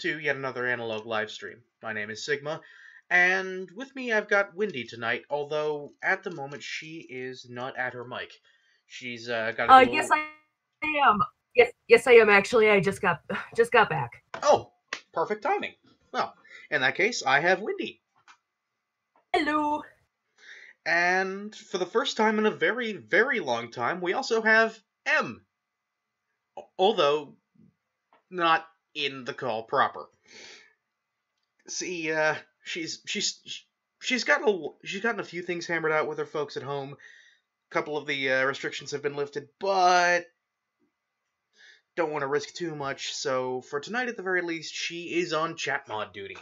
to yet another analog live stream. My name is Sigma, and with me I've got Windy tonight, although at the moment she is not at her mic. She's got to do Yes, I am. Yes, I am actually. I just got back. Oh, perfect timing. Well, in that case, I have Windy. Hello. And for the first time in a very, very long time, we also have M. Although not in the call proper. See, she's gotten a few things hammered out with her folks at home. A couple of the restrictions have been lifted, but don't want to risk too much. So for tonight, at the very least, she is on chat mod duty.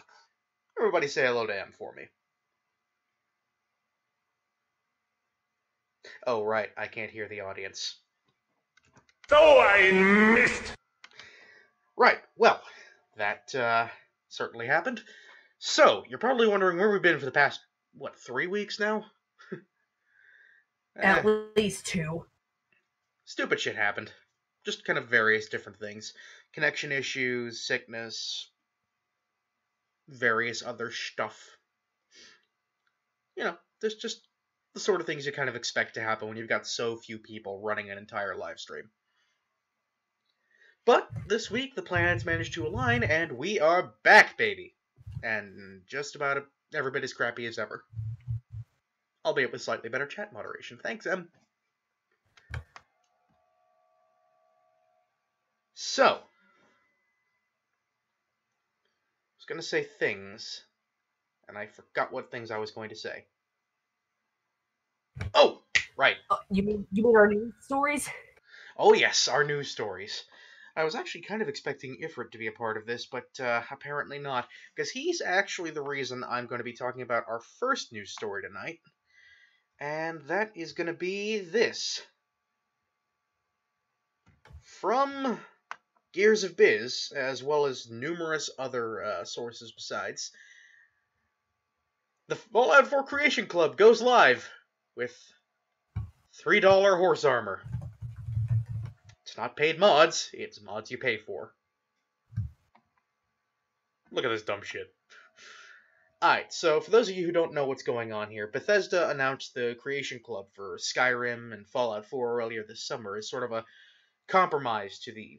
Everybody say hello to M for me. Oh right, I can't hear the audience. So I missed. Right, well, that certainly happened. So, you're probably wondering where we've been for the past, 3 weeks now? At least 2. Stupid shit happened. Just kind of various different things. Connection issues, sickness, various other stuff. You know, there's just the sort of things you kind of expect to happen when you've got so few people running an entire live stream. But this week, the planets managed to align, and we are back, baby! And just about every bit as crappy as ever. Albeit with slightly better chat moderation. Thanks, Em. So, I was going to say things, and I forgot what things I was going to say. Oh, right. You mean our news stories? Oh yes, our news stories. I was actually kind of expecting Ifrit to be a part of this, but apparently not, because he's actually the reason I'm going to be talking about our first news story tonight, and that is going to be this. From Gears of Biz, as well as numerous other sources besides, the Fallout 4 Creation Club goes live with $3 horse armor. It's not paid mods, it's mods you pay for. Look at this dumb shit. Alright, so for those of you who don't know what's going on here, Bethesda announced the Creation Club for Skyrim and Fallout 4 earlier this summer as sort of a compromise to the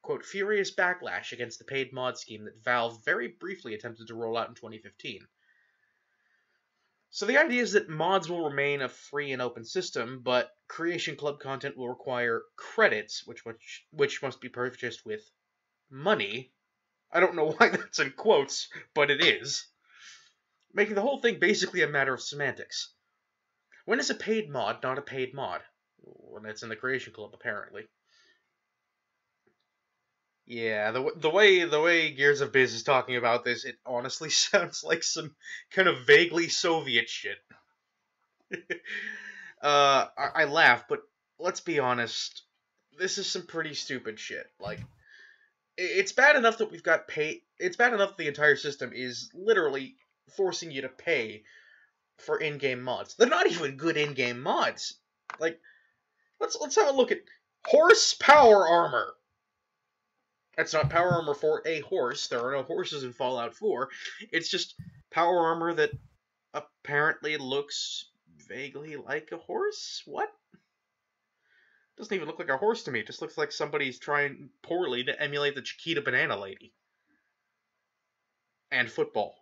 quote, furious backlash against the paid mod scheme that Valve very briefly attempted to roll out in 2015. So the idea is that mods will remain a free and open system, but Creation Club content will require credits, which must be purchased with money. I don't know why that's in quotes, but it is. Making the whole thing basically a matter of semantics. When is a paid mod not a paid mod? When it's in the Creation Club, apparently. Yeah, the way Gears of Biz is talking about this, it honestly sounds like some kind of vaguely Soviet shit. I laugh, but let's be honest, this is some pretty stupid shit. Like, it's bad enough that we've got pay. It's bad enough the entire system is literally forcing you to pay for in-game mods. They're not even good in-game mods. Like, let's have a look at horsepower armor. That's not power armor for a horse. There are no horses in Fallout 4. It's just power armor that apparently looks vaguely like a horse? What? Doesn't even look like a horse to me. It just looks like somebody's trying poorly to emulate the Chiquita Banana Lady. And football.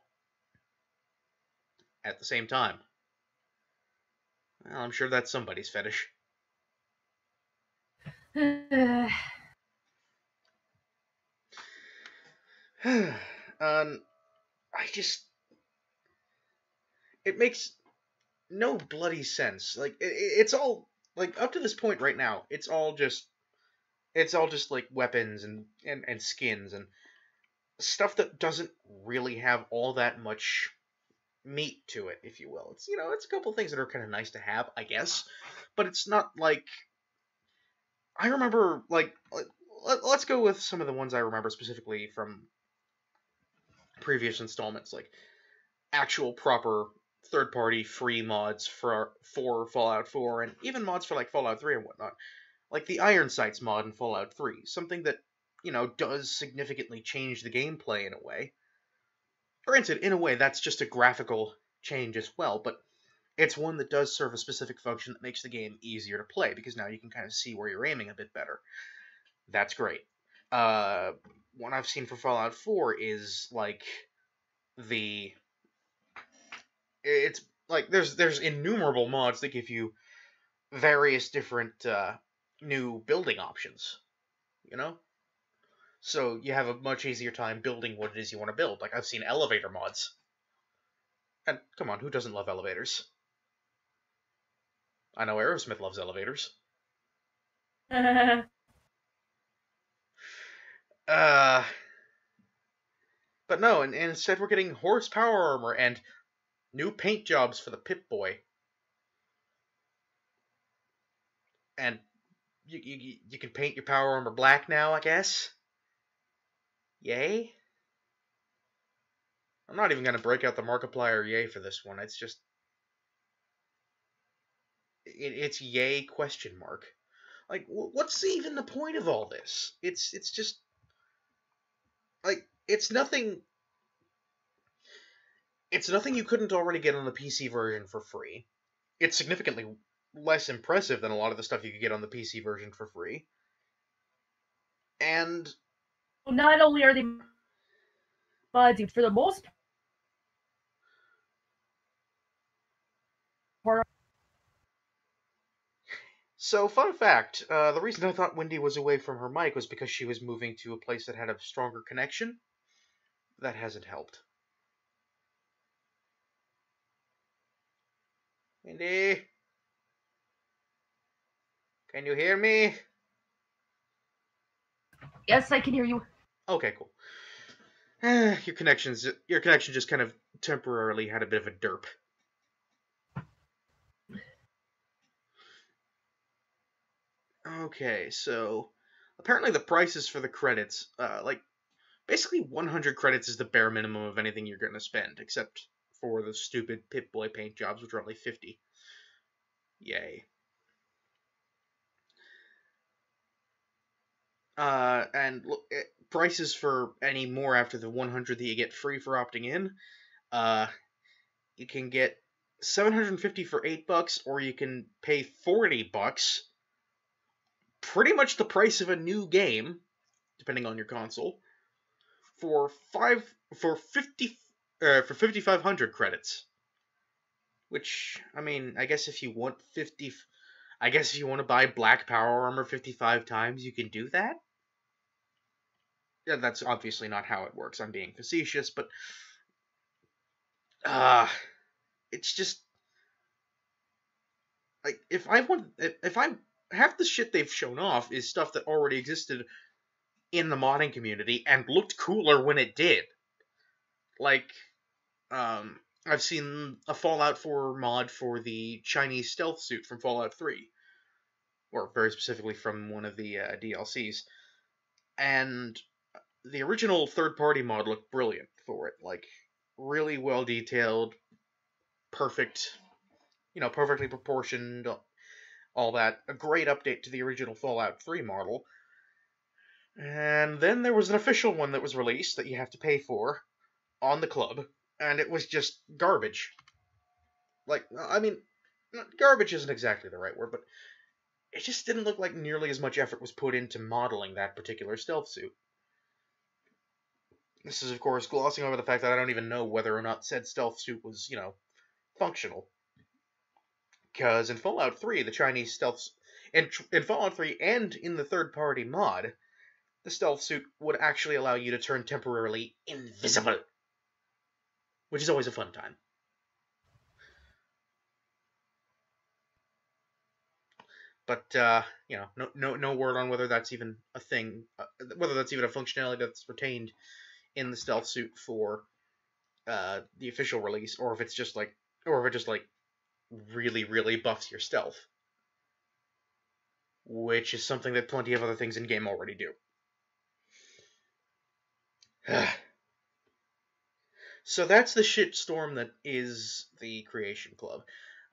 At the same time. Well, I'm sure that's somebody's fetish. It makes no bloody sense. Like, it's all, like, up to this point right now, it's all just, like, weapons and skins and stuff that doesn't really have all that much meat to it, if you will. It's, it's a couple things that are kind of nice to have, I guess, but it's not like, I remember, like, let's go with some of the ones I remember specifically from previous installments, like actual proper third-party free mods for Fallout 4, and even mods for like Fallout 3 and whatnot. Like the Iron Sights mod in Fallout 3, something that does significantly change the gameplay in a way. Granted, in a way, that's just a graphical change as well, but it's one that does serve a specific function that makes the game easier to play, because now you can kind of see where you're aiming a bit better. That's great. One I've seen for Fallout 4 is, like, it's, like, there's innumerable mods that give you various different, new building options, So you have a much easier time building what it is you want to build. Like, I've seen elevator mods. And, come on, who doesn't love elevators? I know Aerosmith loves elevators. But no, and instead we're getting horsepower armor and new paint jobs for the Pip-Boy. And you can paint your power armor black now, I guess? Yay? I'm not even going to break out the Markiplier yay for this one. It's just... It's yay question mark. Like, what's even the point of all this? It's just... Like, it's nothing... It's nothing you couldn't already get on the PC version for free. It's significantly less impressive than a lot of the stuff you could get on the PC version for free. And... Not only are they mods, for the most part... So, fun fact, the reason I thought Wendy was away from her mic was because she was moving to a place that had a stronger connection. That hasn't helped. Wendy? Can you hear me? Yes, I can hear you. Okay, cool. Your connection just kind of temporarily had a bit of a derp. Okay, so apparently the prices for the credits, basically 100 credits is the bare minimum of anything you're going to spend, except for the stupid Pip-Boy paint jobs, which are only 50. Yay. And prices for any more after the 100 that you get free for opting in, you can get 750 for $8, or you can pay $40, pretty much the price of a new game, depending on your console, for 5,500 credits. Which, I mean, I guess if you want to buy Black Power Armor 55 times, you can do that. Yeah, that's obviously not how it works. I'm being facetious, but it's just like if half the shit they've shown off is stuff that already existed in the modding community and looked cooler when it did. Like, I've seen a Fallout 4 mod for the Chinese stealth suit from Fallout 3. Or very specifically from one of the DLCs. And the original third-party mod looked brilliant for it. Like, really well-detailed, perfect, perfectly proportioned, all that. A great update to the original Fallout 3 model. And then there was an official one that was released that you have to pay for on the club, and it was just garbage. Like, I mean, garbage isn't exactly the right word, but it just didn't look like nearly as much effort was put into modeling that particular stealth suit. This is, of course, glossing over the fact that I don't even know whether or not said stealth suit was, functional. Because in Fallout 3, the Chinese stealth... In Fallout 3 and in the third-party mod, the stealth suit would actually allow you to turn temporarily invisible. Which is always a fun time. But, no word on whether that's even a thing, whether that's even a functionality that's retained in the stealth suit for the official release, or if it just really, really buffs your stealth. Which is something that plenty of other things in game already do. So that's the shitstorm that is the Creation Club.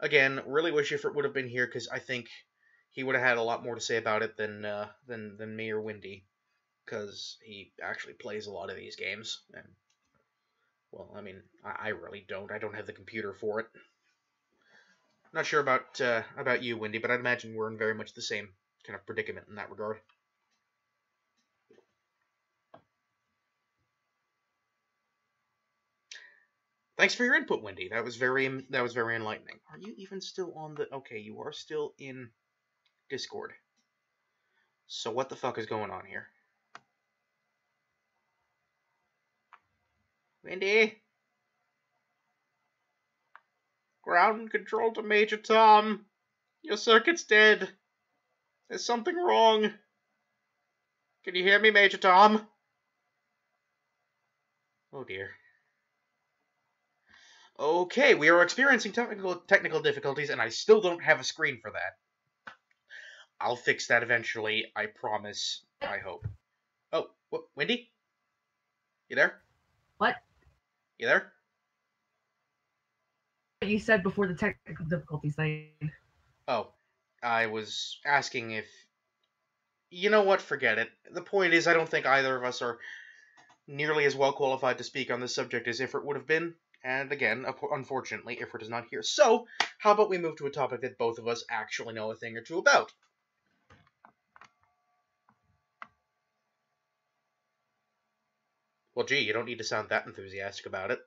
Again, really wish Ifrit would have been here, because I think he would have had a lot more to say about it than me or Wendy. because he actually plays a lot of these games, and, well, I mean, I really don't. I don't have the computer for it. Not sure about you, Wendy, but I'd imagine we're in very much the same kind of predicament in that regard. Thanks for your input, Wendy. That was very enlightening. Are you even still on the... Okay, you are still in Discord. So what the fuck is going on here? Wendy? Ground control to Major Tom. Your circuit's dead. There's something wrong. Can you hear me, Major Tom? Oh dear. Okay, we are experiencing technical difficulties, and I still don't have a screen for that. I'll fix that eventually, I promise. I hope. Oh, what, Wendy? You there? What? You there? You said before the technical difficulties thing. Oh, I was asking if... You know what? Forget it. The point is, I don't think either of us are nearly as well qualified to speak on this subject as Ifrit would have been. And again, unfortunately, Ifrit is not here. So, how about we move to a topic that both of us actually know a thing or two about? Well, gee, you don't need to sound that enthusiastic about it.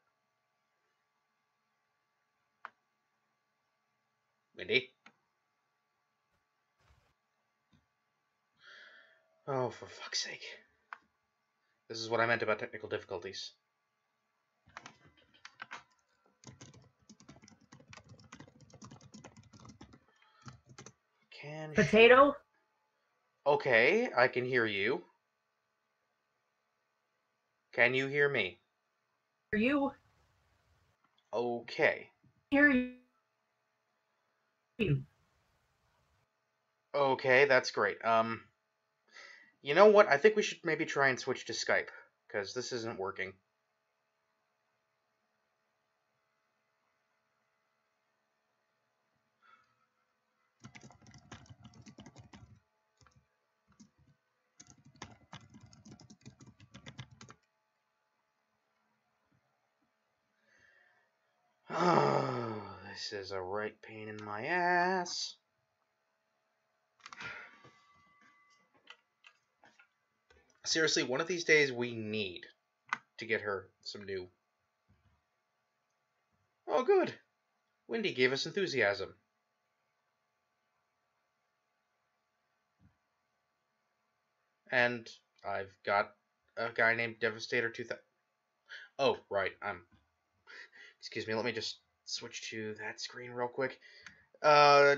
Wendy? Oh, for fuck's sake. This is what I meant about technical difficulties. Potato? Okay, I can hear you. Can you hear me? Are you? Okay. Hear you. Okay, that's great. You know what? I think we should maybe try and switch to Skype, because this isn't working. Oh, this is a right pain in my ass. Seriously, one of these days we need to get her some new... Oh, good. Wendy gave us enthusiasm. And I've got a guy named Devastator 2000. Oh, right. Excuse me, let me just switch to that screen real quick. Pay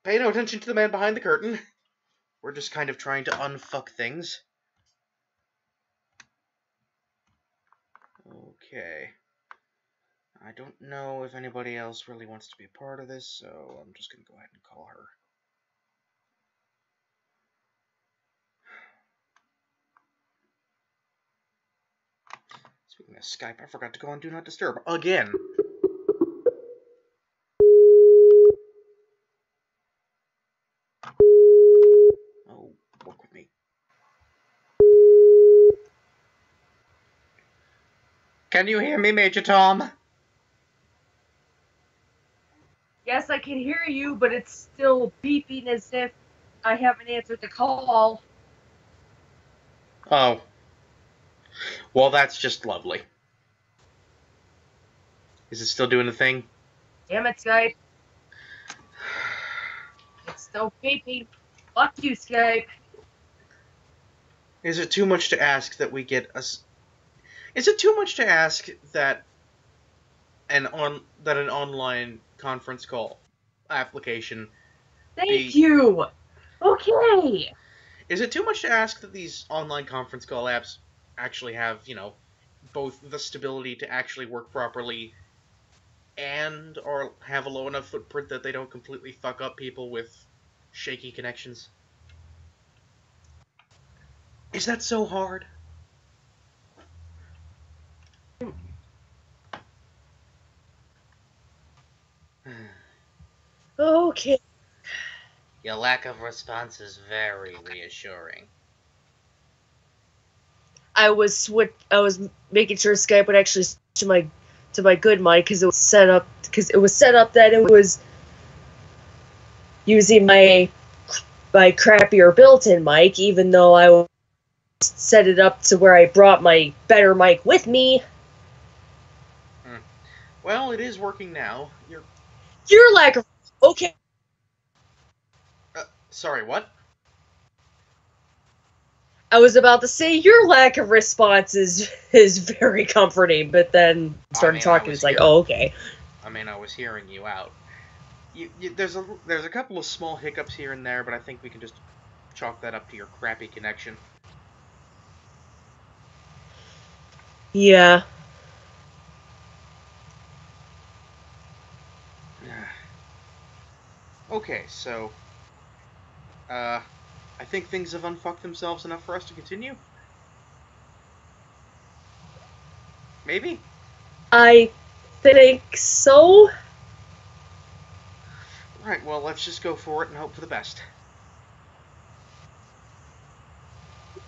no attention to the man behind the curtain. We're just kind of trying to unfuck things. Okay. I don't know if anybody else really wants to be a part of this, so I'm just going to go ahead and call her. Speaking of Skype, I forgot to go on Do Not Disturb again. Oh, work with me. Can you hear me, Major Tom? Yes, I can hear you, but it's still beeping as if I haven't answered the call. Oh. Well, that's just lovely. Is it still doing the thing? Damn it, Skype. It's still beeping. Fuck you, Skype. Is it too much to ask that we get us? Is it too much to ask that an online conference call application? Thank you. Okay. Is it too much to ask that these online conference call apps actually have, you know, both the stability to actually work properly and or have a low enough footprint that they don't completely fuck up people with shaky connections? Is that so hard? Okay. Your lack of response is very reassuring. I was making sure Skype would actually switch to my good mic because it was set up that it was using my crappier built-in mic, even though I set it up to where I brought my better mic with me. Well, it is working now. Your lack of... Okay. Sorry, what? I was about to say your lack of response is very comforting, but then started talking. It's like, oh, okay. I mean, I was hearing you out. There's a couple of small hiccups here and there, but I think we can just chalk that up to your crappy connection. Yeah. Okay, so I think things have unfucked themselves enough for us to continue? Maybe? I think so. Right, well, let's just go for it and hope for the best.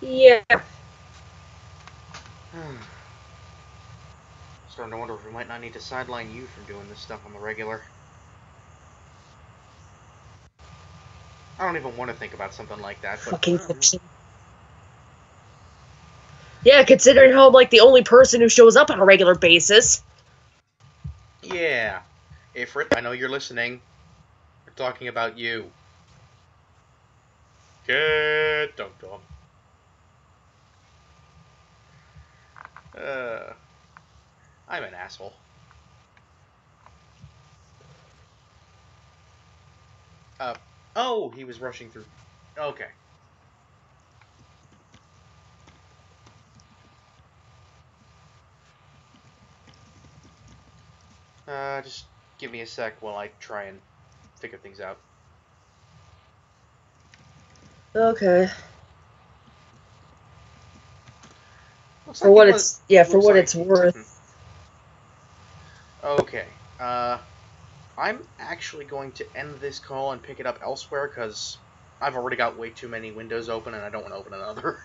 Yeah. Starting to wonder if we might not need to sideline you from doing this stuff on the regular. I don't even want to think about something like that, but... Fucking fiction. Yeah, considering how I'm like the only person who shows up on a regular basis. Yeah. Ifrit, I know you're listening. We're talking about you. Get dum-dum. I'm an asshole. Oh, he was rushing through. Okay. Just give me a sec while I try and figure things out. Okay. Looks For like what it's worth. Okay. I'm actually going to end this call and pick it up elsewhere because I've already got way too many windows open and I don't want to open another.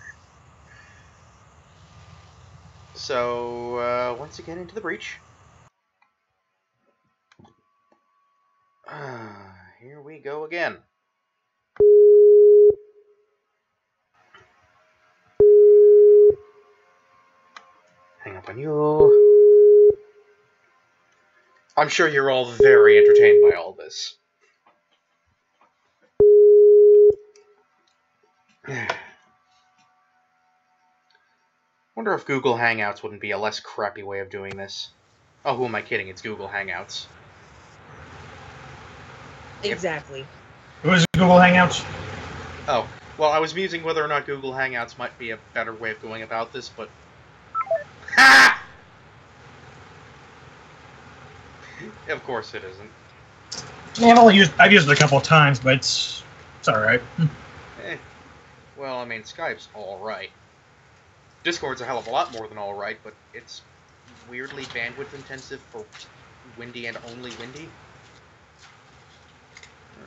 So, once again into the breach. Here we go again. Hang up on you. I'm sure you're all very entertained by all this. Wonder if Google Hangouts wouldn't be a less crappy way of doing this. Oh, who am I kidding? It's Google Hangouts. Exactly. What is Google Hangouts? Oh, well, I was musing whether or not Google Hangouts might be a better way of going about this, but... Ha! Of course it isn't. Yeah, I've used it a couple of times, but it's alright. Well, I mean, Skype's alright. Discord's a hell of a lot more than alright, but it's weirdly bandwidth intensive for windy and only windy.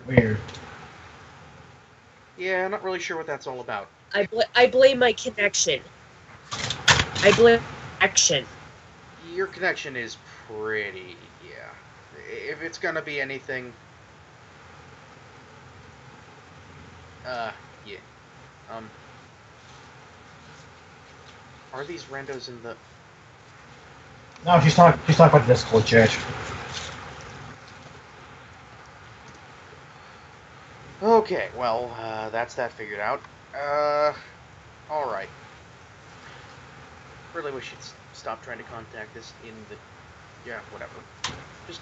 Weird. Yeah, I'm not really sure what that's all about. I blame my connection. I blame connection. Your connection is pretty, yeah. If it's gonna be anything... yeah. Are these randos in the... No, she's talking about the Discord chat. Okay, well, that's that figured out. Alright. Really wish you'd stop trying to contact us in the... Yeah, whatever. Just...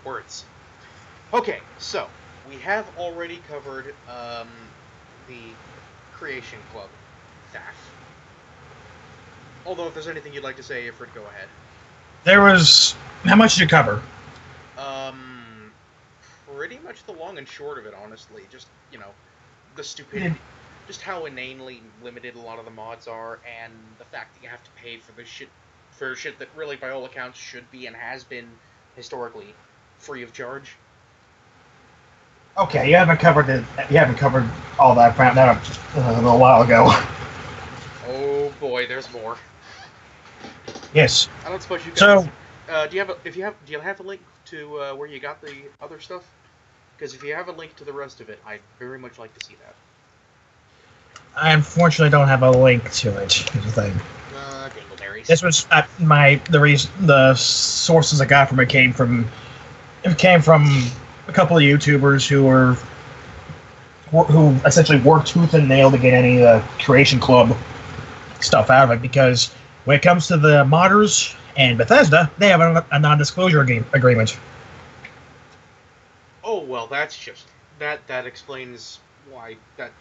Words. Okay, so, we have already covered, the Creation Club staff. Although, if there's anything you'd like to say, Ifrit, go ahead. There was... How much did you cover? Pretty much the long and short of it, honestly. Just, you know, the stupidity. Just how inanely limited a lot of the mods are, and the fact that you have to pay for this shit, for shit that really, by all accounts, should be and has been, historically, free of charge. Okay, you haven't covered it. You haven't covered all that. I found out a little while ago. Oh boy, there's more. Yes. I don't suppose you guys. So, do you have a link to where you got the other stuff? Because if you have a link to the rest of it, I'd very much like to see that. I unfortunately don't have a link to it. Is the thing. Dingleberries. This was the sources I got from it came from a couple of YouTubers who essentially worked tooth and nail to get any Creation Club stuff out of it, because when it comes to the modders and Bethesda, they have a non-disclosure agreement. Oh well, that's just that explains why that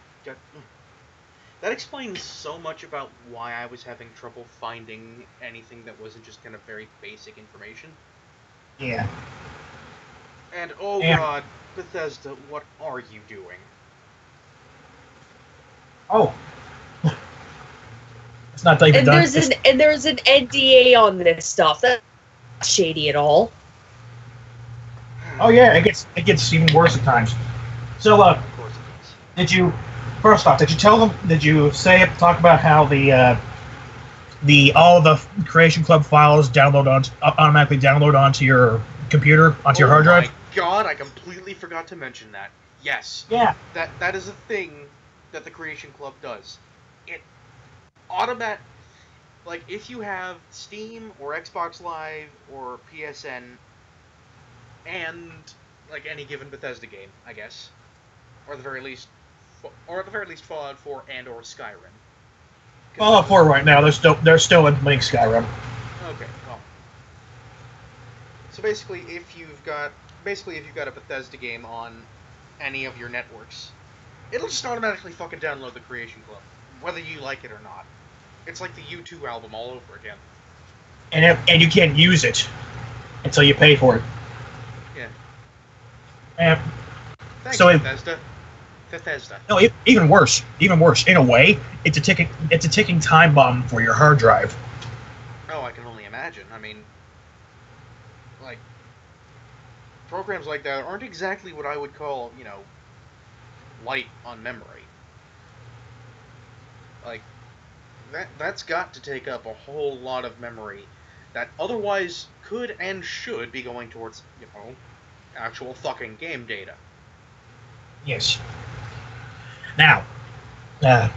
explains so much about why I was having trouble finding anything that wasn't just kind of very basic information. Yeah. And god, Bethesda, what are you doing? Oh. It's not even done. There's an NDA on this stuff. That's not shady at all. Oh yeah, it gets even worse at times. So Of course it does. First off, did you talk about how all the Creation Club files automatically download onto your computer, onto your hard drive? Oh my god, I completely forgot to mention that. Yes. Yeah. That is a thing that the Creation Club does. It like if you have Steam or Xbox Live or PSN and like any given Bethesda game, I guess, or at the very least Fallout 4 and or Skyrim. Fallout 4 right now, they're still implementing Skyrim. Okay, well. So basically if you've got a Bethesda game on any of your networks, it'll just automatically fucking download the Creation Club, whether you like it or not. It's like the U2 album all over again. And you can't use it until you pay for it. Yeah. Thanks, so Bethesda. No, even worse. In a way, it's a ticking time bomb for your hard drive. Oh, I can only imagine. I mean, like, programs like that aren't exactly what I would call, light on memory. Like, that's got to take up a whole lot of memory that otherwise could and should be going towards, actual fucking game data. Yes. Now, as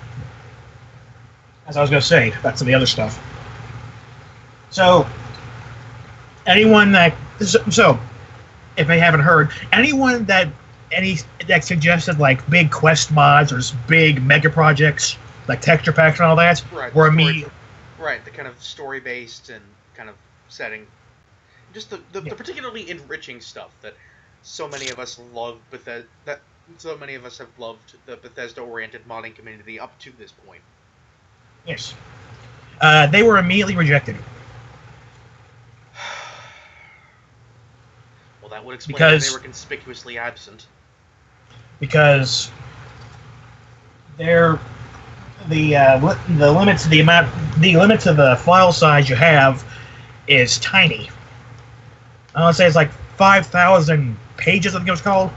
I was going to say, about some of the other stuff. So, if they haven't heard, anyone that suggested like big quest mods or big mega projects like texture packs and all that, were immediately right, the kind of story based and kind of setting, just the particularly enriching stuff that so many of us love, so many of us have loved the Bethesda-oriented modding community up to this point. Yes. They were immediately rejected. Well, that would explain why they were conspicuously absent. Because the limit to the file size you have is tiny. I want to say it's like 5,000 pages, I think it was called.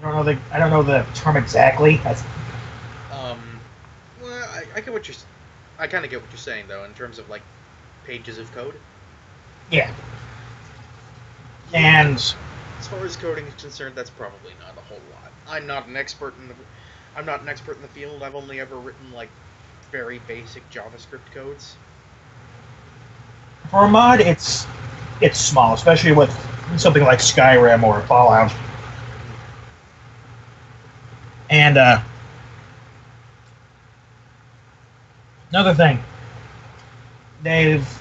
I don't know the term exactly. Well, I kind of get what you're saying though, in terms of like pages of code. Yeah. And as far as coding is concerned, that's probably not a whole lot. I'm not an expert in the field. I've only ever written like very basic JavaScript codes. For a mod, it's small, especially with something like Skyrim or Fallout. And another thing, if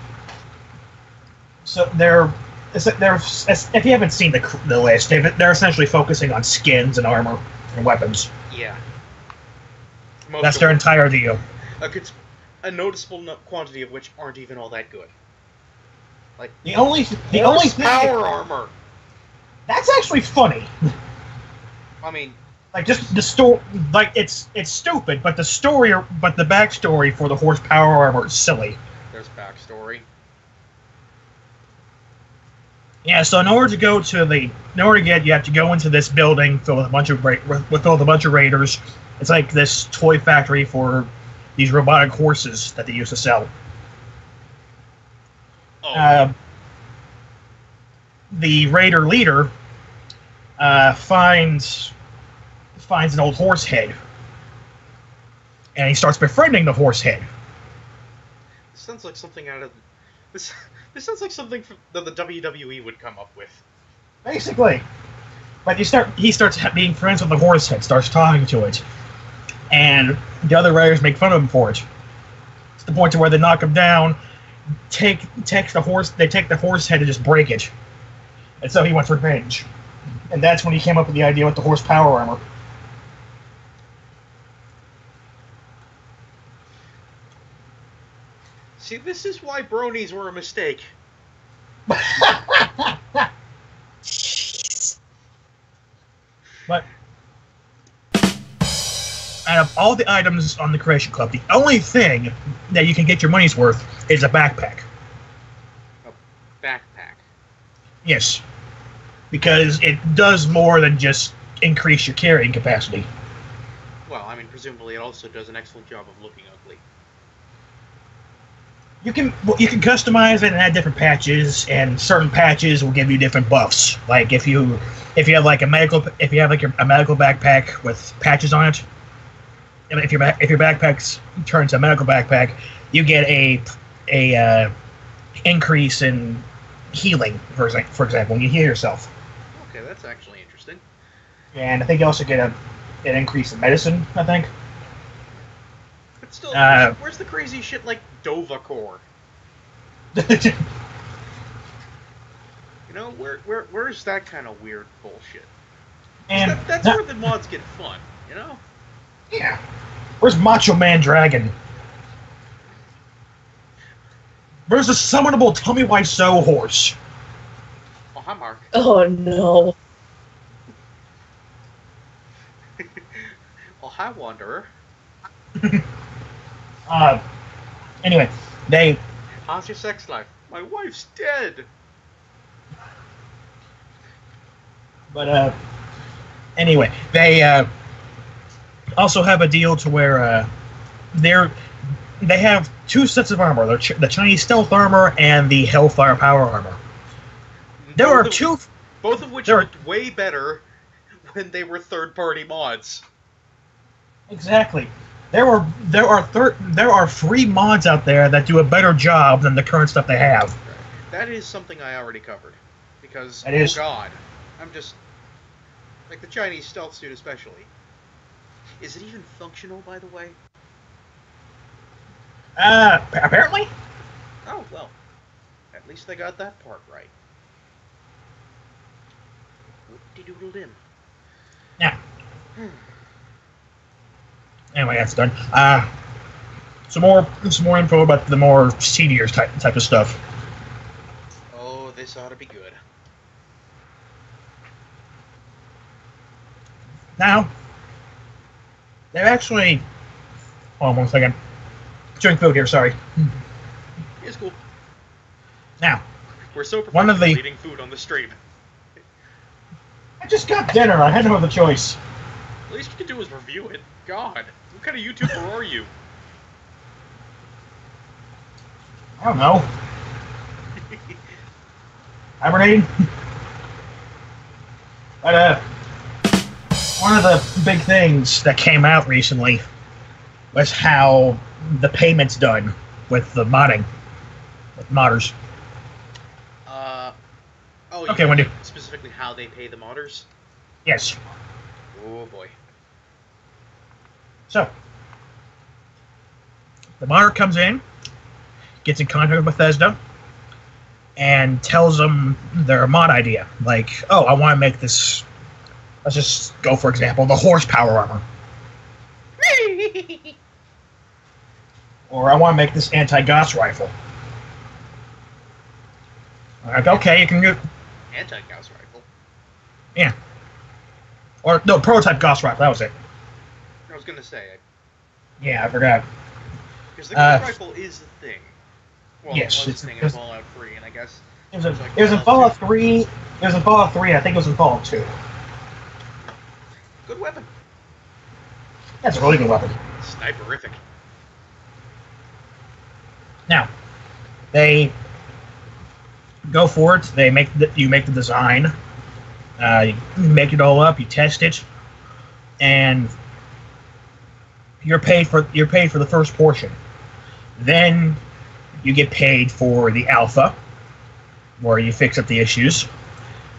you haven't seen the list, they're essentially focusing on skins and armor and weapons. Yeah. That's their entire deal. A noticeable quantity of which aren't even all that good. Like the only thing, power armor. That's actually funny. I mean, like just the story, like it's stupid, but the backstory for the horsepower armor is silly. There's backstory. Yeah, so in order to get, you have to go into this building filled with a bunch of raiders. It's like this toy factory for these robotic horses that they used to sell. Oh. The raider leader finds an old horse head, and he starts befriending the horse head. This sounds like something out of this. This sounds like something that the WWE would come up with. Basically, but he starts being friends with the horse head, starts talking to it, and the other raiders make fun of him for it. It's the point to where they knock him down, take the horse head and just break it, and so he wants revenge. And that's when he came up with the idea with the horse power armor. See, this is why bronies were a mistake. But out of all the items on the Creation Club, the only thing that you can get your money's worth is a backpack. A backpack? Yes. Because it does more than just increase your carrying capacity. Well, I mean, presumably it also does an excellent job of looking ugly. You can customize it and add different patches, and certain patches will give you different buffs. Like if you have like a medical backpack with patches on it, and if your backpack turns a medical backpack, you get a increase in healing. For example, when you heal yourself. Okay, that's actually interesting. And I think you also get an increase in medicine. I think. But still, where's the crazy shit like Dovacor? You know, where's that kind of weird bullshit? And that's where the mods get fun, you know? Yeah. Where's Macho Man Dragon? Where's the summonable Tell Me Why So horse? Oh, hi, Mark. Oh no. Oh, hi, Wanderer. Anyway, How's your sex life? My wife's dead. But, anyway, they, also have a deal to where, they have two sets of armor, the Chinese stealth armor and the Hellfire power armor. Both of which looked way better when they were third-party mods. Exactly. There are free mods out there that do a better job than the current stuff they have. That is something I already covered. Because, God, I'm just... Like the Chinese stealth suit especially. Is it even functional, by the way? Apparently? Oh, well. At least they got that part right. Whoop-de-doodle-dim. Yeah. Anyway, that's done. Some more info about the more senior type of stuff. Oh, this ought to be good. Now, they're actually... Hold on 1 second. Chewing food here, sorry. It's cool. Now, we're so professional eating food on the stream. I just got dinner. I had no other choice. The least you can do is review it. God, what kind of YouTuber are you? I don't know. Hibernating? But, one of the big things that came out recently was how the payment's done with the modding. With modders. Oh, okay, Wendy. Specifically how they pay the modders? Yes. Oh, boy. So, the modder comes in, gets in contact with Bethesda, and tells them their mod idea. Like, oh, I want to make this... Let's just go, for example, the horsepower armor. Or I want to make this anti-Gauss rifle. Like, okay, you can do... Anti-Gauss rifle? Yeah. Or, no, prototype Gauss rifle, that was it. I was gonna say... Yeah, I forgot. Because the Gauss rifle is the thing. Well, yes, it was the thing in Fallout 3, and I guess It was in Fallout 3. It was in Fallout 3. I think it was in Fallout 2. Good weapon. That's a really good weapon. Sniperific. Now, they go for it. You make the design. You make it all up. You test it, and you're paid for the first portion. Then you get paid for the alpha, where you fix up the issues.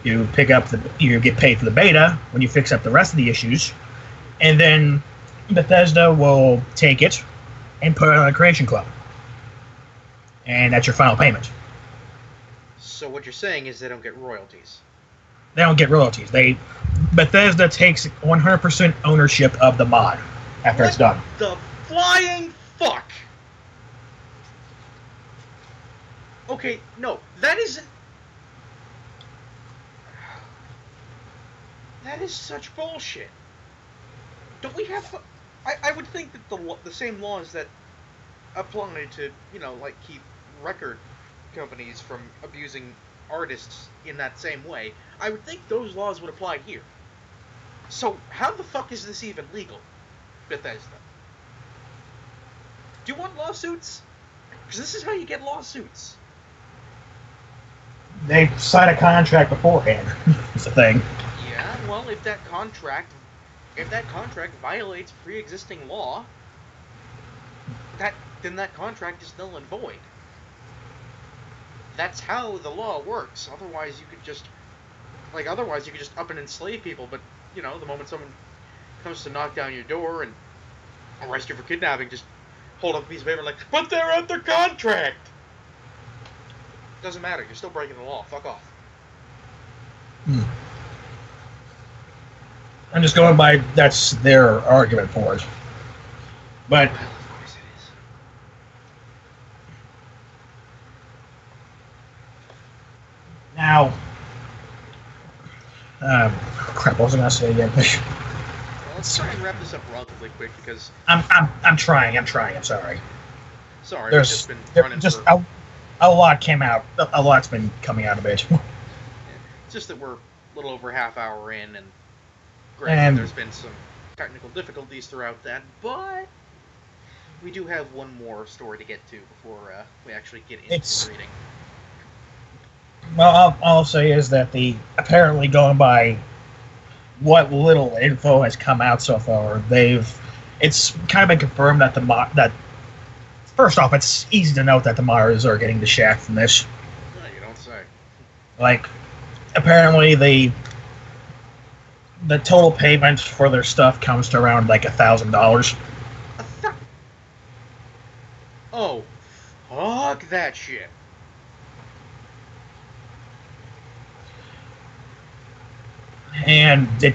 You get paid for the beta when you fix up the rest of the issues, and then Bethesda will take it and put it on a creation club, and that's your final payment. So what you're saying is they don't get royalties. They don't get royalties. Bethesda takes 100% ownership of the mod after it's done. The flying fuck. Okay, no, that is such bullshit. Don't we have? I would think that the same laws that apply to, like, keep record companies from abusing artists in that same way, I would think those laws would apply here. So how the fuck is this even legal, Bethesda? Do you want lawsuits? Because this is how you get lawsuits. They sign a contract beforehand. It's the thing. Yeah, well, if that contract violates pre-existing law, then that contract is null and void. That's how the law works. Otherwise, you could just up and enslave people. But the moment someone comes to knock down your door and arrest you for kidnapping, just hold up a piece of paper like, but they're under contract. Doesn't matter. You're still breaking the law. Fuck off. I'm just going by that's their argument for it. But Well, of course it is. now, crap. What was I gonna say again? Well, let's try and wrap this up relatively quick because I'm trying. I'm sorry. sorry, There's we've just been running just for. a lot came out. A lot's been coming out of it. It's just that we're a little over half hour in, and granted, there's been some technical difficulties throughout that, but we do have one more story to get to before we actually get into the reading. Well, all I'll say is that apparently going by what little info has come out so far, it's kind of been confirmed that first off, it's easy to note that the modders are getting the shaft from this. No, you don't say. Like, apparently the total payment for their stuff comes to around like $1,000. Oh, fuck that shit. And this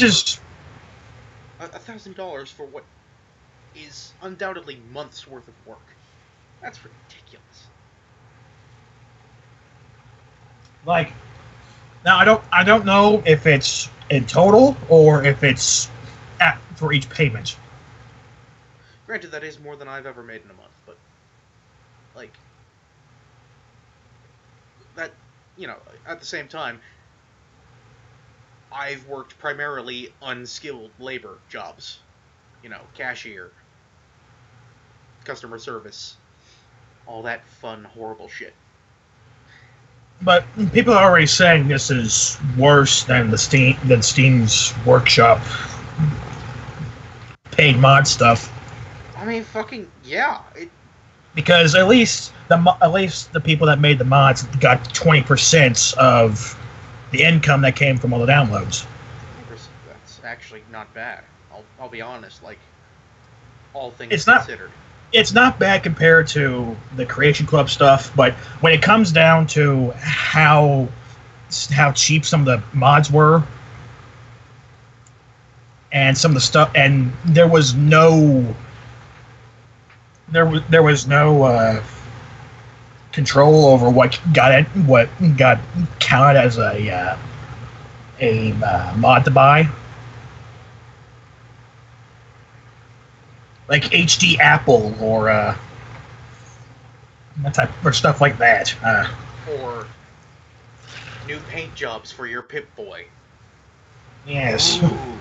is $1,000 for what is undoubtedly months worth of work. That's ridiculous. like, now I don't know if it's in total or if it's for each payment. Granted, that is more than I've ever made in a month, but like that, at the same time, I've worked primarily unskilled labor jobs. Cashier, customer service, all that fun, horrible shit. But people are already saying this is worse than Steam's workshop paid mod stuff. I mean, fucking yeah. Because at least the people that made the mods got 20% of the income that came from all the downloads. That's actually not bad. I'll be honest. Like, all things It's considered. It's not bad compared to the Creation Club stuff, but when it comes down to how cheap some of the mods were, and some of the stuff, and there was no control over what got counted as a mod to buy. Like HD Apple or that type or stuff like that. Or new paint jobs for your Pip-Boy. Yes. Ooh.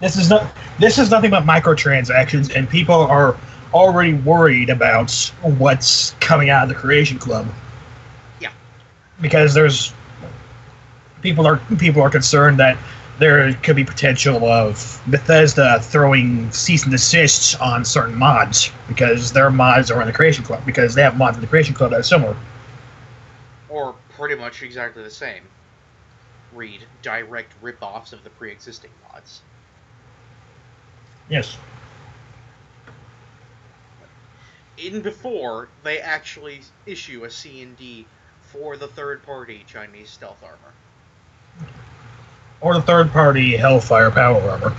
This is nothing but microtransactions, and people are already worried about what's coming out of the Creation Club. Yeah. Because people are concerned that there could be potential of Bethesda throwing cease and desists on certain mods because their mods are in the Creation Club, because they have mods in the Creation Club that are similar. Or pretty much exactly the same. Read direct rip-offs of the pre-existing mods. Yes. Even before they actually issue a C&D for the third-party Chinese stealth armor. Or the third-party Hellfire power armor.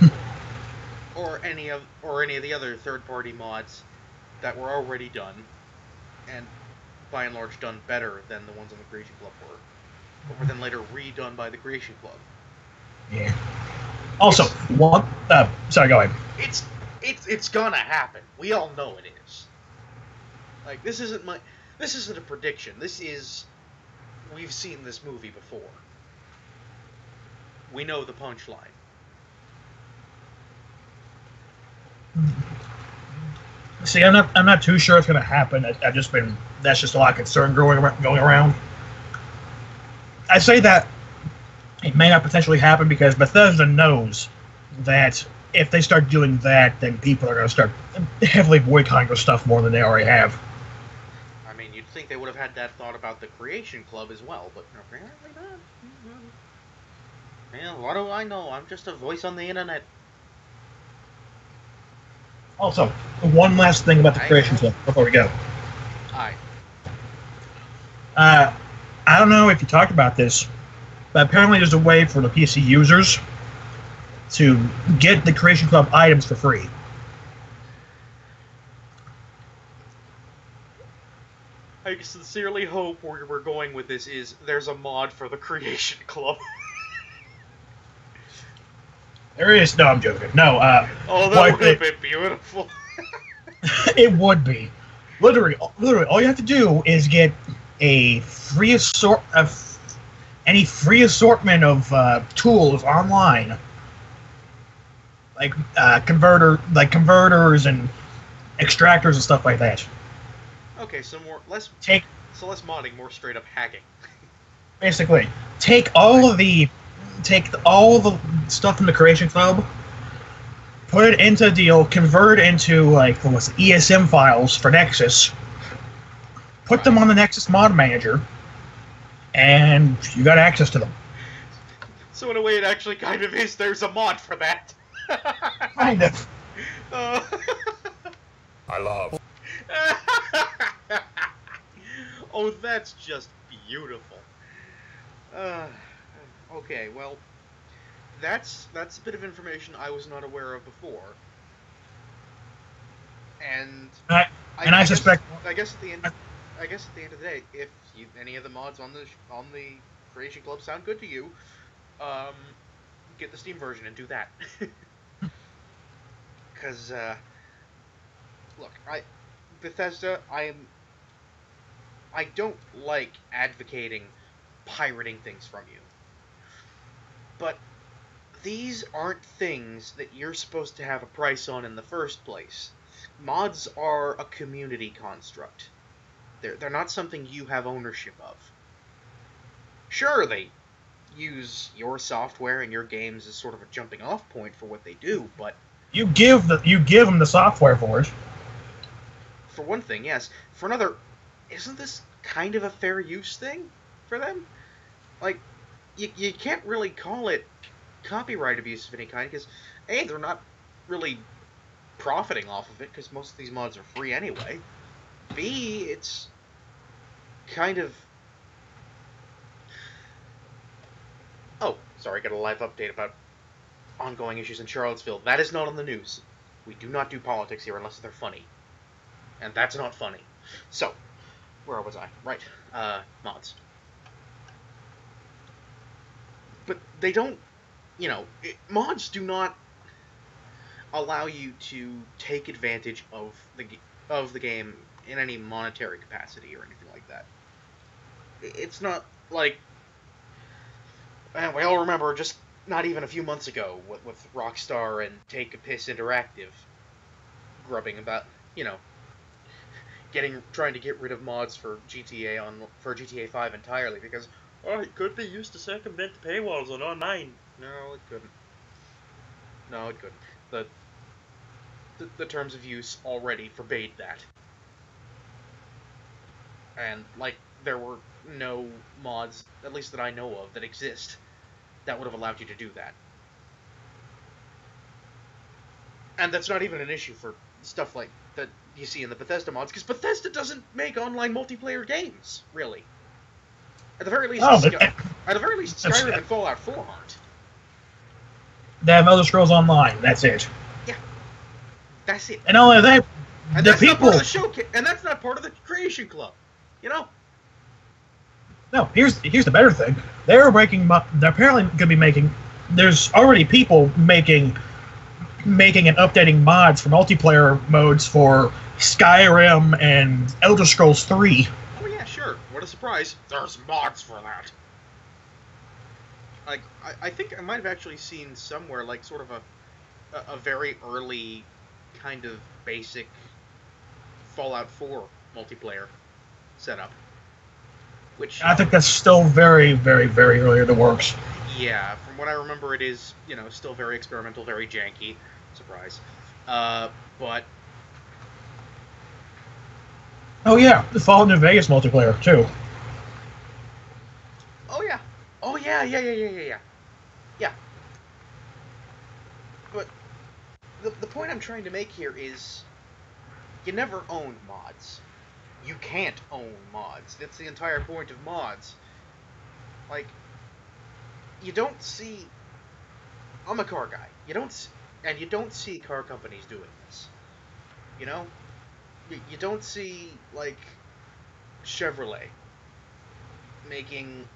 Or any of the other third-party mods that were already done, and by and large done better than the ones on the Creation Club were, but were then later redone by the Creation Club. Yeah. Also, sorry, go ahead. It's gonna happen. We all know it is. Like, this isn't a prediction. We've seen this movie before. We know the punchline. See, I'm not too sure it's going to happen. That's just a lot of concern going around. I say that it may not potentially happen because Bethesda knows that if they start doing that, then people are going to start heavily boycotting their stuff more than they already have. I mean, you'd think they would have had that thought about the Creation Club as well, but apparently not. Man, what do I know? I'm just a voice on the internet. Also, one last thing about the Creation Club before we go. Aye. I don't know if you talked about this, but apparently there's a way for the PC users to get the Creation Club items for free. I sincerely hope where we're going with this is there's a mod for the Creation Club. There is. No, I'm joking. No. Oh, that would have been beautiful. It would be. Literally, all you have to do is get a free any free assortment of tools online, like converters and extractors and stuff like that. Okay, so less modding, more straight up hacking. Basically, take all the stuff from the Creation Club, put it into a deal, convert it into ESM files for Nexus, put them on the Nexus mod manager, and you got access to them. So in a way, it actually kind of is. There's a mod for that. Kind of. I love. Oh, that's just beautiful. Okay, well, that's a bit of information I was not aware of before. And I suspect. I guess at the end of the day, if any of the mods on the Creation Club sound good to you, get the Steam version and do that. Because look, Bethesda, I don't like advocating pirating things from you. But these aren't things that you're supposed to have a price on in the first place. Mods are a community construct. They're not something you have ownership of. Sure, they use your software and your games as sort of a jumping off point for what they do, but You give them the software for it. For one thing, yes. For another, isn't this kind of a fair use thing for them? Like, you can't really call it copyright abuse of any kind, because A, they're not really profiting off of it, because most of these mods are free anyway. B, it's kind of... Oh, sorry, got a live update about ongoing issues in Charlottesville. That is not on the news. We do not do politics here unless they're funny. And that's not funny. So, where was I? Right. Mods. But they don't, mods do not allow you to take advantage of of the game in any monetary capacity or anything like that. It's not like, and we all remember just not even a few months ago with Rockstar and Take a Piss Interactive grubbing about, you know, trying to get rid of mods for GTA 5 entirely because it could be used to circumvent the paywalls on online. No, it couldn't. No, it couldn't. The terms of use already forbade that. And, like, there were no mods, at least that I know of, that exist that would have allowed you to do that. And that's not even an issue for stuff like that you see in the Bethesda mods, because Bethesda doesn't make online multiplayer games, really. At the very least, Skyrim and Fallout 4 aren't. They have Elder Scrolls Online. That's it. Yeah, that's it. And only that, and the that's people. Not part of the showcase, and that's not part of the Creation Club. You know. No, here's the better thing. They're apparently going to be making. There's already people making and updating mods for multiplayer modes for Skyrim and Elder Scrolls 3. Oh yeah, sure. What a surprise. There's mods for that. Like, I think I might have actually seen somewhere, like, sort of a very early kind of basic Fallout 4 multiplayer setup. Which, I think that's still very, very, very early in the works. Yeah, from what I remember, it is, you know, still very experimental, very janky. Surprise. But... Oh yeah, the Fallout New Vegas multiplayer, too. Oh yeah. Oh yeah. Yeah. But the point I'm trying to make here is you never own mods. You can't own mods. That's the entire point of mods. Like, you don't see... I'm a car guy. You don't see car companies doing this. You know? You don't see, like, Chevrolet making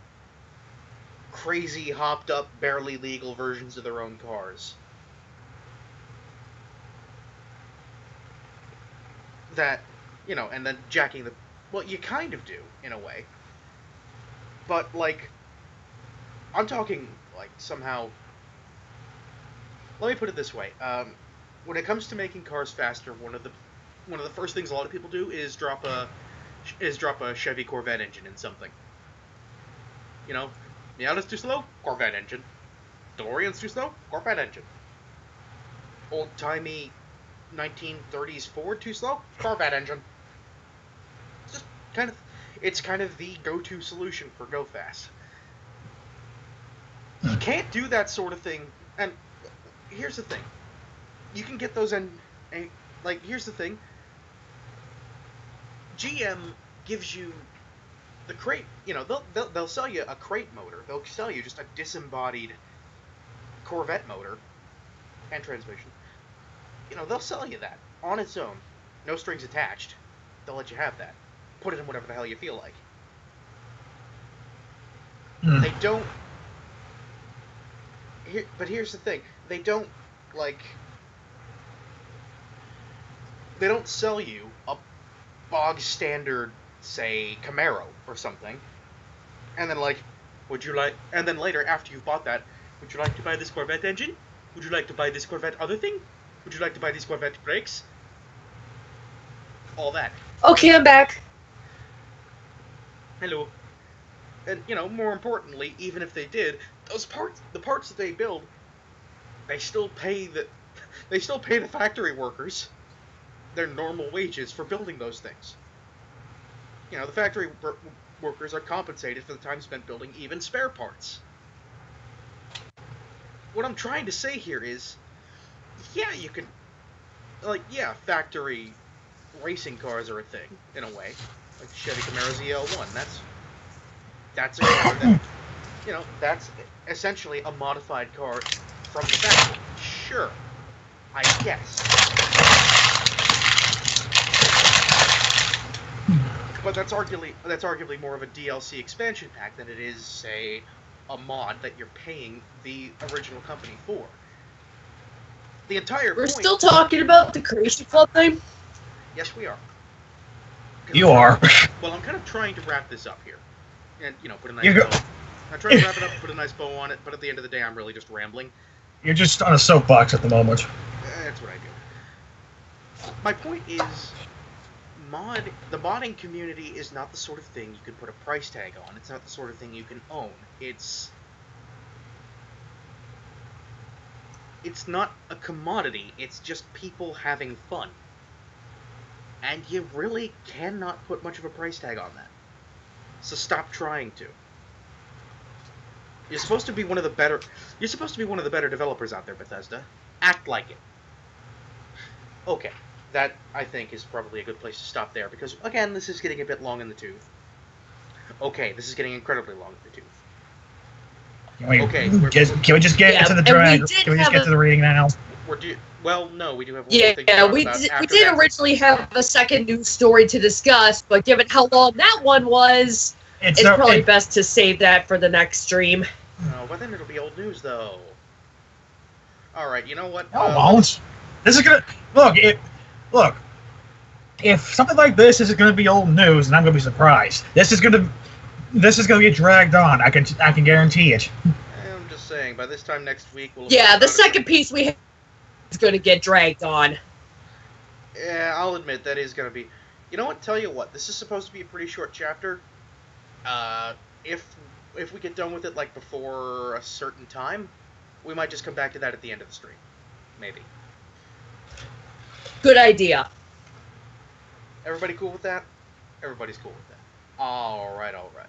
crazy, hopped-up, barely legal versions of their own cars. That, you know, and then jacking the... Well, you kind of do, in a way. But, like, I'm talking, like, somehow... Let me put it this way. When it comes to making cars faster, one of the first things a lot of people do is drop a Chevy Corvette engine in something. You know, Miata's too slow? Corvette engine. DeLorean's too slow? Corvette engine. Old-timey 1930s Ford too slow? Corvette engine. It's kind of the go-to solution for go fast. You can't do that sort of thing, and here's the thing. You can get those here's the thing. GM gives you the crate, you know, they'll sell you a crate motor. They'll sell you just a disembodied Corvette motor and transmission. You know, they'll sell you that on its own. No strings attached. They'll let you have that. Put it in whatever the hell you feel like. They don't... But here's the thing. They don't, like... They don't sell you a bog standard, say, Camaro or something. And then, like, would you like... And then later, after you've bought that, would you like to buy this Corvette engine? Would you like to buy this Corvette other thing? Would you like to buy these Corvette brakes? All that. Okay, I'm back. Hello. And, you know, more importantly, even if they did, the parts that they build, they still pay the factory workers their normal wages for building those things. You know, the factory workers are compensated for the time spent building even spare parts. What I'm trying to say here is, yeah, you can, like, yeah, factory racing cars are a thing, in a way. Like the Chevy Camaro ZL1, that's a car that, you know, that's essentially a modified car from the factory. Sure, I guess. But that's arguably more of a DLC expansion pack than it is, say, a mod that you're paying the original company for. The entire We're point... still talking about the Creation Club thing? Yes, we are. You are. Well, I'm kind of trying to wrap this up here. And, you know, put a nice You're bow. I'm trying to wrap it up and put a nice bow on it, but at the end of the day, I'm really just rambling. You're just on a soapbox at the moment. That's what I do. My point is, the modding community is not the sort of thing you can put a price tag on. It's not the sort of thing you can own. It's not a commodity. It's just people having fun. And you really cannot put much of a price tag on that. So stop trying to. You're supposed to be one of the better developers out there, Bethesda. Act like it. Okay. That, I think, is probably a good place to stop there, because, again, this is getting a bit long in the tooth. Okay, this is getting incredibly long in the tooth. Can we just get into the drag? Can we just get to the reading now? Well, no, we do have one Yeah, thing to talk we about did after that. originally have a second news story to discuss, but given how long that one was, it's probably best to save that for the next stream. Oh, but then it'll be old news, though. Alright, you know what? This is gonna... Look, if something like this is going to be old news, then I'm going to be surprised. This is going to get dragged on. I can guarantee it. I'm just saying, by this time next week, we'll... Yeah, the second piece we have is going to get dragged on. Yeah, I'll admit, that is going to be... You know what? Tell you what, this is supposed to be a pretty short chapter. If we get done with it, like, before a certain time, we might just come back to that at the end of the stream. Maybe. Good idea. Everybody cool with that? Everybody's cool with that. Alright, alright.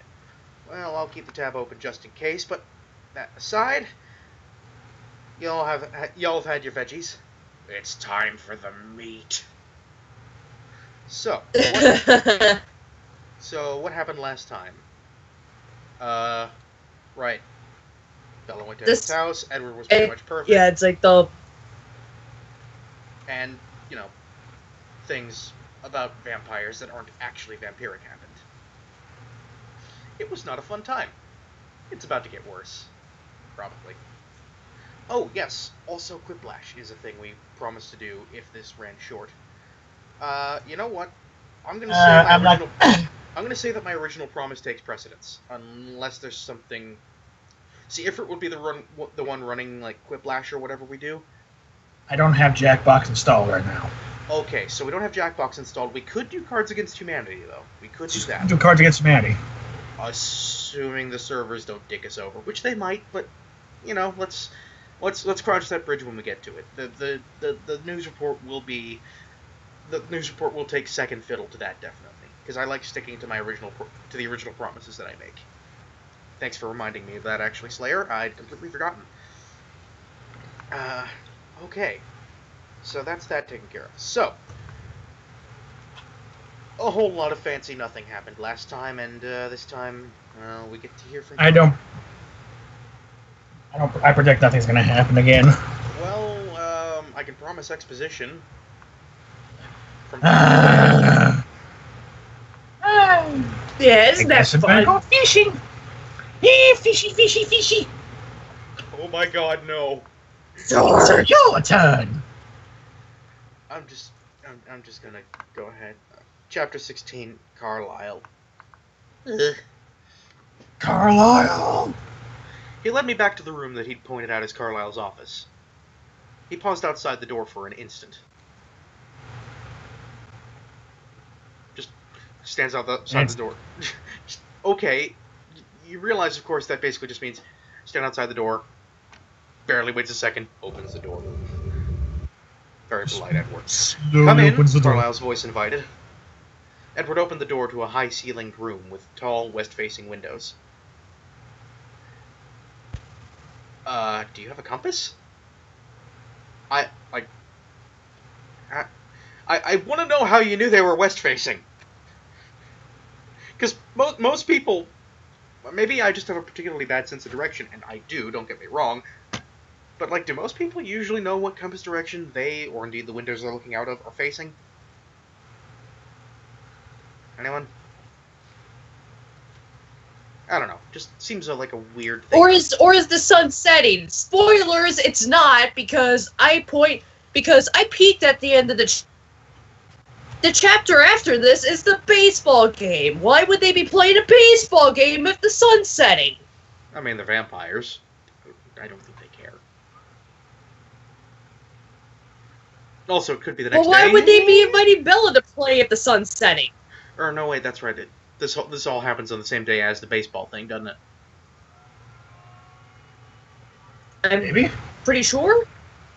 Well, I'll keep the tab open just in case, but that aside, y'all have had your veggies. It's time for the meat. So, what happened last time? Right. Bella went to his house, Edward was pretty much perfect. Yeah, it's like the... And, you know, things about vampires that aren't actually vampiric happened. It was not a fun time. It's about to get worse. Probably. Oh, yes. Also, Quiplash is a thing we promised to do if this ran short. You know what? I'm gonna say I'm gonna say that my original promise takes precedence, unless there's something. See, Ifrit would be the one running like Quiplash or whatever we do. I don't have Jackbox installed right now. Okay, so we don't have Jackbox installed. We could do Cards Against Humanity though. We could do that. Do Cards Against Humanity. Assuming the servers don't dick us over, which they might, but you know, let's cross that bridge when we get to it. The news report will be. The news report will take second fiddle to that, definitely, because I like sticking to the original promises that I make. Thanks for reminding me of that, actually, Slayer. I'd completely forgotten. Okay, so that's that taken care of. So, a whole lot of fancy nothing happened last time, and this time, we get to hear from. I predict nothing's gonna happen again. Well, I can promise exposition. Yeah, isn't that fun? Go fishing. Hey, fishy, fishy, fishy. Oh my God, no! Sir, your turn. I'm just gonna go ahead. Chapter 16, Carlisle. Ugh. Carlisle. He led me back to the room that he'd pointed out as Carlisle's office. He paused outside the door for an instant. Just stands outside the door. Okay, you realize, of course, that basically just means stand outside the door, barely waits a second, opens the door. Very polite, Edward. Come in, Carlisle's voice invited. Edward opened the door to a high-ceilinged room with tall, west-facing windows. Do you have a compass? I want to know how you knew they were west-facing. Because most people... Maybe I just have a particularly bad sense of direction, and I do, don't get me wrong. But, like, do most people usually know what compass direction they, or indeed the windows they're looking out of, are facing? Anyone? I don't know. Just seems like a weird thing. Or is the sun setting? Spoilers, it's not, because I peeked at the end of the the chapter after this is the baseball game. Why would they be playing a baseball game if the sun's setting? I mean, they're vampires. I don't think they care. Also, it could be the next Well, why day. would they be inviting Bella to play if the sun's setting? Or no, wait, that's right. This all happens on the same day as the baseball thing, doesn't it? I'm Maybe. pretty sure.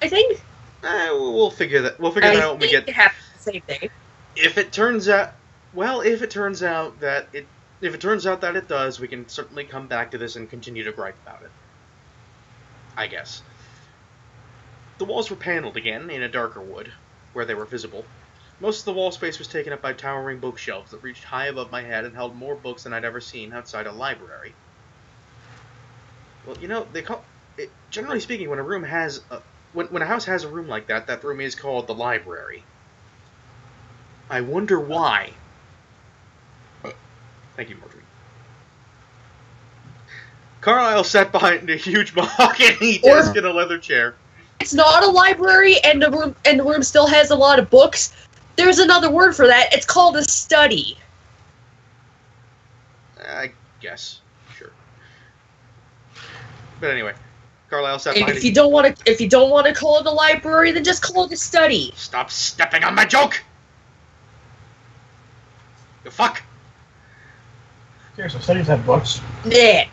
I think. We'll figure that. We'll figure that out when we get. It happens the same day. If it turns out, well, if it turns out that it does, we can certainly come back to this and continue to gripe about it. I guess. The walls were paneled again in a darker wood, where they were visible. Most of the wall space was taken up by towering bookshelves that reached high above my head and held more books than I'd ever seen outside a library. Well, you know, generally speaking, when a house has a room like that, that room is called the library. I wonder why. Thank you, Marjorie. Carlisle sat behind a huge mahogany desk in a leather chair. It's not a library, and the room still has a lot of books. There's another word for that. It's called a study. I guess, sure. But anyway, Carlisle sat And behind. if you don't want to call it a library, then just call it a study. Stop stepping on my joke! You fuck! Okay, so studies have books. Yeah.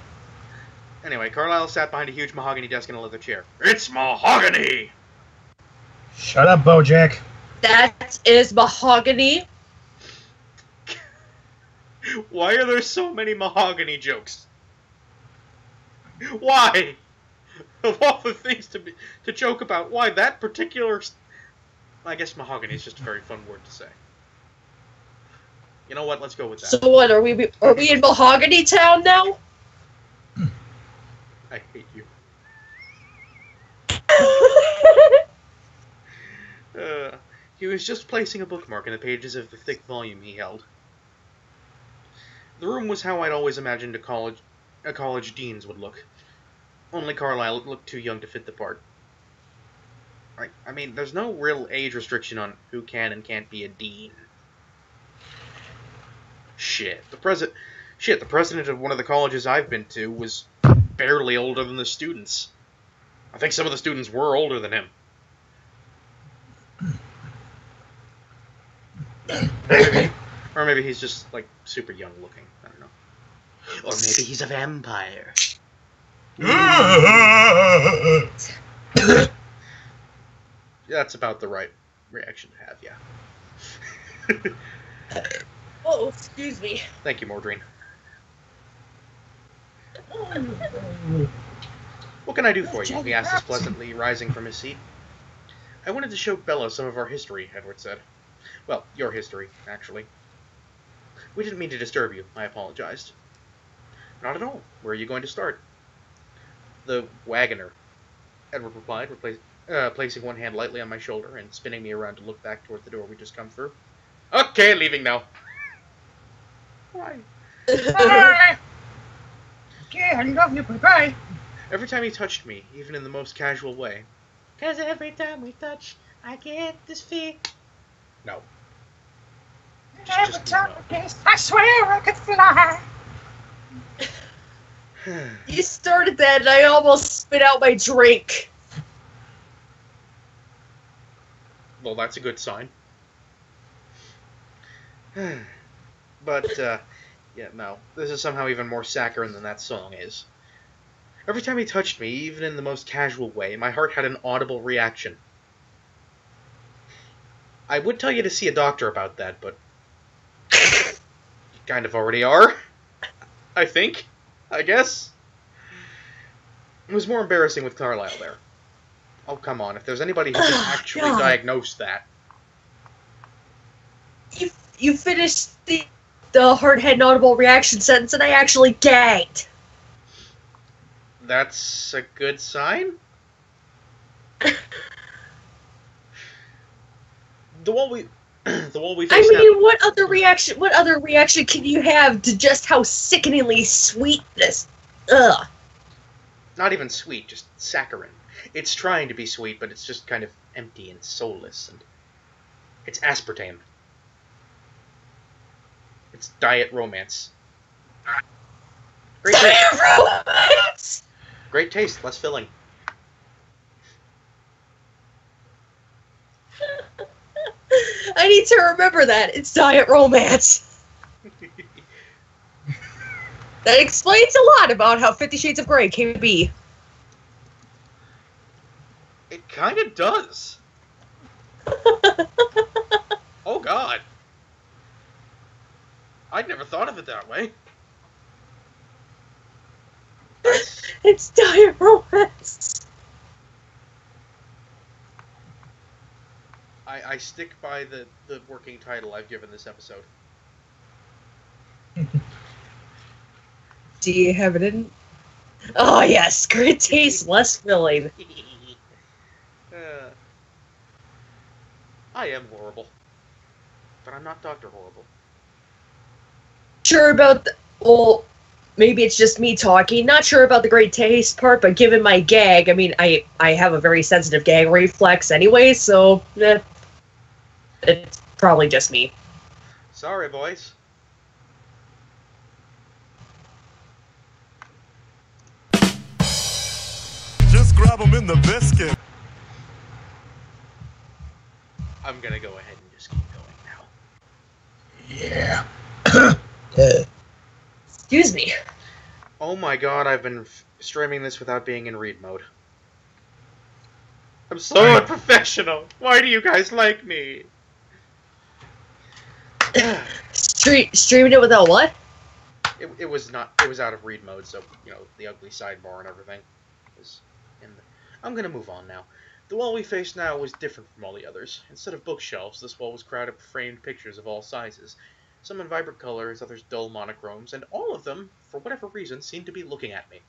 Anyway, Carlisle sat behind a huge mahogany desk in a leather chair. It's mahogany! Shut up, Bojack. That is mahogany. Why are there so many mahogany jokes? Why? Of all the things to joke about, why that particular... I guess mahogany is just a very fun word to say. You know what? Let's go with that. So what? Are we in Mahogany Town now? I hate you. He was just placing a bookmark in the pages of the thick volume he held. The room was how I'd always imagined a college dean's would look. Only Carlisle looked too young to fit the part. Right? I mean, there's no real age restriction on who can and can't be a dean. The president of one of the colleges I've been to was barely older than the students. I think some of the students were older than him. Or maybe he's just, like, super young looking. I don't know. Or maybe he's a vampire. That's about the right reaction to have, yeah. Oh, excuse me. Thank you, Mordreen. What can I do for you? He asked us pleasantly, rising from his seat. I wanted to show Bella some of our history, Edward said. Well, your history, actually. We didn't mean to disturb you, I apologized. Not at all. Where are you going to start? The wagoner, Edward replied, placing one hand lightly on my shoulder and spinning me around to look back toward the door we'd just come through. Okay, leaving now. Why? Bye. Okay, I love you. Bye-bye. Every time he touched me, even in the most casual way. 'Cause every time we touch, I get this feeling. No. Every time I kiss, I swear I could fly. You started that, and I almost spit out my drink. Well, that's a good sign. But, yeah, no. This is somehow even more saccharine than that song is. Every time he touched me, even in the most casual way, my heart had an audible reaction. I would tell you to see a doctor about that, but... you kind of already are. I think. I guess. It was more embarrassing with Carlisle there. Oh, come on. If there's anybody who can actually diagnose that... You finished the hard-head audible reaction sentence, and I actually gagged. That's a good sign? The wall we faced I mean, what other reaction can you have to just how sickeningly sweet this? Ugh. Not even sweet, just saccharine. It's trying to be sweet, but it's just kind of empty and soulless, and it's aspartame. It's diet romance. Great Diet taste. romance! Great taste, less filling. I need to remember that. It's diet romance. That explains a lot about how 50 Shades of Grey came to be. It kind of does. Oh god. I'd never thought of it that way. It's diet romance. I stick by the working title I've given this episode. Do you have it in? Oh yes, great taste, less filling. I am horrible. But I'm not Dr. Horrible. Sure about the... Well, maybe it's just me talking. Not sure about the great taste part, but given my gag, I mean, I have a very sensitive gag reflex anyway, so... it's probably just me. Sorry, boys. Just grab them in the biscuit. I'm gonna go ahead and just keep going now. Yeah. Excuse me. Oh my god, I've been streaming this without being in read mode. I'm so unprofessional. Why do you guys like me? Streaming it without what? It was out of read mode, so, you know, the ugly sidebar and everything was in the... I'm gonna move on now. The wall we face now was different from all the others. Instead of bookshelves, this wall was crowded with framed pictures of all sizes. Some in vibrant colors, others dull monochromes, and all of them, for whatever reason, seemed to be looking at me.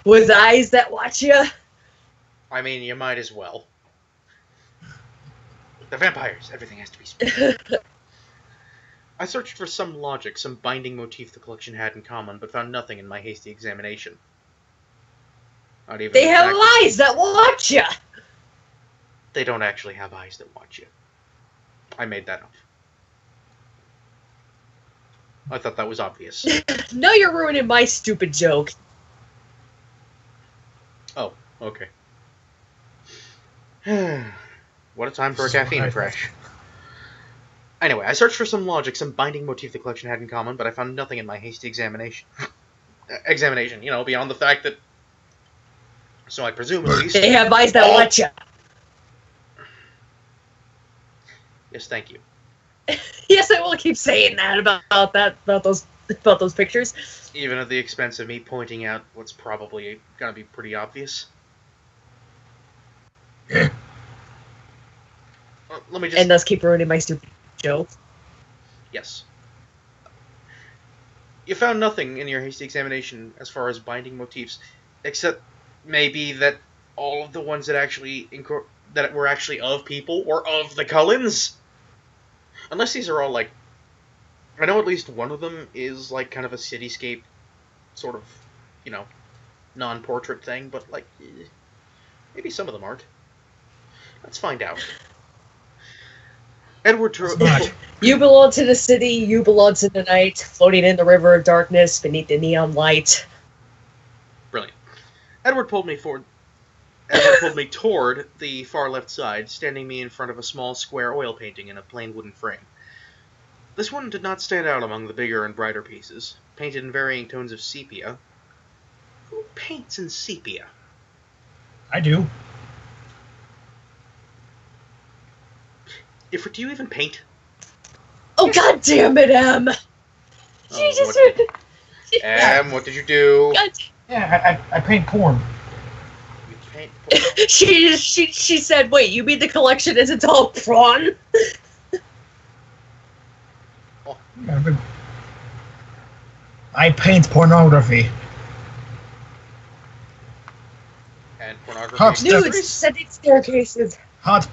With eyes that watch you? I mean, you might as well. The vampires, everything has to be spooky. I searched for some logic, some binding motif the collection had in common, but found nothing in my hasty examination. Not even They have exactly... eyes that watch you! They don't actually have eyes that watch you. I made that up. I thought that was obvious. No, you're ruining my stupid joke. Oh, okay. What a time for a caffeine crash. Anyway, I searched for some logic, some binding motif the collection had in common, but I found nothing in my hasty examination. You know, beyond the fact that... So I presume, at least... They have eyes that watch you. Yes, thank you. Yes, I will keep saying that about those pictures. Even at the expense of me pointing out what's probably gonna be pretty obvious. Let me just... And thus keep ruining my stupid joke. Yes. You found nothing in your hasty examination as far as binding motifs, except maybe that all of the ones that actually that were actually of people were of the Cullens? Unless these are all, like... I know at least one of them is, like, kind of a cityscape sort of, you know, non-portrait thing, but, like, maybe some of them aren't. Let's find out. Edward You belong to the city, you belong to the night, floating in the river of darkness beneath the neon light. Brilliant. Edward pulled me toward the far left side, standing me in front of a small square oil painting in a plain wooden frame. This one did not stand out among the bigger and brighter pieces, painted in varying tones of sepia. Who paints in sepia? I do. Do you even paint? Oh, god damn it, Em! She just... What did you do? God. Yeah, I paint porn. You paint porn? she said, wait, you mean the collection isn't all prawn? I paint pornography. And pornography? Hot Nudes, scented staircases. Hot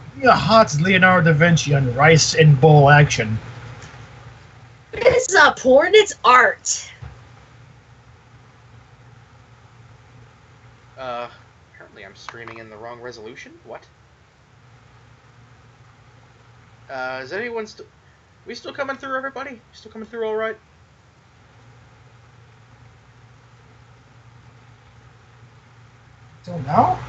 Leonardo da Vinci on rice and bowl action. It's not porn, it's art. Apparently I'm streaming in the wrong resolution? What? Is anyone still... We still coming through, everybody? Still coming through all right? Don't know.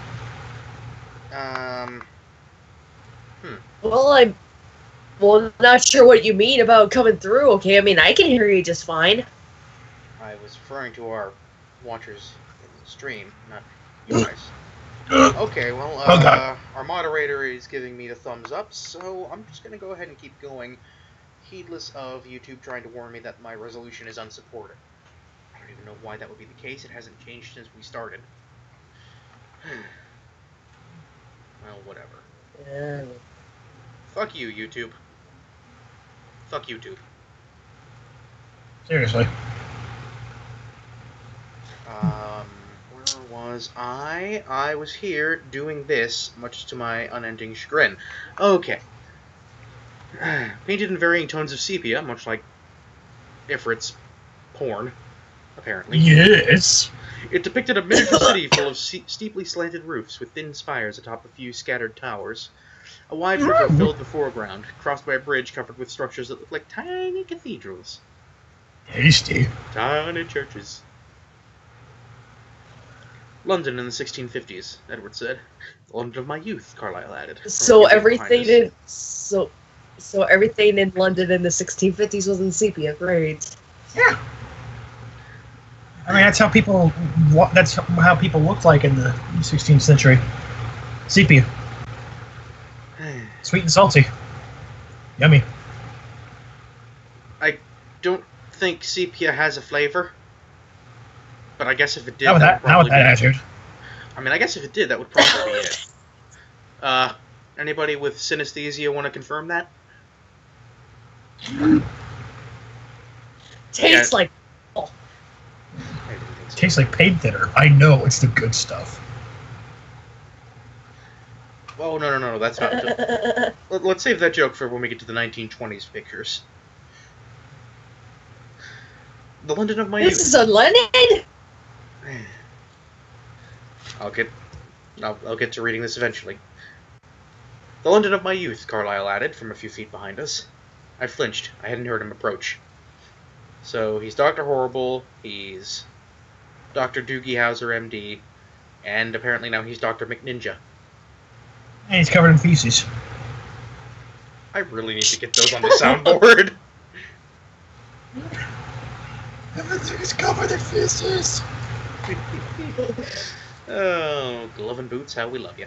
Well, I'm not sure what you mean about coming through. Okay, I mean I can hear you just fine. I was referring to our watchers in the stream, not you guys. Okay, well, our moderator is giving me the thumbs up, so I'm just gonna go ahead and keep going, heedless of YouTube trying to warn me that my resolution is unsupported. I don't even know why that would be the case. It hasn't changed since we started. Well, whatever. Yeah. Fuck you, YouTube. Fuck YouTube. Seriously. Where was I? I was here doing this, much to my unending chagrin. Okay. Painted in varying tones of sepia, much like Ifrit's porn, apparently. Yes. It depicted a miniature city full of steeply slanted roofs with thin spires atop a few scattered towers. A wide river filled the foreground, crossed by a bridge covered with structures that looked like tiny cathedrals. Tasty. Tiny churches. London in the 1650s, Edward said. The London of my youth, Carlyle added. So everything everything in London in the 1650s was in sepia. Great. Yeah. I mean, that's how people looked like in the 16th century. Sepia. Sweet and salty. Yummy. I don't think sepia has a flavor. But I guess if it did, Not with that attitude. I mean, I guess if it did, that would probably be it. Anybody with synesthesia want to confirm that? Tastes like... I didn't think so. Tastes like paint thinner. I know, it's the good stuff. Oh, no, that's not... Let's save that joke for when we get to the 1920s pictures. The London of my youth. This is unleaded? I'll get to reading this eventually. The London of my youth, Carlyle added, from a few feet behind us. I flinched. I hadn't heard him approach. So, he's Dr. Horrible, he's Dr. Doogie Howser, MD, and apparently now he's Dr. McNinja. And he's covered in feces. I really need to get those on the soundboard. Everything is covered in feces. Oh, glove and boots, how we love you.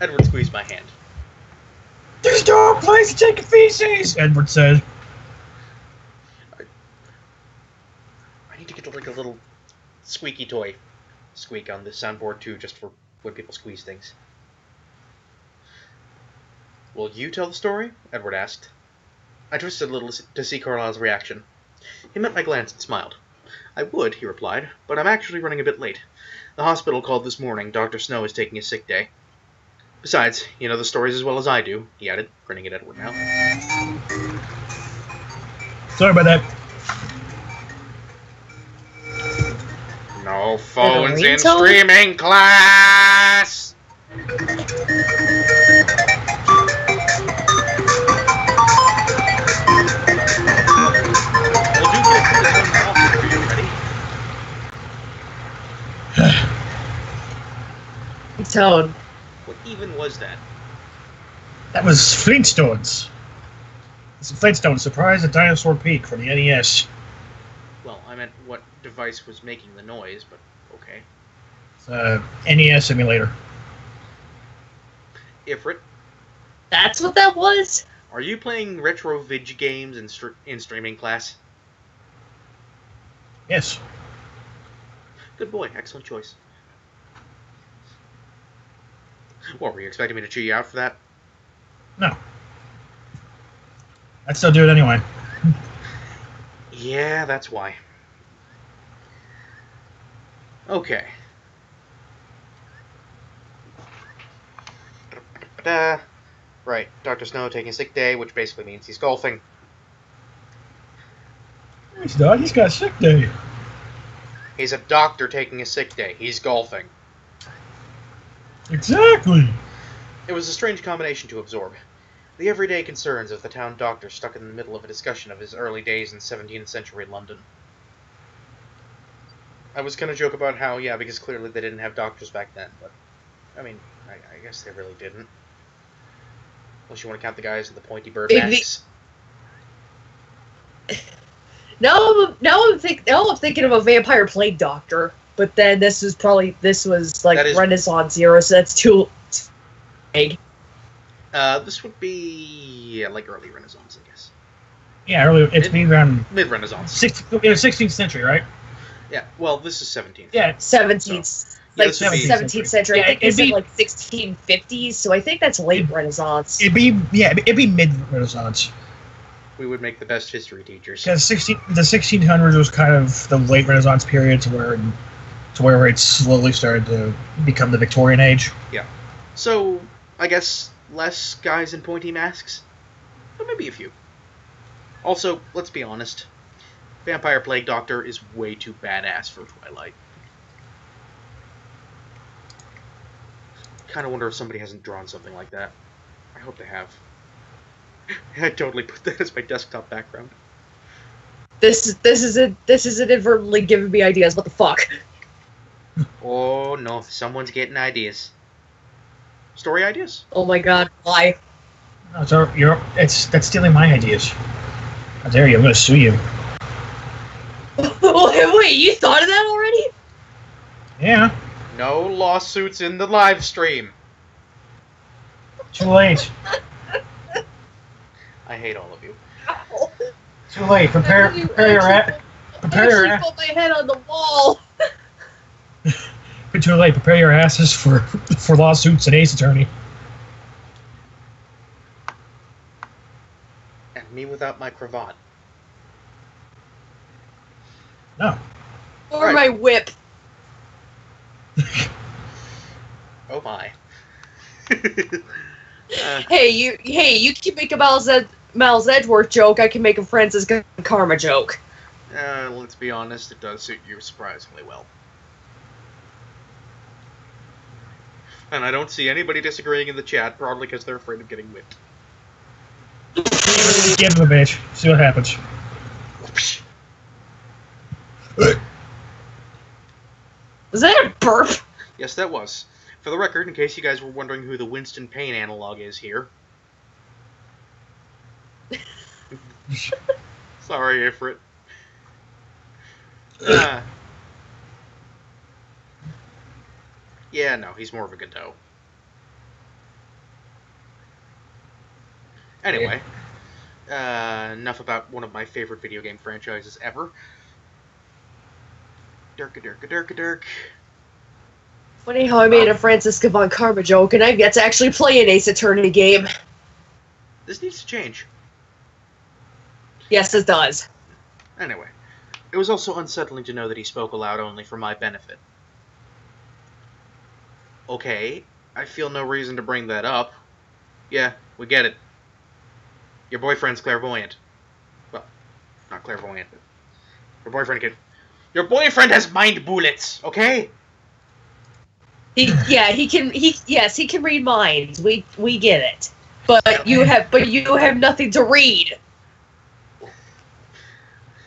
Edward squeezed my hand. There's no place to take feces, Edward said. I need to get like a little squeaky toy squeak on the soundboard too, just for when people squeeze things. Will you tell the story? Edward asked. I twisted a little to see Carlyle's reaction. He met my glance and smiled. I would, he replied, but I'm actually running a bit late. The hospital called this morning. Dr. Snow is taking a sick day. Besides, you know the stories as well as I do, he added, grinning at Edward now. Sorry about that. No phones in streaming class! Tone. What even was that? That was Flintstones. It's Flintstones. Surprise at Dinosaur Peak from the NES. Well, I meant what device was making the noise, but okay. It's a NES emulator. Ifrit, That's what that was? are you playing retro vid games in streaming class? Yes. Good boy, excellent choice. What, were you expecting me to chew you out for that? No. I'd still do it anyway. Yeah, that's why. Okay. Right, Dr. Snow taking a sick day, which basically means he's golfing. He's not. He's got a sick day. He's a doctor taking a sick day. He's golfing. Exactly. It was a strange combination to absorb. The everyday concerns of the town doctor stuck in the middle of a discussion of his early days in 17th century London. I was going to joke about how, yeah, because clearly they didn't have doctors back then, but, I mean, I guess they really didn't. Unless you want to count the guys in the pointy bird masks. Now I'm thinking of a vampire plague doctor, but then this was like Renaissance era, so that's too big. This would be like early Renaissance, I guess. Yeah, it's maybe around mid-Renaissance. 16th century, right? Yeah. Well, this is 17th. Yeah, 17th. So, like 17th century. Yeah, I think it's in like 1650s, so I think that's late Renaissance. It'd be mid-Renaissance. We would make the best history teachers. Because the 1600s was kind of the late Renaissance period to where it slowly started to become the Victorian age. Yeah. So, I guess less guys in pointy masks? But maybe a few. Also, let's be honest. Vampire Plague Doctor is way too badass for Twilight. Kind of wonder if somebody hasn't drawn something like that. I hope they have. I totally put that as my desktop background. This is inadvertently giving me ideas. What the fuck? Oh no, someone's getting ideas. Story ideas? Oh my god, why? No, so that's stealing my ideas. How dare you? I'm gonna sue you. Wait, you thought of that already? Yeah. No lawsuits in the live stream. Too late. I hate all of you. Too late. Prepare your ass. Prepare your ass. Put my head on the wall. Too late. Prepare your asses for lawsuits and Ace Attorney. And me without my cravat. No. Or Right. my whip. Oh my. Hey, you keep making Miles Edgeworth joke. I can make a Francis Karma joke. Let's be honest, it does suit you surprisingly well. And I don't see anybody disagreeing in the chat, probably because they're afraid of getting whipped. Give him a bitch. See what happens. Was that a burp? Yes, that was. For the record, in case you guys were wondering who the Winston Payne analog is here. Sorry, Ifrit. Yeah, no, he's more of a Godot. Anyway, enough about one of my favorite video game franchises ever. Dirk. Funny how I made a Francisca von Karma joke, and I get to actually play an Ace Attorney game. This needs to change. Yes, it does. Anyway, it was also unsettling to know that he spoke aloud only for my benefit. Okay, I feel no reason to bring that up. Yeah, we get it. Your boyfriend's clairvoyant. Well, not clairvoyant, but your boyfriend can... Your boyfriend has mind bullets, okay? He can read minds. We get it. But you have nothing to read.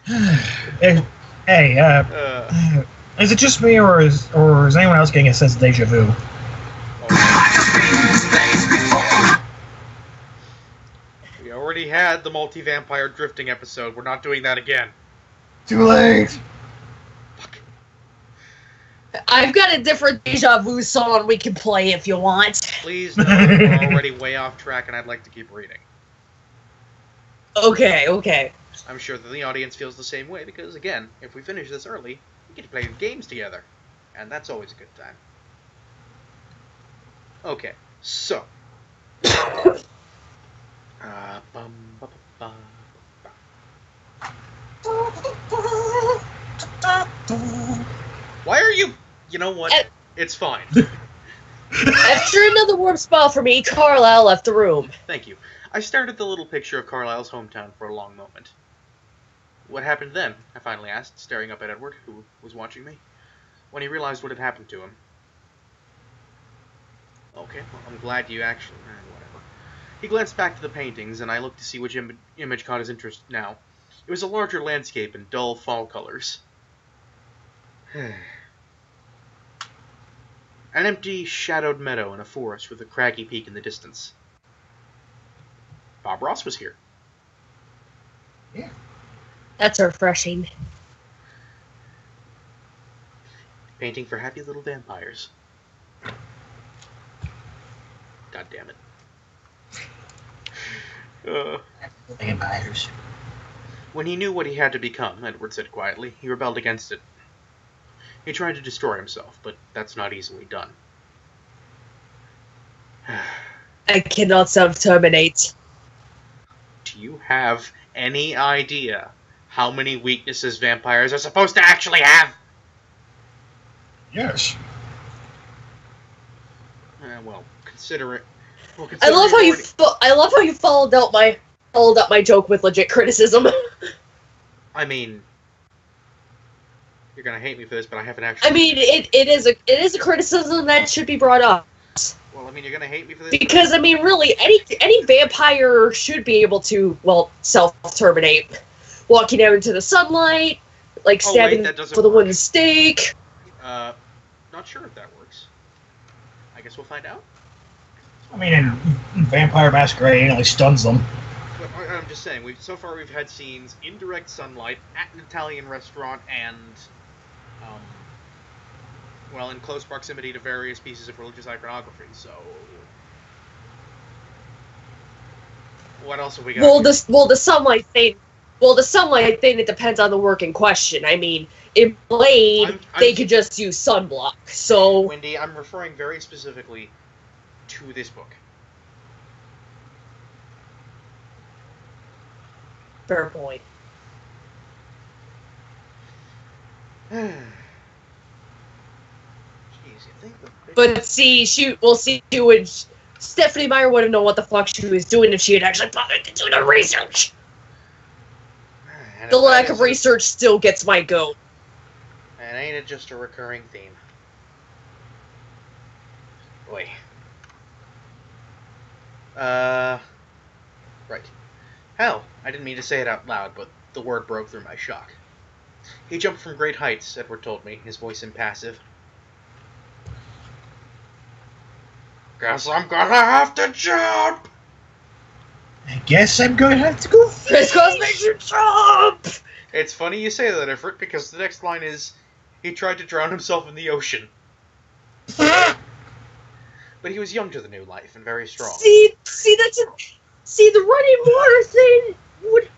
Hey, is it just me, or is anyone else getting a sense of deja vu? We already had the multi-vampire drifting episode. We're not doing that again. Too late. Fuck. I've got a different deja vu song we can play if you want. Please, no. We're already way off track, and I'd like to keep reading. Okay. I'm sure that the audience feels the same way, because, again, if we finish this early, we get to play games together. And that's always a good time. Okay, so... Why are you... You know what? It's fine. After another warm spell for me, Carlisle left the room. Thank you. I stared at the little picture of Carlisle's hometown for a long moment. What happened then? I finally asked, staring up at Edward, who was watching me, when he realized what had happened to him. Okay, well, I'm glad you actually... whatever. He glanced back to the paintings, and I looked to see which image caught his interest now. It was a larger landscape in dull fall colors. An empty, shadowed meadow in a forest with a craggy peak in the distance. Bob Ross was here. Yeah. That's refreshing. Painting for happy little vampires. God damn it. Vampires. When he knew what he had to become, Edward said quietly, he rebelled against it. He tried to destroy himself, but that's not easily done. I cannot self-terminate. Do you have any idea how many weaknesses vampires are supposed to actually have? Yes. Well, consider it. Well, I love how you. already... I love how you followed up my joke with legit criticism. I mean, you're gonna hate me for this, but I haven't actually. I mean, it is a criticism that should be brought up. Well, I mean, you're gonna hate me for this Because I mean, really, any vampire should be able to, well, self-terminate, walking out into the sunlight, like stabbing for the wooden stake. Not sure if that works. I guess we'll find out. I mean, in Vampire Masquerade, it only stuns them. But I'm just saying, so far we've had scenes in direct sunlight, at an Italian restaurant, and, well, in close proximity to various pieces of religious iconography, so... What else have we got? The sunlight thing. Well, the sunlight thing, it depends on the work in question. I mean, in Blade, they could just use sunblock, so... Wendy, I'm referring very specifically to this book. Fair point. Jeez, you think But see, Stephanie Meyer wouldn't know what the fuck she was doing if she had actually bothered to do the research. The lack of research still gets my goat. And ain't it just a recurring theme? Boy. Right. Hell, I didn't mean to say it out loud, but the word broke through my shock. He jumped from great heights, Edward told me, his voice impassive. Guess I'm gonna have to jump! I guess I'm going to have to go Crisscross makes you jump! It's funny you say that, Everett, because the next line is, he tried to drown himself in the ocean. But he was young to the new life and very strong. See, the running water thing would...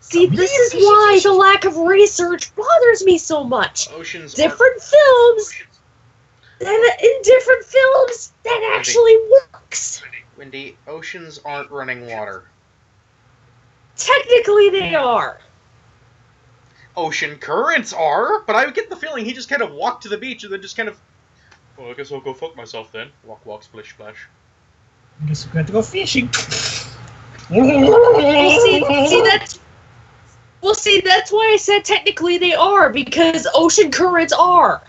See, this is why the lack of research bothers me so much. Oceans different films, in different films, that actually works. Wendy, oceans aren't running water. Technically, they are. Ocean currents are, but I get the feeling he just kind of walked to the beach and then just kind of... Well, I guess I'll go fuck myself then. Walk, walk, splish, splash. I guess I'm going to go fishing. See, that's why I said technically they are, because ocean currents are.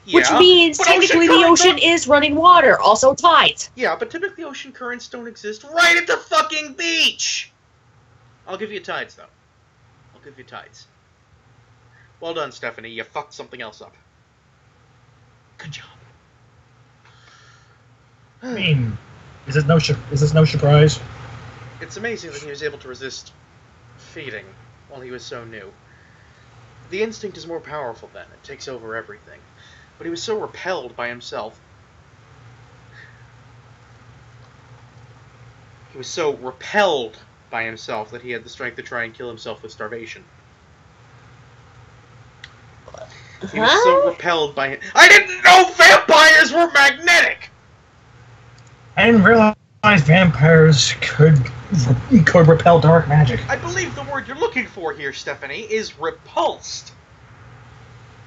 Yeah, which means technically the ocean is running water, also tides. Yeah, but typically ocean currents don't exist right at the fucking beach! I'll give you tides, though. I'll give you tides. Well done, Stephanie. You fucked something else up. Good job. I mean, is this no surprise? It's amazing that he was able to resist feeding while he was so new. The instinct is more powerful then. It takes over everything. But he was so repelled by himself. He was so repelled by himself that he had the strength to try and kill himself with starvation. He was so repelled by him. I didn't know vampires were magnetic! I didn't realize vampires could repel dark magic. I believe the word you're looking for here, Stephanie, is repulsed.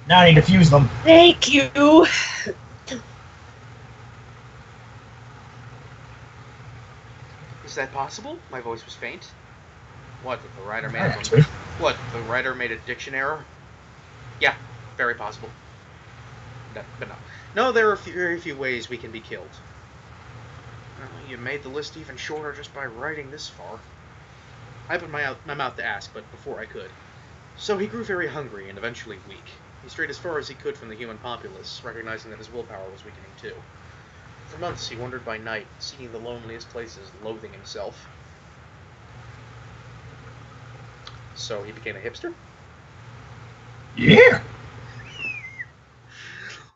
Now I need to fuse them. Thank you. Is that possible? My voice was faint. What, the writer made the writer made a diction error? Yeah, very possible. No, but no. No, there are very few ways we can be killed. Well, you made the list even shorter just by writing this far. I opened my mouth to ask, but before I could. So he grew very hungry and eventually weak. He strayed as far as he could from the human populace, recognizing that his willpower was weakening too. For months he wandered by night, seeking the loneliest places, loathing himself. So he became a hipster? Yeah!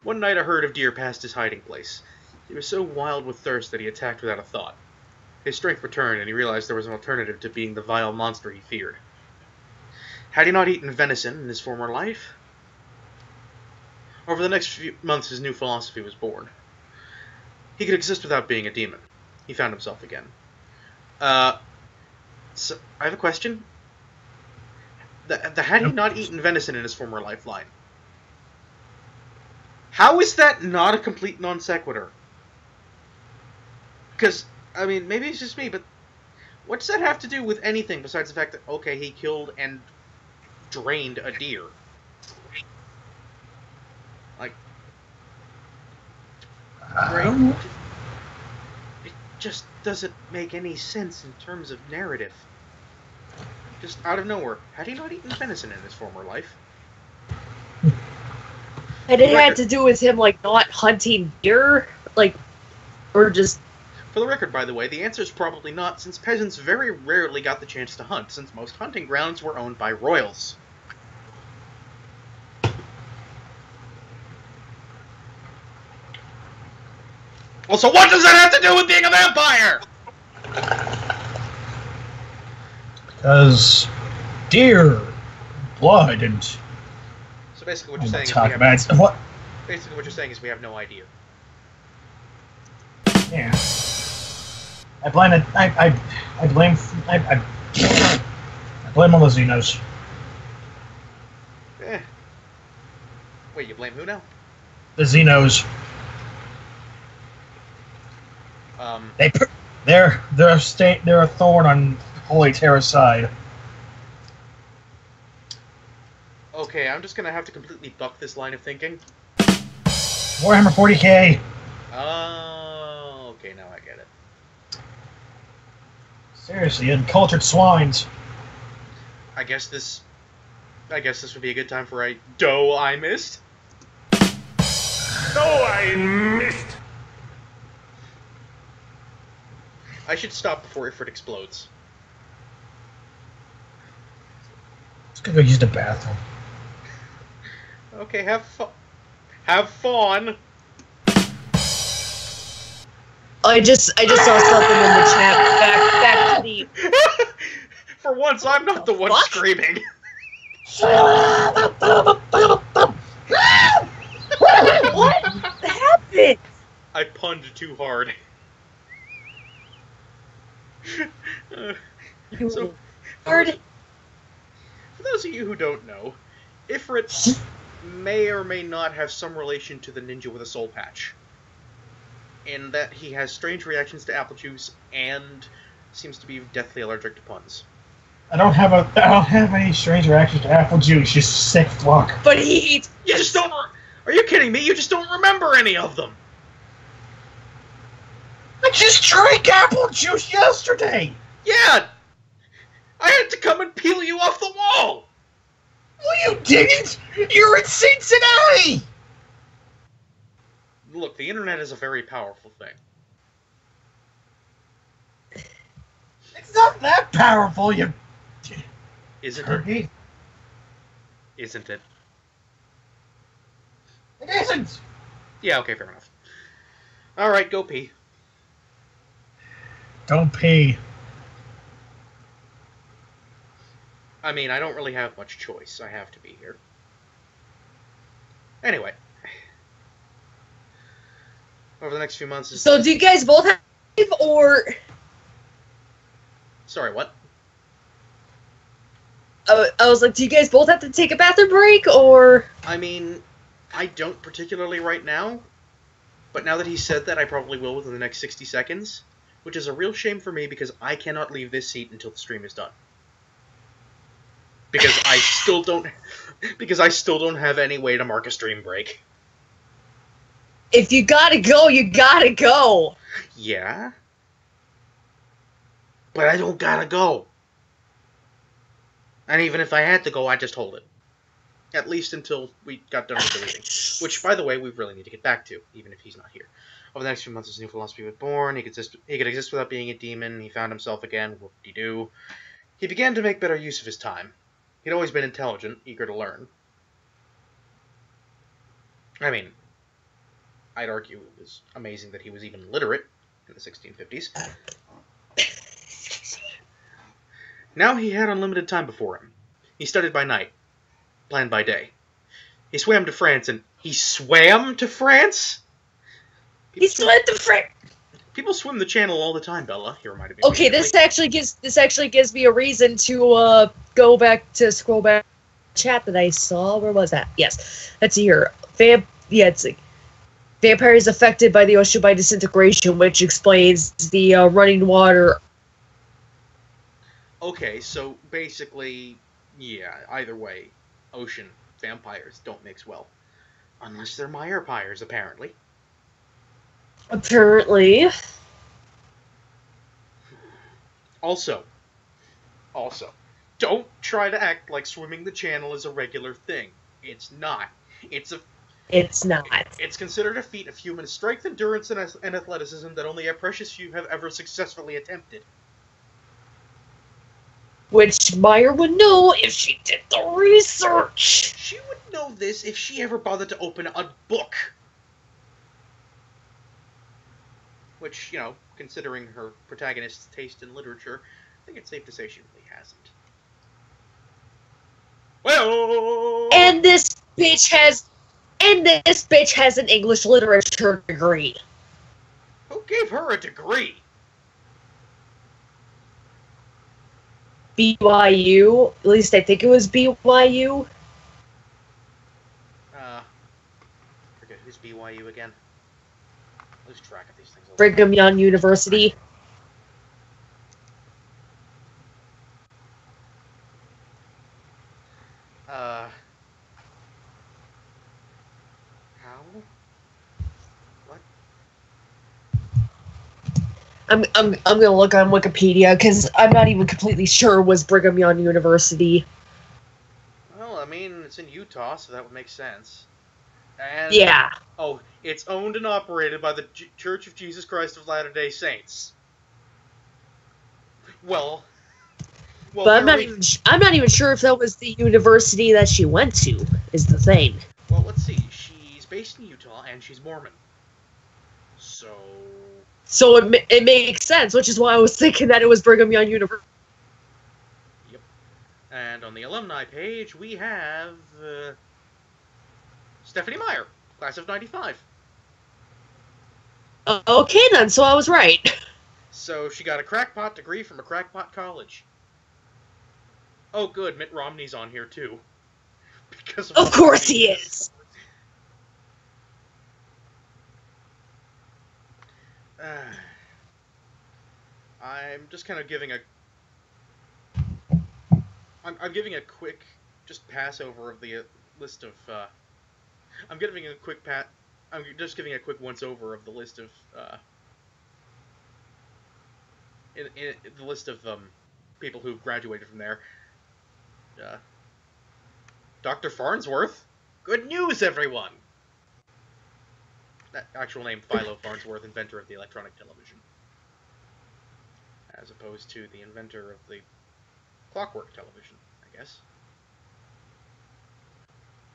One night a herd of deer passed his hiding place. He was so wild with thirst that he attacked without a thought. His strength returned, and he realized there was an alternative to being the vile monster he feared. Had he not eaten venison in his former life? Over the next few months, his new philosophy was born. He could exist without being a demon. He found himself again. So, I have a question. Had he not eaten venison in his former lifeline? How is that not a complete non sequitur? Because, I mean, maybe it's just me, but what does that have to do with anything besides the fact that, okay, he killed and drained a deer? Like, right? It just doesn't make any sense in terms of narrative. Just out of nowhere. Had he not eaten venison in his former life? And it had to do with him, like, not hunting deer? Like, or just... For the record, by the way, the answer is probably not, since peasants very rarely got the chance to hunt, since most hunting grounds were owned by royals. Well, so what does that have to do with being a vampire? Because deer, blood, and... So basically what you're saying is talk about it. What? Basically what you're saying is we have no idea. Yeah. I blame it. I blame all the Xenos. Eh. Wait, you blame who now? The Xenos. They're a thorn on Holy Terra's side. Okay, I'm just gonna have to completely buck this line of thinking. Warhammer 40k. Oh, okay, now I get it. Seriously, uncultured swines. I guess this would be a good time for a doe I missed. No, I missed. I should stop before Ifrit explodes. Let's go use the bathroom. Okay, have fun. Have fun. I just saw something in the chat. Back to the... For once, I'm not the one What? screaming. What happened? I punned too hard. So, for those of you who don't know, Ifrit may or may not have some relation to the ninja with a soul patch. In that he has strange reactions to apple juice and seems to be deathly allergic to puns. I don't have any strange reactions to apple juice. You sick fuck. But he eats... You just don't... Are you kidding me? You just don't remember any of them! I just drank apple juice yesterday! Yeah! I had to come and peel you off the wall! Well, you didn't! You're in Cincinnati! Look, the internet is a very powerful thing. It's not that powerful, you... Isn't it? turkey. Isn't it? It isn't! Yeah, okay, fair enough. Alright, go pee. Don't pee. I mean, I don't really have much choice. I have to be here. Anyway. Over the next few months... So do you guys both have... or... Sorry, what? I was like, do you guys both have to take a bathroom break, or... I mean, I don't particularly right now. But now that he said that, I probably will within the next 60 seconds. Which is a real shame for me because I cannot leave this seat until the stream is done. Because I still don't... because I still don't have any way to mark a stream break. If you gotta go, you gotta go. Yeah? But I don't gotta go. And even if I had to go, I'd just hold it. At least until we got done with the reading. Which, by the way, we really need to get back to, even if he's not here. Over the next few months, his new philosophy was born. He could exist without being a demon. He found himself again. Whoop-de-doo. He began to make better use of his time. He'd always been intelligent, eager to learn. I mean, I'd argue it was amazing that he was even literate in the 1650s. Now he had unlimited time before him. He studied by night, planned by day. He swam to France, and he swam to France? He swam to France. People swim the channel all the time, Bella. He reminded me. Okay, this actually gives me a reason to go back to scroll back chat that I saw. Where was that? Yes, that's here. It's like vampires affected by the ocean by disintegration, which explains the running water. Okay, so basically, yeah. Either way, ocean vampires don't mix well, unless they're Meyerpires, apparently. Apparently. Also, don't try to act like swimming the channel is a regular thing. It's not. It's not. It's considered a feat of human strength, endurance, and athleticism that only a precious few have ever successfully attempted. Which Meyer would know if she did the research. She would know this if she ever bothered to open a book. Which, you know, considering her protagonist's taste in literature, I think it's safe to say she really hasn't. Well, And this bitch has an English literature degree. Who gave her a degree? BYU. At least I think it was BYU. Forget who's BYU again. I lose track of these things. Brigham Young University. How? What? I'm gonna look on Wikipedia because I'm not even completely sure it was Brigham Young University. Well, I mean, it's in Utah, so that would make sense. And, Yeah. Oh, it's owned and operated by the Church of Jesus Christ of Latter-day Saints. Well, But I'm not even sure if that was the university that she went to. Is the thing. Well, let's see. She's based in Utah and she's Mormon. So it makes sense, which is why I was thinking that it was Brigham Young University. Yep. And on the alumni page, we have Stephanie Meyer, class of '95. Okay then, so I was right. So she got a crackpot degree from a crackpot college. Oh, good, Mitt Romney's on here too. Because of course he is. I'm just kind of giving a. I'm giving a quick just pass over of the list of. I'm giving a quick I'm just giving a quick once over of the list of. In the list of people who graduated from there. Dr. Farnsworth. Good news, everyone. That actual name, Philo Farnsworth, inventor of the electronic television. As opposed to the inventor of the clockwork television, I guess.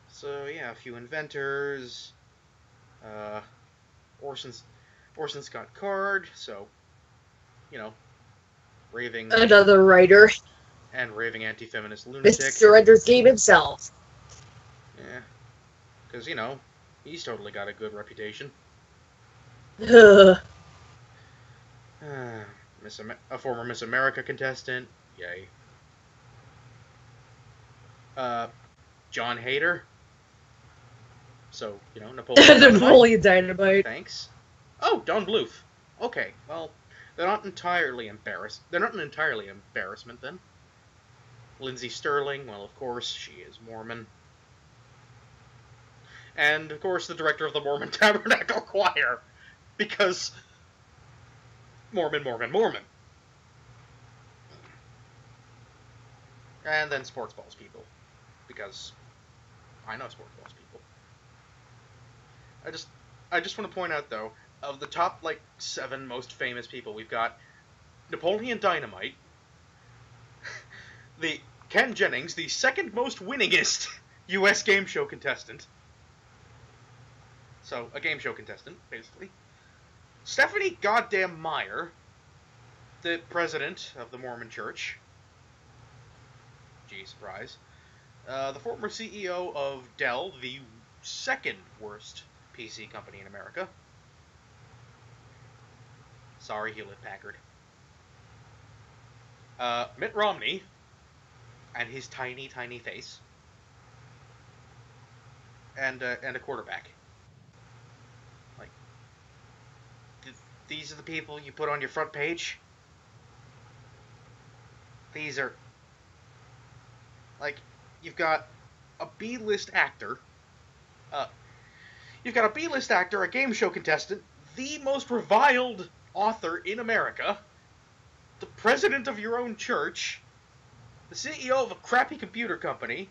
So, yeah, a few inventors. Orson Scott Card, so, you know, raving... Another writer. And raving anti-feminist lunatic. Mr. Ender's Game himself. Yeah. Because, you know, he's totally got a good reputation. Ugh. A former Miss America contestant. Yay. John Hader. So, you know, Napoleon Dynamite. Napoleon Dynamite. Thanks. Oh, Don Bluth. Okay, well, they're not entirely embarrassed. They're not an entirely embarrassment, then. Lindsay Sterling, well, of course, she is Mormon. And, of course, the director of the Mormon Tabernacle Choir. Because... Mormon. And then sports balls people. Because I know sports balls people. I just want to point out, though, of the top, like, 7 most famous people, we've got Napoleon Dynamite, the Ken Jennings, the second most winningest U.S. game show contestant. So, a game show contestant, basically. Stephanie Goddamn Meyer, the president of the Mormon Church. Gee, surprise. The former CEO of Dell, the second worst PC company in America. Sorry, Hewlett-Packard. Mitt Romney, and his tiny, tiny face. And a quarterback. Like, these are the people you put on your front page? These are... Like, you've got a B-list actor. You've got a B-list actor, a game show contestant, the most reviled author in America, the president of your own church, the CEO of a crappy computer company,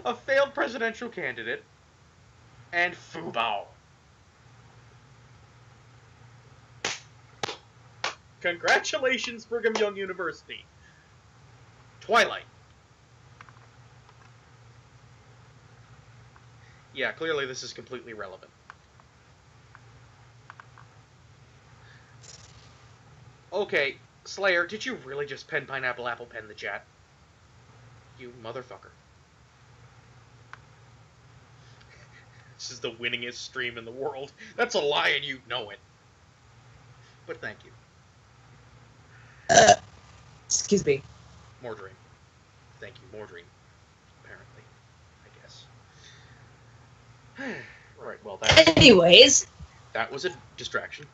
a failed presidential candidate, and Fubao. Congratulations, Brigham Young University. Twilight. Yeah, clearly this is completely relevant. Okay, Slayer, did you really just pen pineapple apple pen the chat? You motherfucker. This is the winningest stream in the world. That's a lie and you know it. But thank you. Excuse me. More dream. Thank you, more dream. Apparently. I guess. Right, well, Anyways. That was a distraction.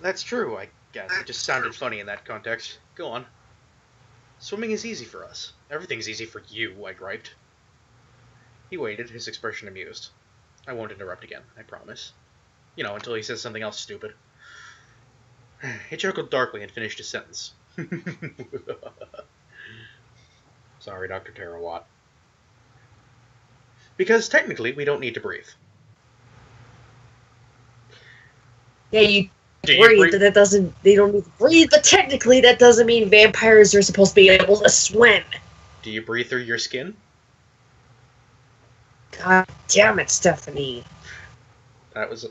That's true, I guess. It just sounded funny in that context. Go on. Swimming is easy for us. Everything's easy for you, I griped. He waited, his expression amused. I won't interrupt again, I promise. You know, until he says something else stupid. He chuckled darkly and finished his sentence. Sorry, Dr. Terawatt. Because technically, we don't need to breathe. Yeah, you breathe, but that doesn't... They don't need to breathe, but technically that doesn't mean vampires are supposed to be able to swim. Do you breathe through your skin? God damn it, Stephanie. That was a...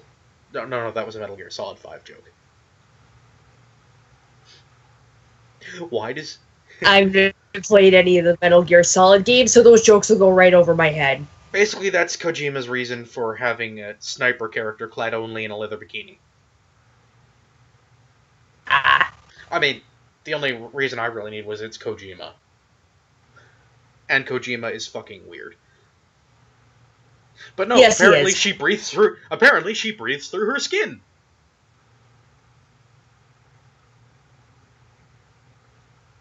No, that was a Metal Gear Solid 5 joke. Why does... I've never played any of the Metal Gear Solid games, so those jokes will go right over my head. Basically, that's Kojima's reason for having a sniper character clad only in a leather bikini. Ah. I mean, the only reason I really need was it's Kojima. And Kojima is fucking weird. But no, yes, apparently she breathes through her skin.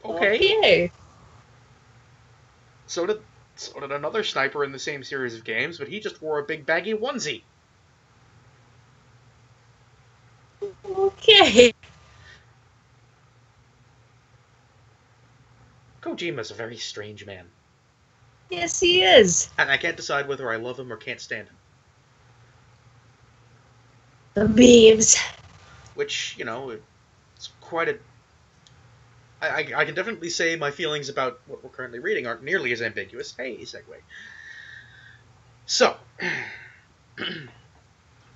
Okay. So did another sniper in the same series of games, but he just wore a big baggy onesie. Okay. Kojima's a very strange man. Yes, he is. And I can't decide whether I love him or can't stand him. The memes. Which, you know, it's quite a... I can definitely say my feelings about what we're currently reading aren't nearly as ambiguous. Hey, segue. So.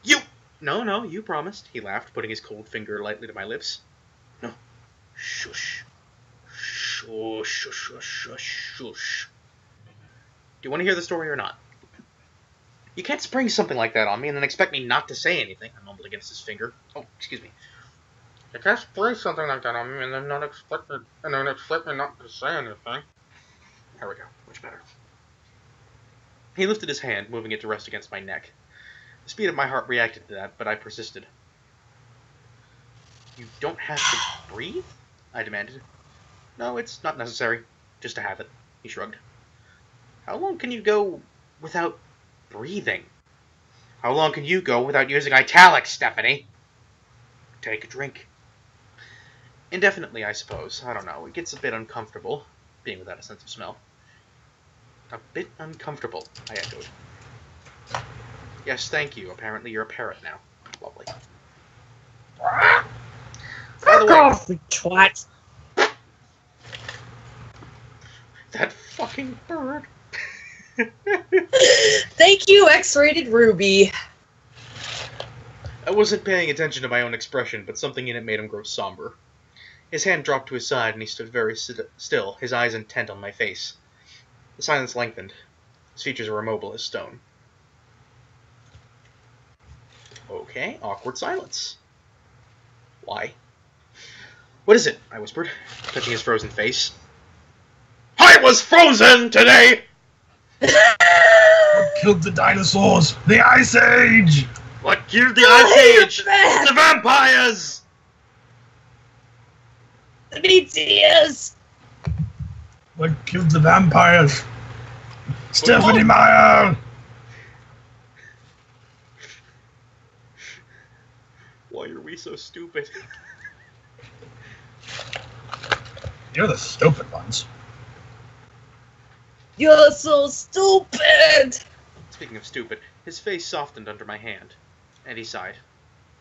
You! No, you promised, he laughed, putting his cold finger lightly to my lips. No. Shush. Shush, shush, shush, shush, shush. Do you want to hear the story or not? You can't spring something like that on me and then expect me not to say anything. I mumbled against his finger. Oh, excuse me. You can't spring something like that on me and then expect me not to say anything. There we go. Much better. He lifted his hand, moving it to rest against my neck. The speed of my heart reacted to that, but I persisted. You don't have to breathe? I demanded. No, it's not necessary. Just a habit. He shrugged. How long can you go without breathing? How long can you go without using italics, Stephanie? Take a drink. Indefinitely, I suppose. I don't know. It gets a bit uncomfortable, being without a sense of smell. A bit uncomfortable, I echoed. Yes, thank you. Apparently you're a parrot now. Lovely. By the Fuck way, off, you twat. that fucking bird. Thank you, X-rated Ruby. I wasn't paying attention to my own expression, but something in it made him grow somber. His hand dropped to his side, and he stood very still, his eyes intent on my face. The silence lengthened. His features were immobile as stone. Okay, awkward silence. Why? What is it? I whispered, touching his frozen face. I was frozen today! What killed the dinosaurs? The Ice Age! What killed the Ice Age? The vampires! The BTS! What killed the vampires? Stephanie Meyer! Why are we so stupid? You're the stupid ones. You're so stupid! Speaking of stupid, his face softened under my hand, and he sighed.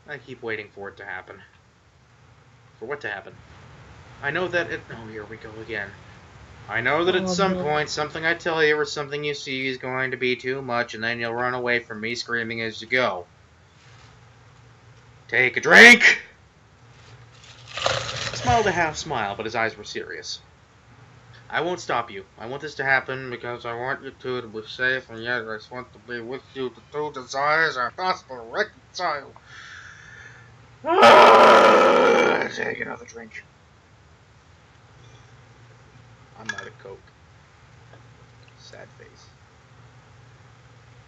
I keep waiting for it to happen. For what to happen? I know that it... Oh, here we go again. I know that at some point, something I tell you or something you see is going to be too much, and then you'll run away from me screaming as you go. Take a drink! He smiled a half smile, but his eyes were serious. I won't stop you. I want this to happen because I want you two to be safe, and yet I just want to be with you. The two desires are impossible to reconcile. Take another drink. I'm out of Coke. Sad face.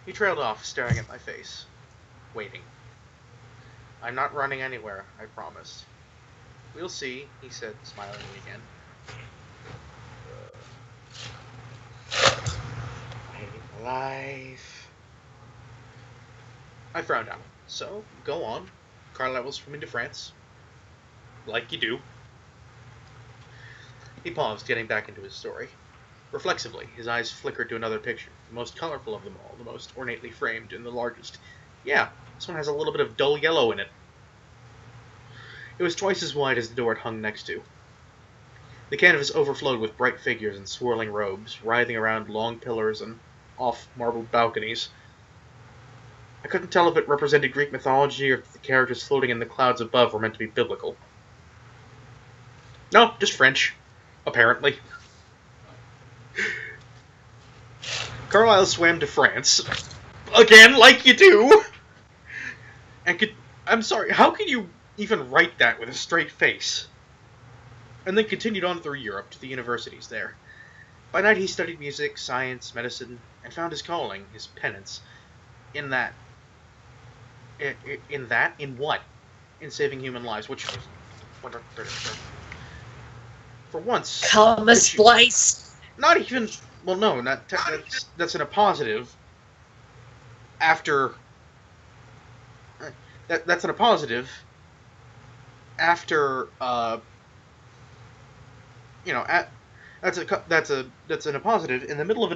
He trailed off, staring at my face. Waiting. I'm not running anywhere, I promised. We'll see, he said, smiling at me again. I hate my life. I frowned out. So, go on. Carlisle was swimming to France. Like you do. He paused, getting back into his story. Reflexively, his eyes flickered to another picture, the most colorful of them all, the most ornately framed, and the largest. Yeah, this one has a little bit of dull yellow in it. It was twice as wide as the door it hung next to. The canvas overflowed with bright figures in swirling robes, writhing around long pillars and off marbled balconies. I couldn't tell if it represented Greek mythology or if the characters floating in the clouds above were meant to be biblical. No, just French. Apparently. Carlisle swam to France. Again, like you do! And I'm sorry, how can you even write that with a straight face? And then continued on through Europe to the universities there. By night he studied music, science, medicine, and found his calling, his penance, in that... In what? In saving human lives, which was... For once... Comma splice! Not even... Well, no, that's in a positive. After... That's in a positive. After, you know, that's in a positive in the middle of a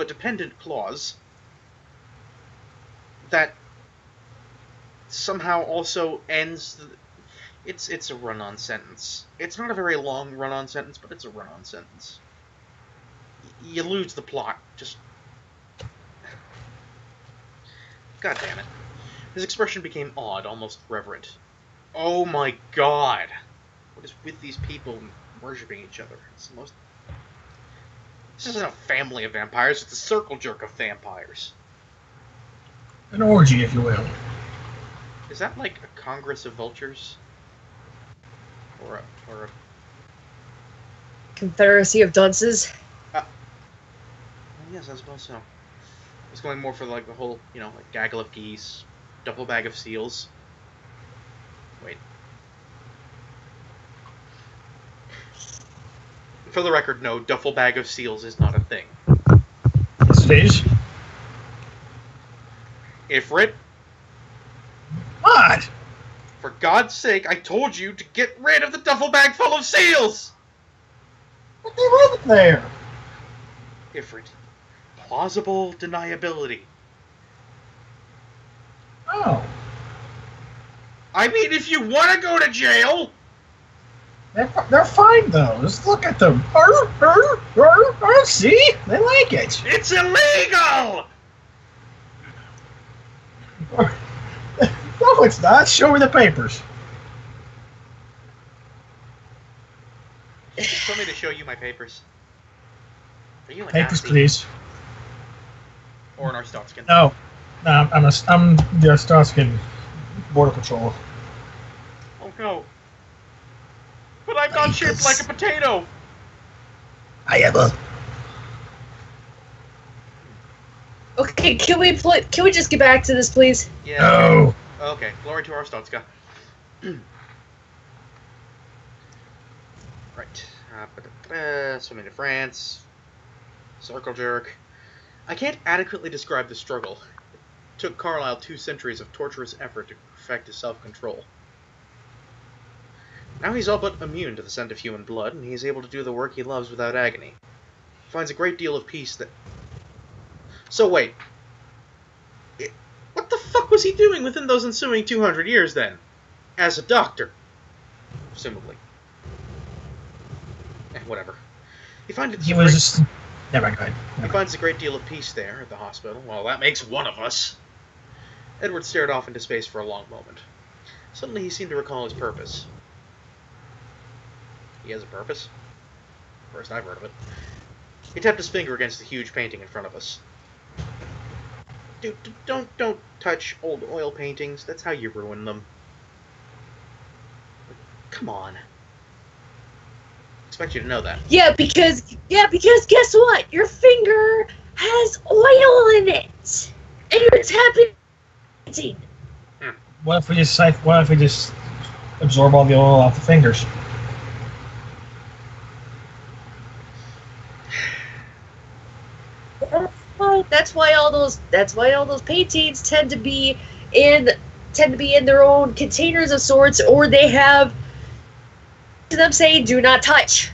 dependent clause that somehow also ends. It's a run-on sentence. It's not a very long run-on sentence, but it's a run-on sentence. You lose the plot. Just God damn it. His expression became odd, almost reverent. Oh my god! What is with these people worshipping each other? It's the most... This isn't a family of vampires, it's a circle jerk of vampires. An orgy, if you will. Is that like a congress of vultures? Or a... Confederacy of dunces? Yes, I suppose so. I was going more for like the whole, you know, like gaggle of geese, duffel bag of seals. Wait. For the record, no, duffel bag of seals is not a thing. Yes, it is. Ifrit? What? For God's sake, I told you to get rid of the duffel bag full of seals! But they wasn't there. Ifrit. Plausible deniability. Oh. I mean, if you want to go to jail... They're fine, though. Just look at them. See? They like it. It's illegal! No, it's not. Show me the papers. You told me to show you my papers. Are you an Papers, Nazi? please. Or an Arstotzkin? No. No, I'm the Stoskin Border Patrol. Oh no. But I'm not shaped like a potato! I am a... Okay, can we just get back to this, please? Yeah. No. Okay, glory to Arstotzka. Right. Swimming to France. Circle jerk. I can't adequately describe the struggle. It took Carlyle 2 centuries of torturous effort to perfect his self-control. Now he's all but immune to the scent of human blood, and he is able to do the work he loves without agony. He finds a great deal of peace that... So wait. What the fuck was he doing within those ensuing 200 years, then? As a doctor. Presumably. Whatever. He finds Never mind, go ahead. He finds a great deal of peace there at the hospital. Well, that makes one of us. Edward stared off into space for a long moment. Suddenly he seemed to recall his purpose. He has a purpose? First I've heard of it. He tapped his finger against the huge painting in front of us. Dude, don't touch old oil paintings. That's how you ruin them. Come on. Expect you to know that. Yeah, because guess what? Your finger has oil in it, and you're tapping. What if we just absorb all the oil off the fingers? That's why all those paintings tend to be in their own containers of sorts, or they have them saying "Do not touch."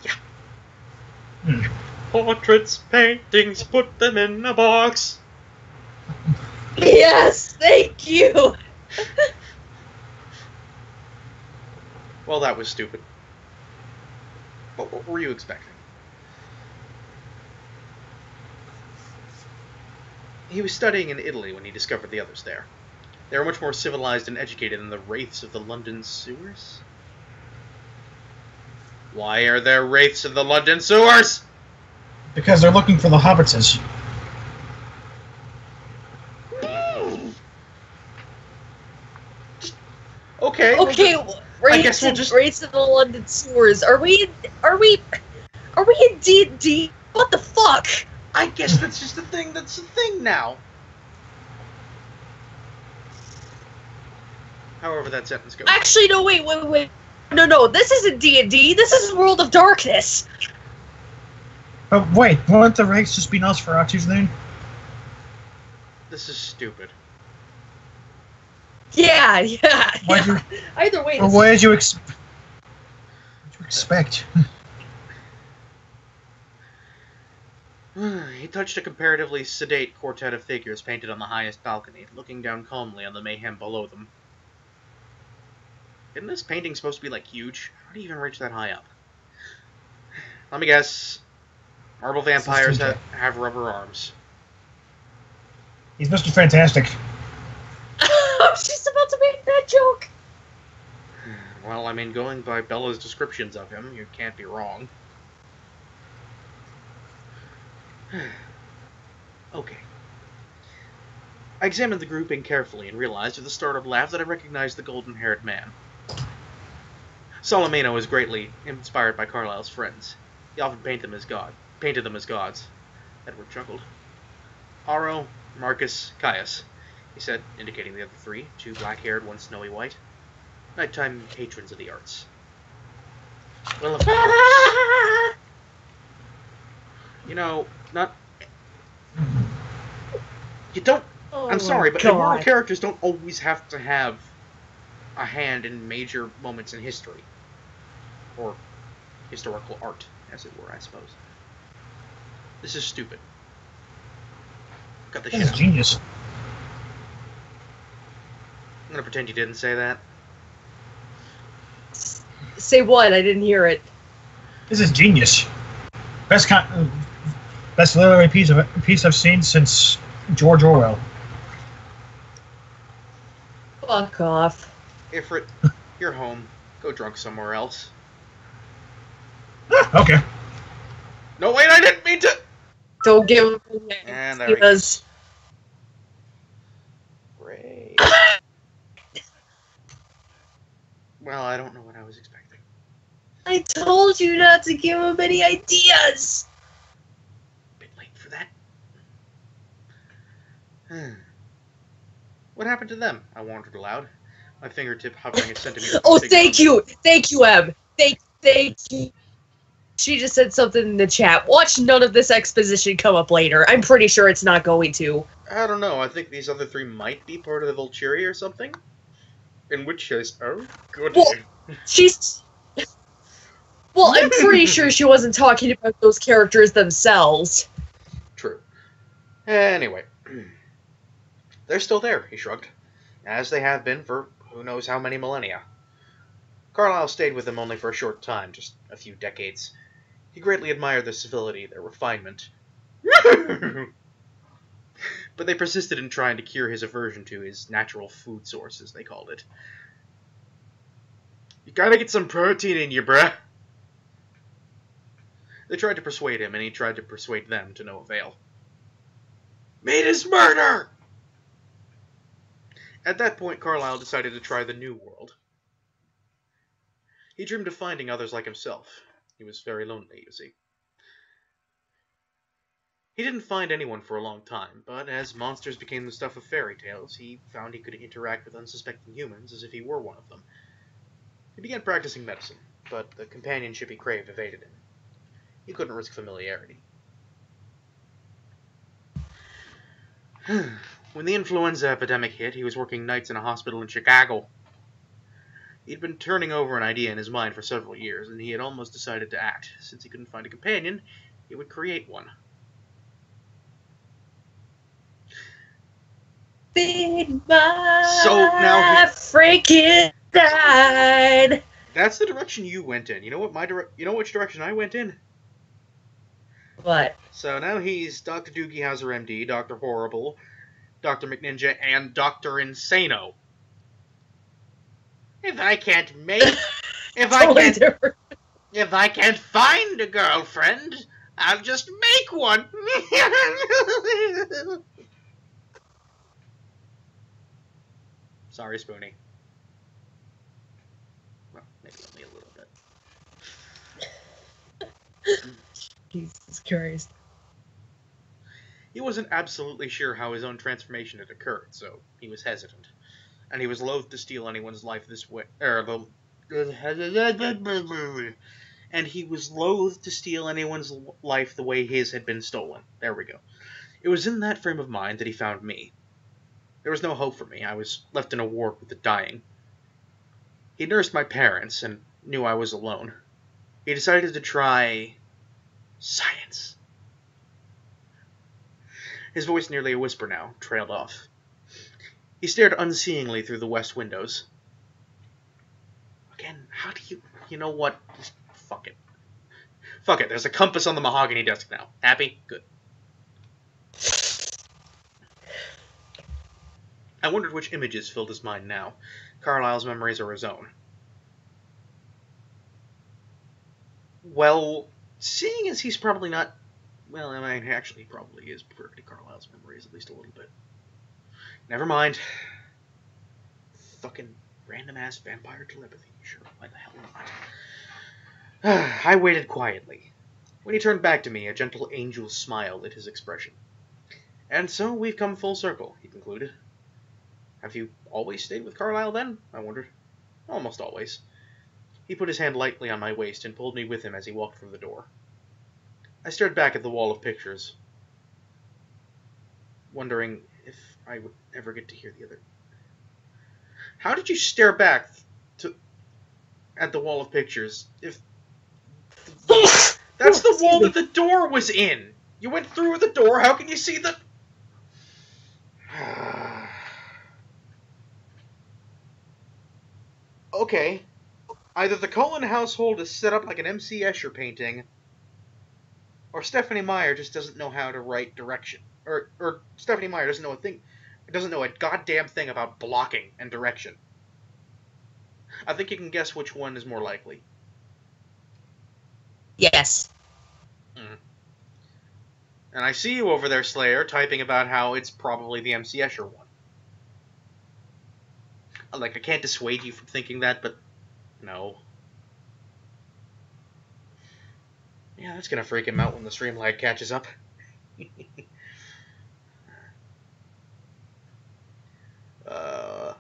Yeah. Portraits, paintings, put them in a box. Yes, thank you. Well, that was stupid. What were you expecting? He was studying in Italy when he discovered the others there. They were much more civilized and educated than the wraiths of the London sewers. Why are there wraiths in the London sewers? Because they're looking for the hobbitses. Okay. Okay, I guess we'll just wraiths in the London sewers. Are we in D&D? What the fuck? I guess that's just a thing. That's a thing now. However that sentence goes. Actually, no, wait. No, this isn't D&D. This is World of Darkness. But wait, won't the race just be Nosferatu's then? This is stupid. Yeah. Why'd Either way. Or what did you expect? He touched a comparatively sedate quartet of figures painted on the highest balcony, looking down calmly on the mayhem below them. Isn't this painting supposed to be, like, huge? How do you even reach that high up? Let me guess. Marble vampires have rubber arms. He's Mr. Fantastic. I was just about to make that joke. Well, I mean, going by Bella's descriptions of him, you can't be wrong. Okay. I examined the grouping carefully and realized with a startled laugh that I recognized the golden-haired man. Solomeno was greatly inspired by Carlyle's friends. He often painted them as gods. Edward chuckled. Aro, Marcus, Caius, he said, indicating the other three, 2 black-haired, 1 snowy white. Nighttime patrons of the arts. Well, of course. You know, you don't... I'm sorry, but immoral characters don't always have to have a hand in major moments in history. Or historical art, as it were, I suppose. This is stupid. Cut the shit This is out. genius. I'm gonna pretend you didn't say that. Say what? I didn't hear it. This is genius. Best literary piece I've seen since George Orwell. Fuck off. Ifrit, you're home. Go drunk somewhere else. Okay. No, wait, I didn't mean to! Don't give And there he because Great. Well, I don't know what I was expecting. I told you not to give him any ideas. Bit late for that. What happened to them? I wondered aloud, my fingertip hovering a centimeter. Oh, thank you, Em. Thank you. She just said something in the chat. Watch none of this exposition come up later. I'm pretty sure it's not going to. I don't know. I think these other three might be part of the Volturi or something. In which case, oh, good. Well, she's... Well, I'm pretty sure she wasn't talking about those characters themselves. True. Anyway. They're still there, he shrugged. As they have been for who knows how many millennia. Carlyle stayed with them only for a short time, just a few decades. He greatly admired their civility, their refinement. But they persisted in trying to cure his aversion to his natural food source, as they called it. You gotta get some protein in you, bruh. They tried to persuade him, and he tried to persuade them to no avail. Made his murder! At that point, Carlyle decided to try the New World. He dreamed of finding others like himself. He was very lonely, you see. He didn't find anyone for a long time, but as monsters became the stuff of fairy tales, he found he could interact with unsuspecting humans as if he were one of them. He began practicing medicine, but the companionship he craved evaded him. He couldn't risk familiarity. When the influenza epidemic hit, he was working nights in a hospital in Chicago. He'd been turning over an idea in his mind for several years, and he had almost decided to act. Since he couldn't find a companion, he would create one. Feed my So now freaking died. That's the direction you went in. You know what you know which direction I went in? What? So now he's Dr. Doogie Howser, MD, Dr. Horrible, Dr. McNinja, and Dr. Insano. If I can't find a girlfriend, I'll just make one. Sorry, Spoonie. Well, maybe only a little bit. Jesus Christ. He wasn't absolutely sure how his own transformation had occurred, so he was hesitant. And he was loath to steal anyone's life this way. And he was loath to steal anyone's life the way his had been stolen. There we go. It was in that frame of mind that he found me. There was no hope for me. I was left in a ward with the dying. He nursed my parents and knew I was alone. He decided to try science. His voice, nearly a whisper now, trailed off. He stared unseeingly through the west windows. Again, how do you... You know what? Just fuck it. Fuck it, there's a compass on the mahogany desk now. Happy? Good. I wondered which images filled his mind now. Carlyle's memories or his own. Well, seeing as he's probably not... Well, I mean, actually, he probably is privy to Carlyle's memories, at least a little bit. Never mind. Fucking random-ass vampire telepathy. Sure, why the hell not? I waited quietly. When he turned back to me, a gentle angel smile lit his expression. And so we've come full circle, he concluded. Have you always stayed with Carlyle, then? I wondered. Almost always. He put his hand lightly on my waist and pulled me with him as he walked through the door. I stared back at the wall of pictures, wondering if I would ever get to hear the other... How did you stare back at the wall of pictures? If that's the wall that the door was in. You went through the door. How can you see the? Okay. Either the Cullen household is set up like an M.C. Escher painting, or Stephanie Meyer just doesn't know how to write direction. Or Stephanie Meyer doesn't know a goddamn thing about blocking and direction. I think you can guess which one is more likely. Yes. And I see you over there, Slayer, typing about how it's probably the MC Escher one. Like, I can't dissuade you from thinking that, but no. Yeah, that's gonna freak him out when the stream lag catches up. I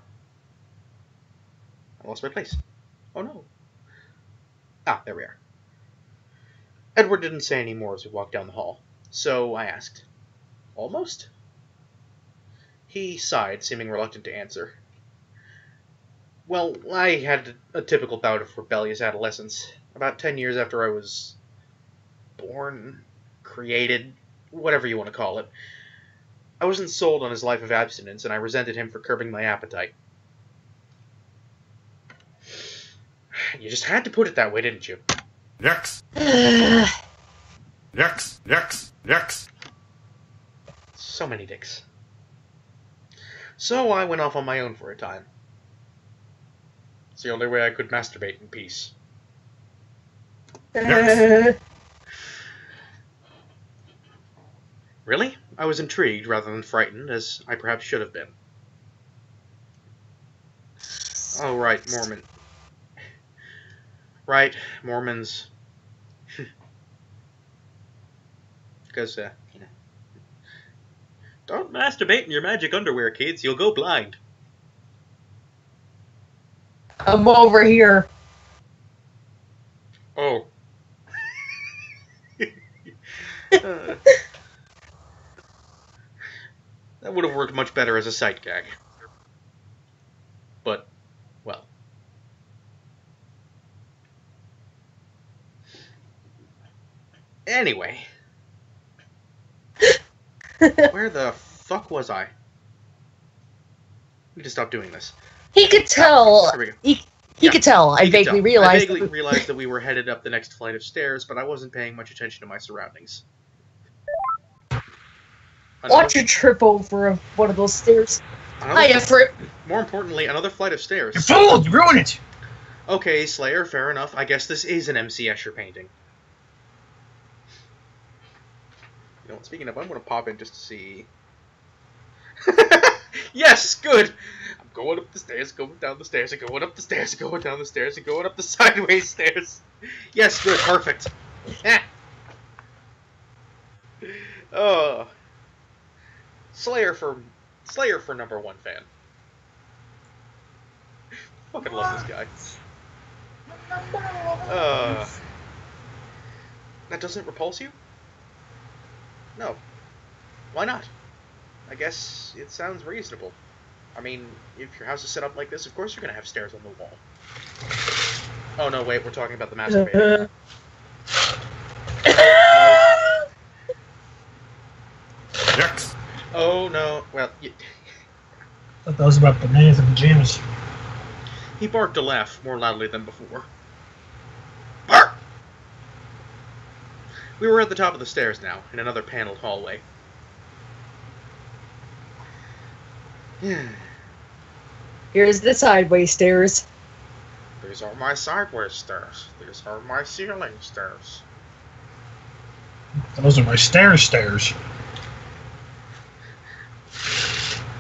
lost my place. Oh no. Ah, there we are. Edward didn't say any more as we walked down the hall, so I asked, "Almost?" He sighed, seeming reluctant to answer. Well, I had a typical bout of rebellious adolescence, about 10 years after I was born, created, whatever you want to call it. I wasn't sold on his life of abstinence, and I resented him for curbing my appetite. You just had to put it that way, didn't you? Next. Next. So many dicks. So I went off on my own for a time. It's the only way I could masturbate in peace. Really? I was intrigued rather than frightened, as I perhaps should have been. Oh, right, Mormon. Right, Mormons. Because, you know. Don't masturbate in your magic underwear, kids. You'll go blind. I'm over here. Oh. That would have worked much better as a sight gag. But, well. Anyway. Where the fuck was I? I need to stop doing this. He could tell. There we go. He could tell. I vaguely realized that we were headed up the next flight of stairs, but I wasn't paying much attention to my surroundings. Watch you trip over one of those stairs. More importantly, another flight of stairs. You fool! You ruined it! Okay, Slayer, fair enough. I guess this is an MC Escher painting. You know what, speaking of, I'm going to pop in just to see... Yes, good! I'm going up the stairs, going down the stairs, and going up the stairs, and going down the stairs, and going up the sideways stairs. Yes, good, perfect. Oh... Slayer for #1 fan. Fucking love this guy. That doesn't repulse you? No. Why not? I guess it sounds reasonable. I mean, if your house is set up like this, of course you're gonna have stairs on the wall. Oh no, wait, we're talking about the masturbator. Next. Oh no, well, I thought that was about bananas and pajamas. He barked a laugh more loudly than before. Bark! We were at the top of the stairs now, in another paneled hallway. Here's the sideways stairs. These are my sideways stairs. These are my ceiling stairs. Those are my stairs.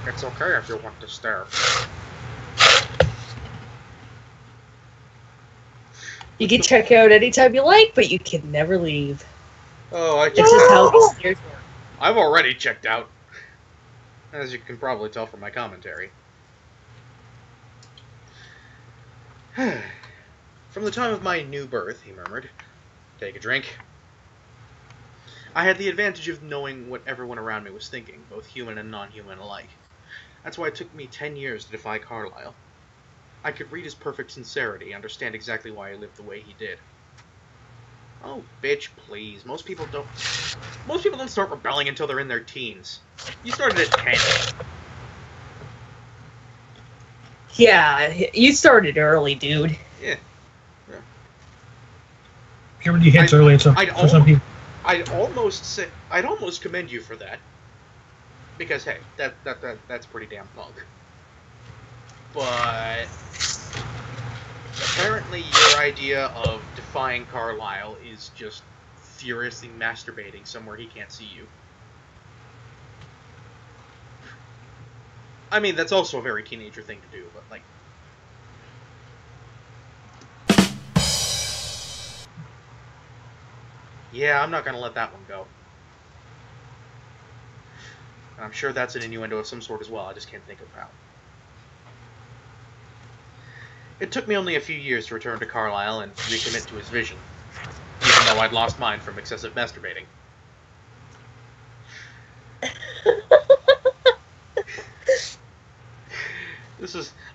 It's okay if you want to stare. You can check out anytime you like, but you can never leave. Oh, This is how the stairs work. I've already checked out. As you can probably tell from my commentary. From the time of my new birth, he murmured. Take a drink. I had the advantage of knowing what everyone around me was thinking, both human and non-human alike. That's why it took me 10 years to defy Carlyle. I could read his perfect sincerity, understand exactly why he lived the way he did. Oh, bitch, please. Most people don't start rebelling until they're in their teens. You started at 10. Yeah, you started early, dude. Yeah. Puberty hits early for some people. I'd almost commend you for that. Because hey, that's pretty damn punk. But apparently your idea of defying Carlisle is just furiously masturbating somewhere he can't see you. I mean, that's also a very teenager thing to do, but like... Yeah, I'm not gonna let that one go. I'm sure that's an innuendo of some sort as well, I just can't think of how. It took me only a few years to return to Carlisle and recommit to his vision, even though I'd lost mine from excessive masturbating.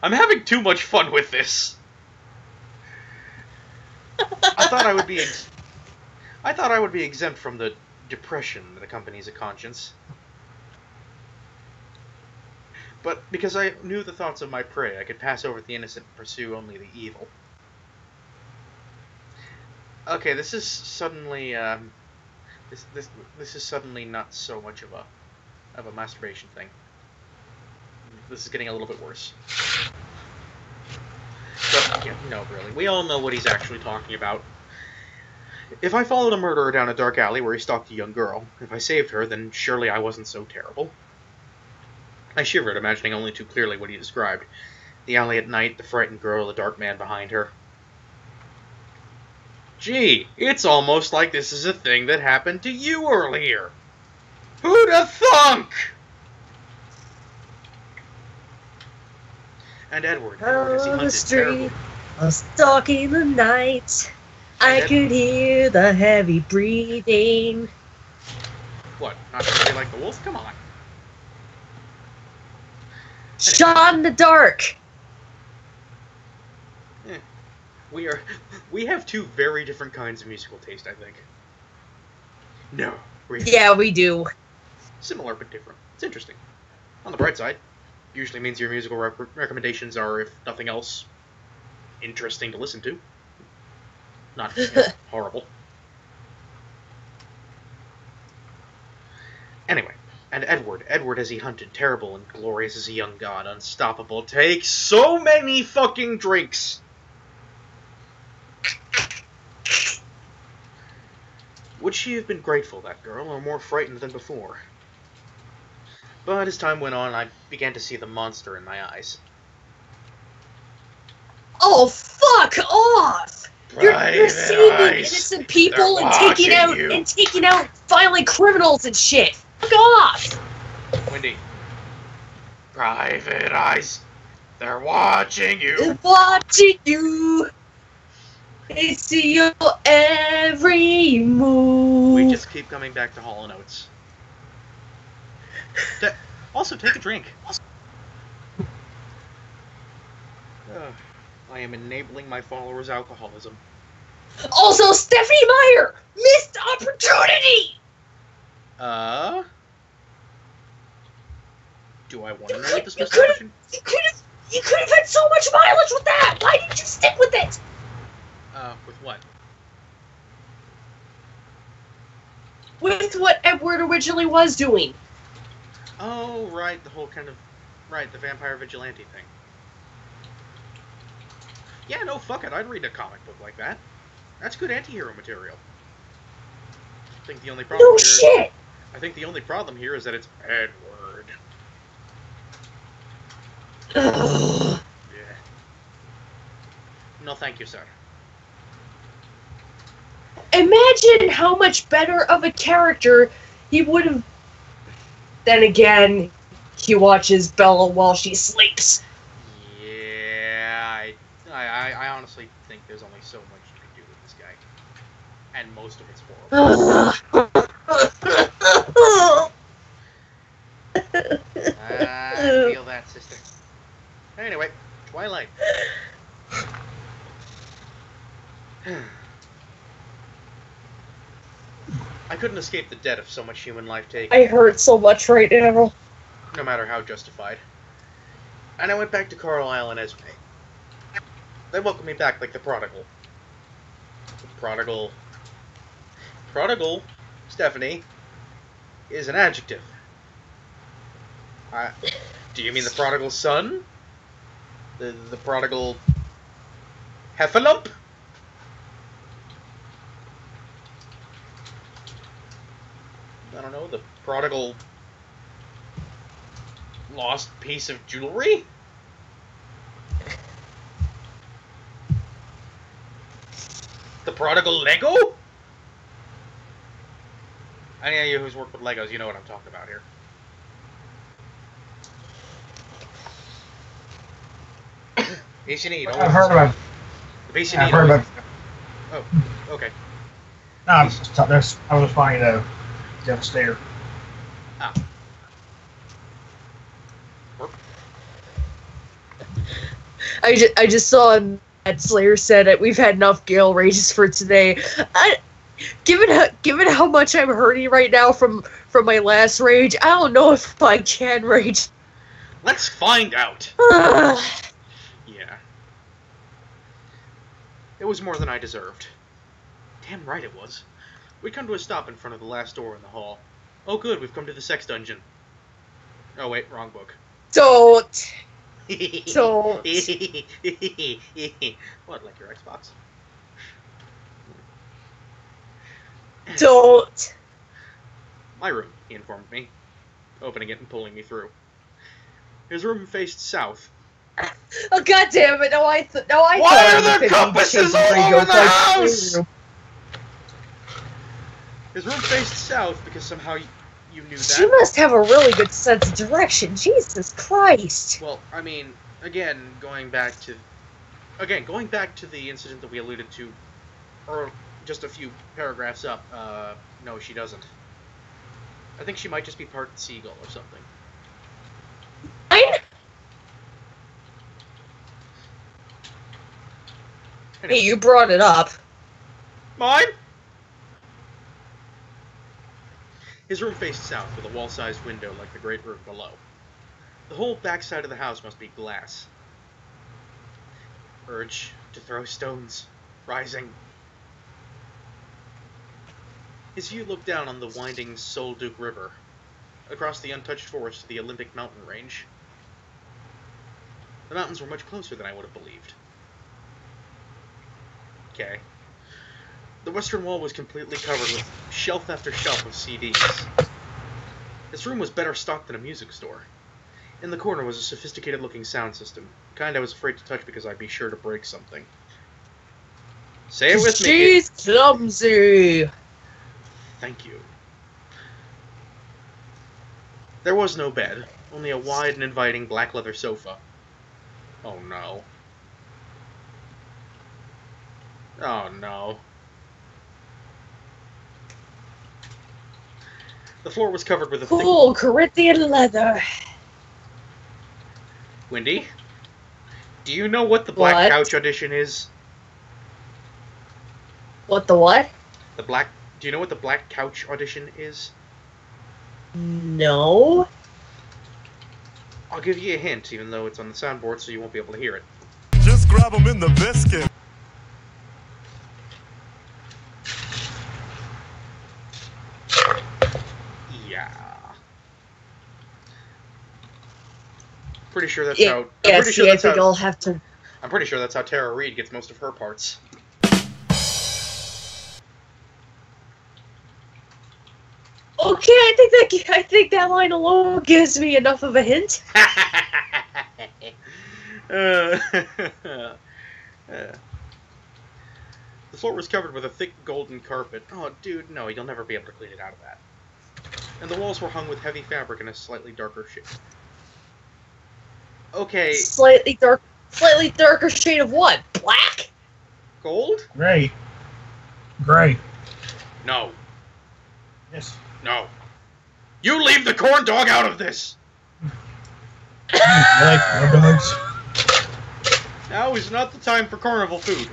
I'm having too much fun with this. I thought I would be exempt from the depression that accompanies a conscience. But because I knew the thoughts of my prey, I could pass over the innocent and pursue only the evil. Okay, this is suddenly this is suddenly not so much of a masturbation thing. This is getting a little bit worse. But yeah, no, really, we all know what he's actually talking about. If I followed a murderer down a dark alley where he stalked a young girl, if I saved her, then surely I wasn't so terrible. I shivered, imagining only too clearly what he described. The alley at night, the frightened girl, the dark man behind her. Gee, it's almost like this is a thing that happened to you earlier. Who'd have thunk? And Edward, as he On the hunted street, terribly. I was stalking the night. I could hear the heavy breathing. What, not really like the wolf? Come on. Shot in the dark. We have two very different kinds of musical taste, I think. No. Yeah, we do. Similar but different. It's interesting. On the bright side, usually means your musical recommendations are, if nothing else, interesting to listen to. Not horrible. Anyway, and Edward as he hunted, terrible and glorious as a young god, unstoppable, takes so many fucking drinks! Would she have been grateful, that girl, or more frightened than before? But as time went on, I began to see the monster in my eyes. Oh, fuck off! You're saving innocent people and taking out violent criminals and shit. Fuck off! Wendy. Private eyes. They're watching you. They're watching you. They see your every move. We just keep coming back to Hall & Oates. Also, take a drink. I am enabling my followers' alcoholism. Also, Stephanie Meyer! Missed opportunity! Do I want to know what this misfortune? You could have had so much mileage with that! Why didn't you stick with it? With what? With what Edward originally was doing. Oh, right, the whole kind of... Right, the vampire vigilante thing. Yeah, no, fuck it, I'd read a comic book like that. That's good anti-hero material. I think the only problem No shit! I think the only problem here is that it's Edward. Ugh. Yeah. No, thank you, sir. Imagine how much better of a character he would have. Then again, he watches Bella while she sleeps. Yeah, I honestly think there's only so much you can do with this guy. And most of it's horrible. I feel that, sister. Anyway, Twilight. I couldn't escape the debt of so much human life taken, I hurt so much right now. no matter how justified. And I went back to Carlisle and Esme. They welcomed me back like the prodigal. The prodigal... Prodigal, Stephanie, is an adjective. Do you mean the prodigal son? The prodigal... Heffalump? I don't know, the prodigal... lost piece of jewelry? The prodigal Lego? Any of you who's worked with Legos, you know what I'm talking about here. Piece you need. I've heard about it. The piece you I've need. heard about it. Oh, okay. No, I was just finding the upstairs. Ah. Work. I just saw that Slayer said it. We've had enough Gale rages for today. Given how much I'm hurting right now from my last rage, I don't know if I can rage. Let's find out. Yeah. It was more than I deserved. Damn right it was. We come to a stop in front of the last door in the hall. Oh good, we've come to the sex dungeon. Oh wait, wrong book. Don't. What, like your Xbox? Don't. My room, he informed me, opening it and pulling me through. His room faced south. Oh god damn it! Why are there compasses all over the house? His room faced south because somehow you knew that. She must have a really good sense of direction. Jesus Christ! Well, I mean, again, going back to the incident that we alluded to, or just a few paragraphs up. No, she doesn't. I think she might just be part seagull or something. Anyway. Hey, you brought it up. Mine? His room faced south with a wall-sized window like the great room below. The whole backside of the house must be glass. Urge to throw stones, rising. His view looked down on the winding Solduke River, across the untouched forest to the Olympic mountain range. The mountains were much closer than I would have believed. Okay. The western wall was completely covered with shelf after shelf of CDs. This room was better stocked than a music store. In the corner was a sophisticated-looking sound system, the kind I was afraid to touch because I'd be sure to break something. Say it with me. She's clumsy. Thank you. There was no bed, only a wide and inviting black leather sofa. Oh no. Oh no. The floor was covered with a cool Corinthian leather. Wendy, do you know what the Black Couch audition is? What the what? Do you know what the Black Couch audition is? No. I'll give you a hint, even though it's on the soundboard, so you won't be able to hear it. Just grab them in the biscuit. Yeah. Pretty sure that's yeah, how. I think I'll have to. I'm pretty sure that's how Tara Reid gets most of her parts. Okay, I think that line alone gives me enough of a hint. The floor was covered with a thick golden carpet. Oh, dude, no, you'll never be able to clean it out of that. And the walls were hung with heavy fabric in a slightly darker shade. Okay. Slightly darker shade of what? Black? Gold? Gray. No. Yes. No. You leave the corn dog out of this! You like corn dogs? Now is not the time for carnival food.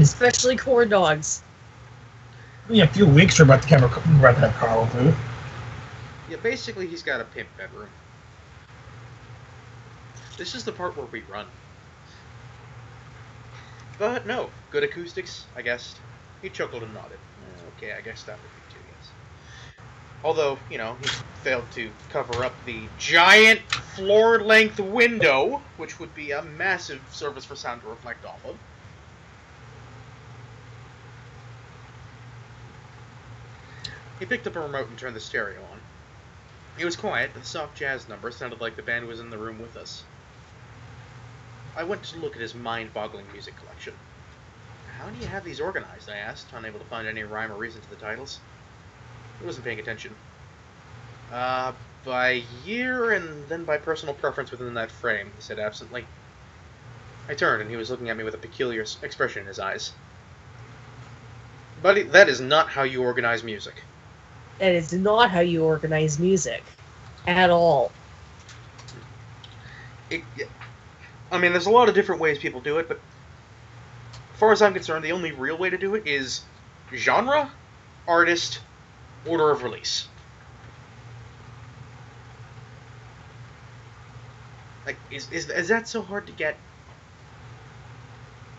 Especially corn dogs. In a few weeks, we're about to have carnival food. Yeah, basically he's got a pimp bedroom. This is the part where we run. But no, good acoustics, I guess. He chuckled and nodded. Okay, I guess that would be too, yes. Although, you know, he failed to cover up the giant floor-length window, which would be a massive surface for sound to reflect off of. He picked up a remote and turned the stereo on. It was quiet, but the soft jazz number sounded like the band was in the room with us. I went to look at his mind-boggling music collection. How do you have these organized? I asked, unable to find any rhyme or reason to the titles. He wasn't paying attention. By year and then by personal preference within that frame, he said absently. I turned, and he was looking at me with a peculiar expression in his eyes. Buddy, that is not how you organize music. That is not how you organize music. At all. I mean, there's a lot of different ways people do it, but as far as I'm concerned, the only real way to do it is genre, artist, order of release. Like, is that so hard to get?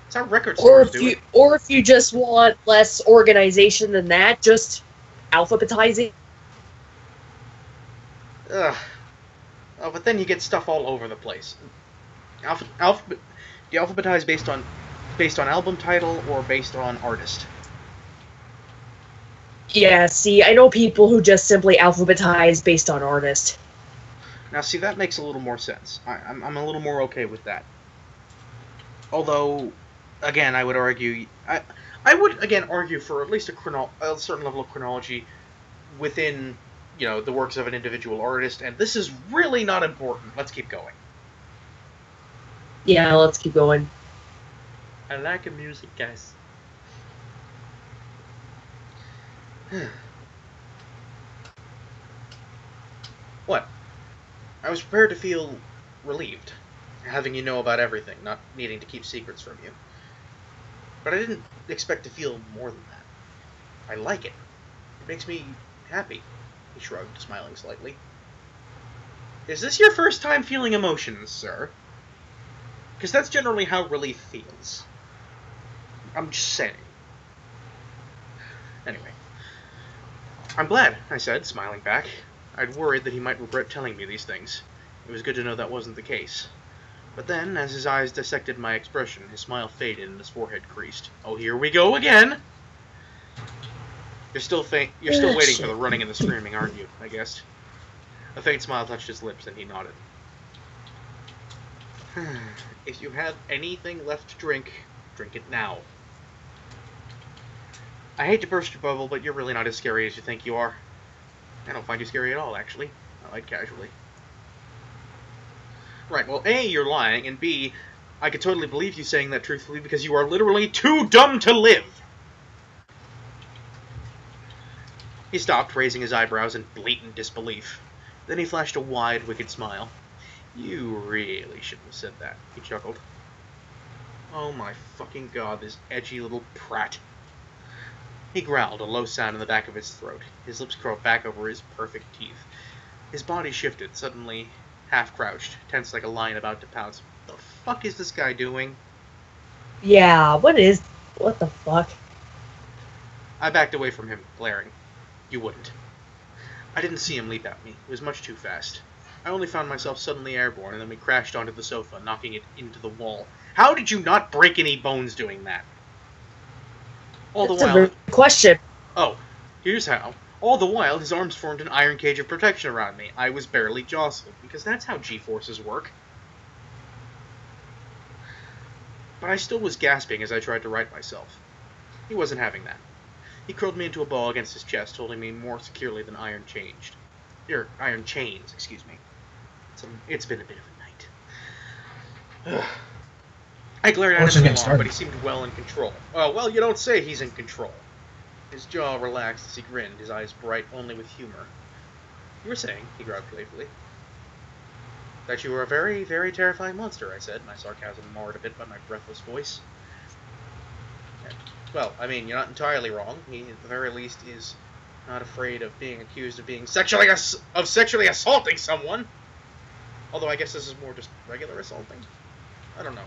It's how record stores do it. Or if you just want less organization than that, just alphabetizing. Ugh. Oh, but then you get stuff all over the place. Do you alphabetize based on album title or based on artist? Yeah, see, I know people who just simply alphabetize based on artist. Now, see, that makes a little more sense. I'm a little more okay with that. Although, again, I would argue... I would, again, argue for at least a certain level of chronology within, you know, the works of an individual artist, and this is really not important. Let's keep going. Yeah, let's keep going. I like the music, guys. What? I was prepared to feel relieved, having you know about everything, not needing to keep secrets from you. But I didn't expect to feel more than that. I like it. It makes me happy, he shrugged, smiling slightly. Is this your first time feeling emotions, sir? Because that's generally how relief feels. I'm just saying. Anyway. I'm glad, I said, smiling back. I'd worried that he might regret telling me these things. It was good to know that wasn't the case. But then, as his eyes dissected my expression, his smile faded and his forehead creased. Oh, here we go again! You're still waiting for the running and the screaming, aren't you? I guessed. A faint smile touched his lips, and he nodded. If you have anything left to drink, drink it now. I hate to burst your bubble, but you're really not as scary as you think you are. I don't find you scary at all, actually. I lied casually. Right, well, A, you're lying, and B, I could totally believe you saying that truthfully because you are literally too dumb to live! He stopped, raising his eyebrows in blatant disbelief. Then he flashed a wide, wicked smile. You really shouldn't have said that, he chuckled. Oh my fucking god, this edgy little prat. He growled, a low sound in the back of his throat. His lips curled back over his perfect teeth. His body shifted, suddenly half-crouched, tense like a lion about to pounce. What the fuck is this guy doing? Yeah, what the fuck? I backed away from him, glaring. You wouldn't. I didn't see him leap at me. It was much too fast. I only found myself suddenly airborne, and then we crashed onto the sofa, knocking it into the wall. How did you not break any bones doing that? That's a good question. Oh, here's how. All the while, his arms formed an iron cage of protection around me. I was barely jostled, because that's how G-forces work. But I still was gasping as I tried to right myself. He wasn't having that. He curled me into a ball against his chest, holding me more securely than iron chains, excuse me. It's been a bit of a night. I glared at him for long, but he seemed well in control. Well, you don't say he's in control. His jaw relaxed as he grinned, his eyes bright only with humor. You were saying, he growled playfully. That you were a very, very terrifying monster, I said, my sarcasm marred a bit by my breathless voice. Well, I mean, you're not entirely wrong. He, at the very least, is not afraid of being accused of being sexually assaulting someone. Although I guess this is more just regular assaulting. I don't know.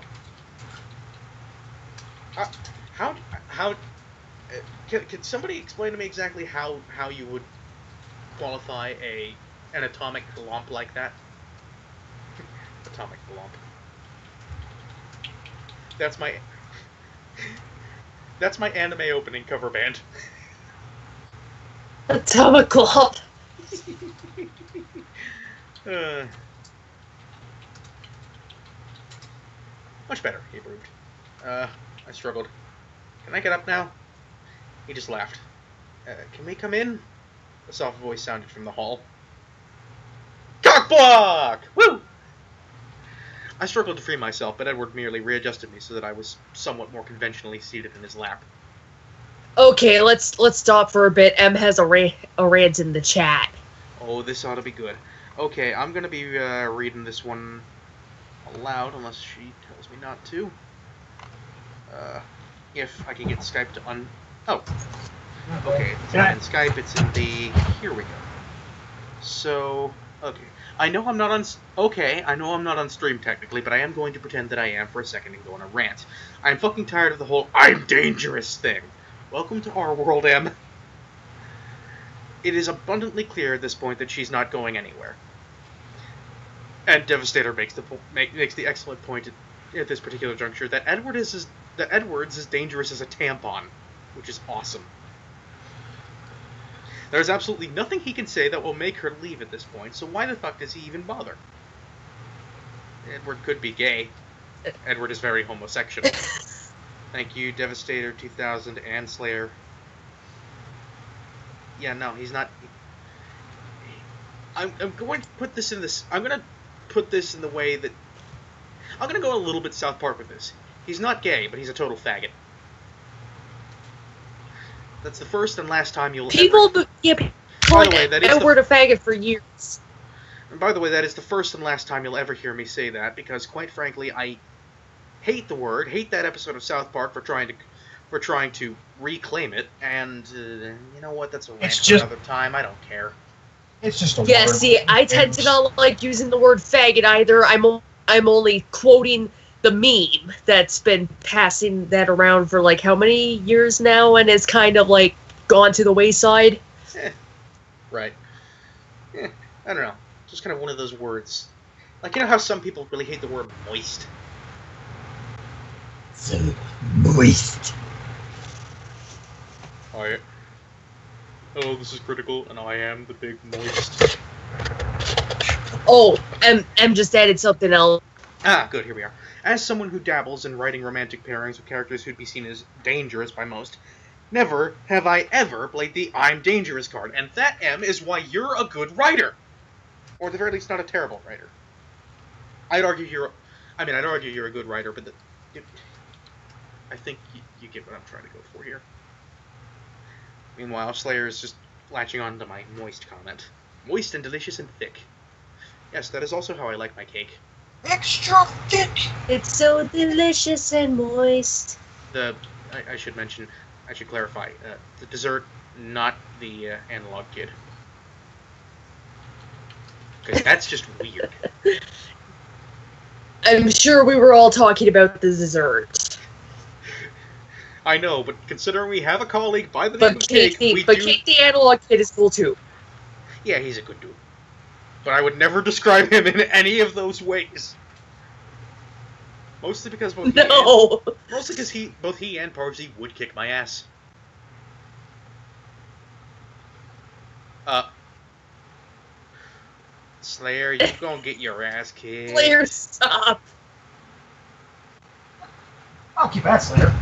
Can somebody explain to me exactly how you would qualify an atomic glomp like that? Atomic glomp. That's my anime opening cover band. Atomic glomp. Much better, he approved. I struggled. Can I get up now? He just laughed. Can we come in? A soft voice sounded from the hall. Cockblock! Woo! I struggled to free myself, but Edward merely readjusted me so that I was somewhat more conventionally seated in his lap. Okay, let's stop for a bit. M has a rant in the chat. Oh, this ought to be good. Okay, I'm gonna be reading this one aloud, unless she tells me not to. If I can get Skype to Oh. Okay, it's not in Skype, it's in the... Here we go. So, okay. I know I'm not on stream technically, but I am going to pretend that I am for a second and go on a rant. I'm fucking tired of the whole I'm dangerous thing. Welcome to our world, M. It is abundantly clear at this point that she's not going anywhere. And Devastator makes the excellent point at this particular juncture that Edwards is dangerous as a tampon, which is awesome. There's absolutely nothing he can say that will make her leave at this point, so why the fuck does he even bother? Edward could be gay. Edward is very homosexual. Thank you, Devastator 2000 and Slayer. Yeah, no, he's not. I'm going to put this in this. I'm going to put this in the way that I'm going to go a little bit South Park with this. He's not gay, but he's a total faggot. That's the first and last time you'll By the way, that is Edward a faggot for years. And by the way, that is the first and last time you'll ever hear me say that, because quite frankly, I hate that episode of South Park for trying to reclaim it, and you know what? That's a rant for another time. I don't care. It's just a word. See, I tend to not like using the word faggot either. I'm only quoting the meme that's been passing that around for like how many years now, and has kind of like gone to the wayside. Right. I don't know. Just kind of one of those words. Like, you know how some people really hate the word moist? So moist. Oh, this is critical, and I am the big moist. Oh, M just added something else. Ah, good, here we are. As someone who dabbles in writing romantic pairings with characters who'd be seen as dangerous by most, never have I ever played the I'm dangerous card, and that, M, is why you're a good writer. Or at the very least, not a terrible writer. I'd argue you're a good writer, but I think you get what I'm trying to go for here. Meanwhile, Slayer is just latching on to my moist comment. Moist and delicious and thick. Yes, that is also how I like my cake. Extra thick! It's so delicious and moist. I should clarify, the dessert, not the analog kid. Because that's just weird. I'm sure we were all talking about the dessert. I know, but considering we have a colleague by the name of Cake, Cake the analog kid is cool too. Yeah, he's a good dude. But I would never describe him in any of those ways. Mostly because both he and Parvati would kick my ass. Slayer, you gonna get your ass kicked. Slayer, stop. I'll keep that, Slayer.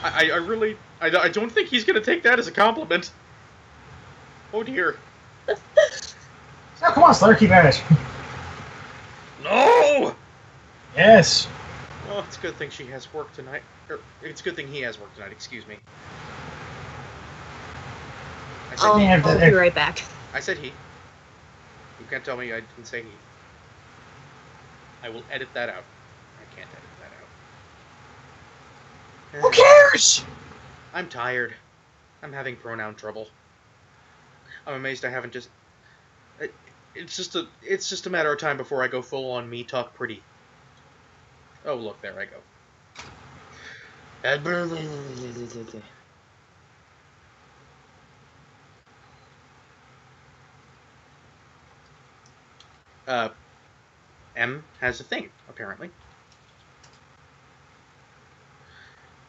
I don't think he's gonna take that as a compliment. Oh dear. Oh, come on, Slayer, keep at it. No! Yes. Well, it's a good thing she has work tonight. It's a good thing he has work tonight, excuse me. I'll be right back. I said he. You can't tell me I didn't say he. I will edit that out. I can't edit that out. Who cares? I'm tired. I'm having pronoun trouble. I'm amazed I haven't just... It's just a matter of time before I go full on me talk pretty. Oh, look, there I go. M has a thing, apparently.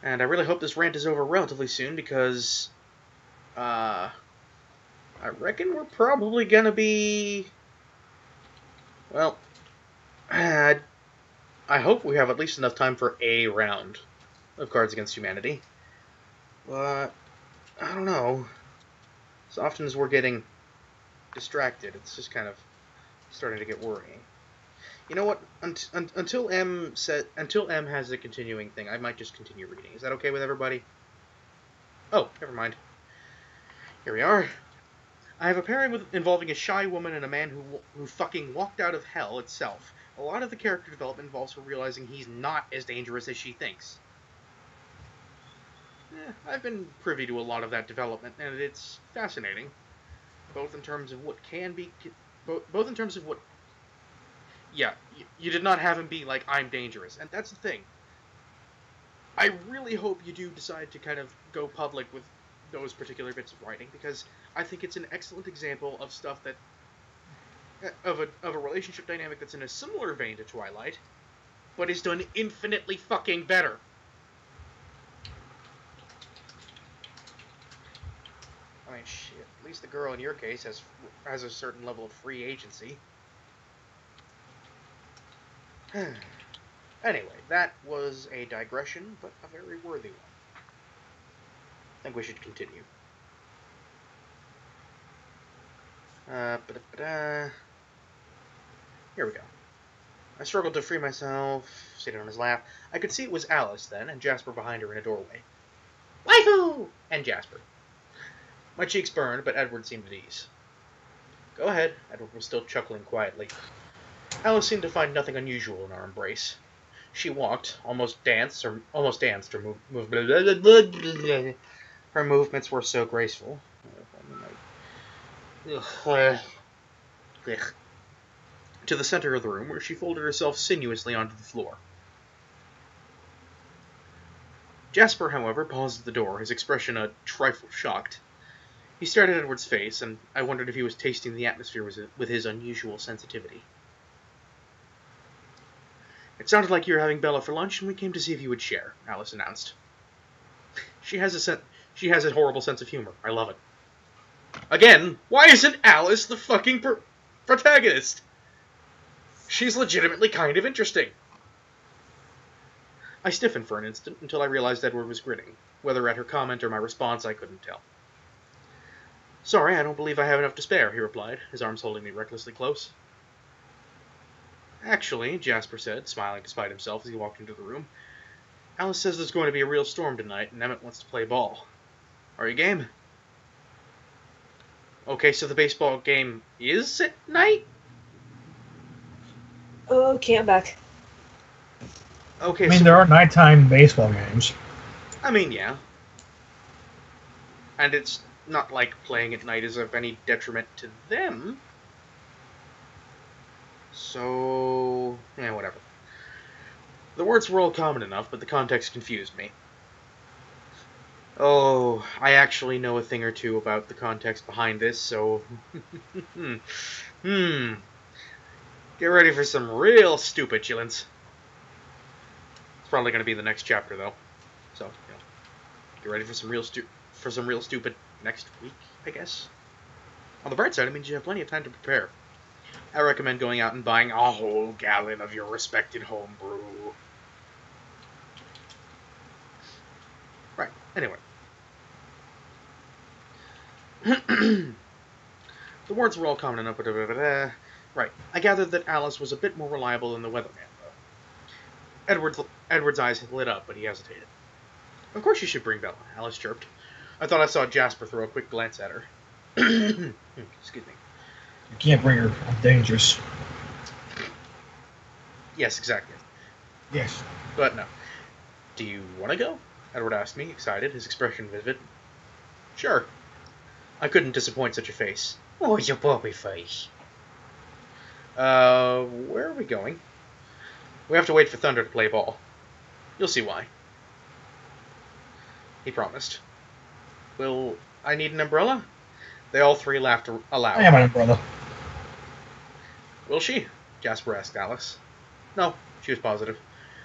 And I really hope this rant is over relatively soon, because, I reckon we're probably gonna be... Well, I hope we have at least enough time for a round of Cards Against Humanity. But, I don't know. As often as we're getting distracted, it's just kind of starting to get worrying. You know what? Until M has a continuing thing, I might just continue reading. Is that okay with everybody? Oh, never mind. Here we are. I have a pairing involving a shy woman and a man who fucking walked out of hell itself. A lot of the character development involves her realizing he's not as dangerous as she thinks. I've been privy to a lot of that development, and it's fascinating. Both in terms of what can be... Both in terms of what... Yeah, you did not have him be like, I'm dangerous. And that's the thing. I really hope you do decide to kind of go public with those particular bits of writing, because I think it's an excellent example of stuff that... Of a relationship dynamic that's in a similar vein to Twilight, but is done infinitely fucking better. I mean, shit. At least the girl in your case has a certain level of free agency. Anyway, that was a digression, but a very worthy one. I think we should continue. Here we go. I struggled to free myself, sitting on his lap. I could see it was Alice then, and Jasper behind her in a doorway. Waifu! And Jasper. My cheeks burned, but Edward seemed at ease. Go ahead. Edward was still chuckling quietly. Alice seemed to find nothing unusual in our embrace. She walked, almost danced. Her movements were so graceful. To the center of the room, where she folded herself sinuously onto the floor. Jasper, however, paused at the door, his expression a trifle shocked. He stared at Edward's face, and I wondered if he was tasting the atmosphere with his unusual sensitivity. It sounded like you were having Bella for lunch, and we came to see if you would share, Alice announced. She has a horrible sense of humor. I love it. Again, why isn't Alice the fucking protagonist? She's legitimately kind of interesting. I stiffened for an instant until I realized Edward was grinning. Whether at her comment or my response, I couldn't tell. Sorry, I don't believe I have enough to spare, he replied, his arms holding me recklessly close. Actually, Jasper said, smiling despite himself as he walked into the room, Alice says there's going to be a real storm tonight, and Emmett wants to play ball. Are you game? Okay, so the baseball game is at night? Okay, I'm back. Okay, I mean, there are nighttime baseball games. I mean, yeah. And it's not like playing at night is of any detriment to them. So, yeah, whatever. The words were all common enough, but the context confused me. Oh, I actually know a thing or two about the context behind this, so... Get ready for some real stupid chillins. It's probably going to be the next chapter, though. So, you know, get ready for some real stupid next week, I guess. On the bright side, it means you have plenty of time to prepare. I recommend going out and buying a whole gallon of your respected home brew. Right, anyway. The words were all common enough, but... Right, I gathered that Alice was a bit more reliable than the weatherman, though. Edward's eyes lit up, but he hesitated. Of course you should bring Bella, Alice chirped. I thought I saw Jasper throw a quick glance at her. Excuse me. You can't bring her. I'm dangerous. Yes, exactly. Yes. But no. Do you want to go? Edward asked me, excited, his expression vivid. Sure. I couldn't disappoint such a face. Oh, your puppy face. Where are we going? We have to wait for Thunder to play ball. You'll see why. He promised. Will I need an umbrella? They all three laughed aloud. I have an umbrella. Will she? Jasper asked Alice. No, she was positive.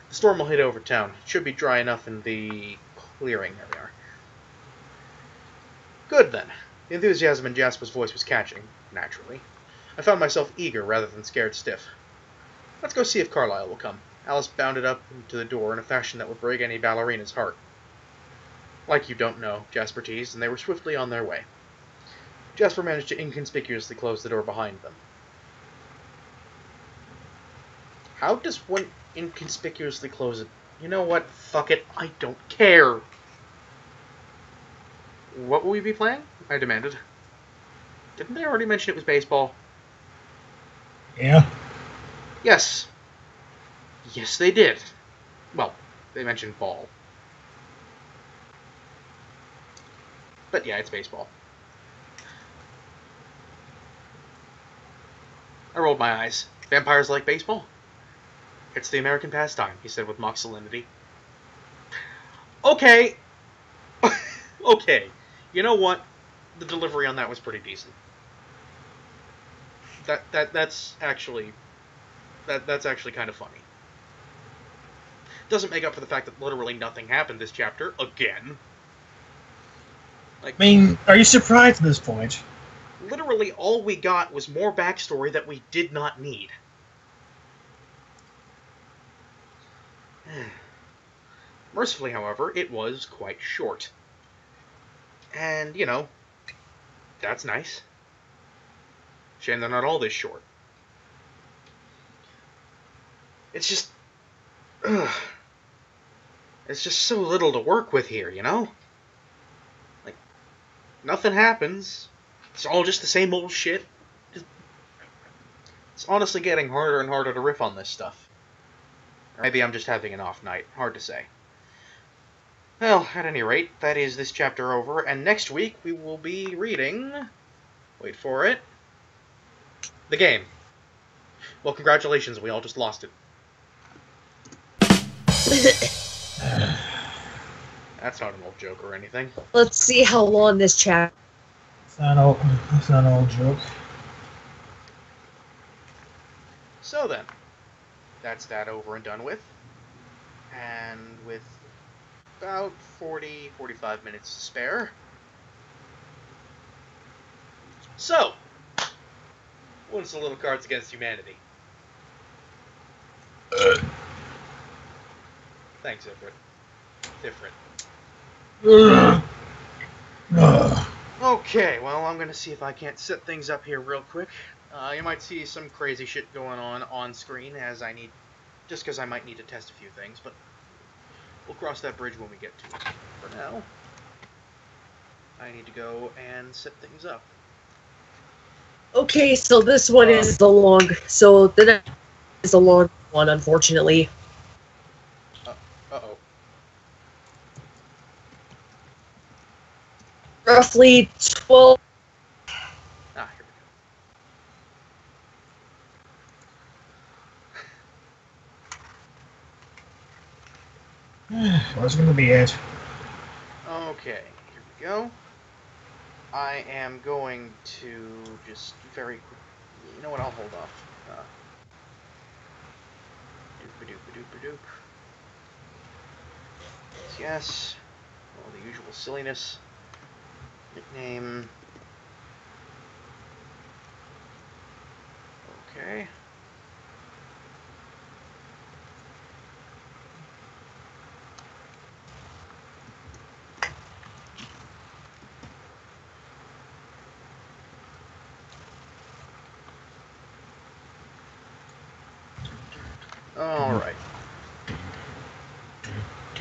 The storm will hit over town. It should be dry enough in the clearing. There we are. Good, then. The enthusiasm in Jasper's voice was catching, naturally. I found myself eager rather than scared stiff. Let's go see if Carlyle will come. Alice bounded up to the door in a fashion that would break any ballerina's heart. Like you don't know, Jasper teased, and they were swiftly on their way. Jasper managed to inconspicuously close the door behind them. How does one inconspicuously close it? You know what? Fuck it. I don't care. What will we be playing? I demanded. Didn't they already mention it was baseball? Yeah. Yes. Yes, they did. Well, they mentioned ball. But yeah, it's baseball. I rolled my eyes. Vampires like baseball? It's the American pastime, he said with mock solemnity. Okay. Okay. You know what? The delivery on that was pretty decent. That's actually kind of funny. Doesn't make up for the fact that literally nothing happened this chapter again. Like, I mean, are you surprised at this point? literally all we got was more backstory that we did not need. Mercifully, however, it was quite short. And, you know, that's nice. Shame they're not all this short. It's just... it's just so little to work with here, you know? Like, nothing happens. It's all just the same old shit. It's honestly getting harder and harder to riff on this stuff. Or maybe I'm just having an off night. Hard to say. Well, at any rate, that is this chapter over, and next week we will be reading... Wait for it. The game. Well, congratulations, we all just lost it. That's not an old joke or anything. Let's see how long this chat. It's not an old joke. So then, that's that over and done with. And with about 45 minutes to spare. So, what's the little Cards Against Humanity? Thanks, Different. Okay, well, I'm gonna see if I can't set things up here real quick. You might see some crazy shit going on screen as I need, just because I might need to test a few things, but we'll cross that bridge when we get to it. For now, I need to go and set things up. Okay, so this one is the long. So the next is the long one, unfortunately. Uh-oh. Roughly 12. Ah, here we go. What's going to be it? Okay, here we go. I am going to just very quick. You know what? I'll hold off. Doop-a-doop-a-doop-a-doop. Yes. All the usual silliness. Nickname. Okay. Alright.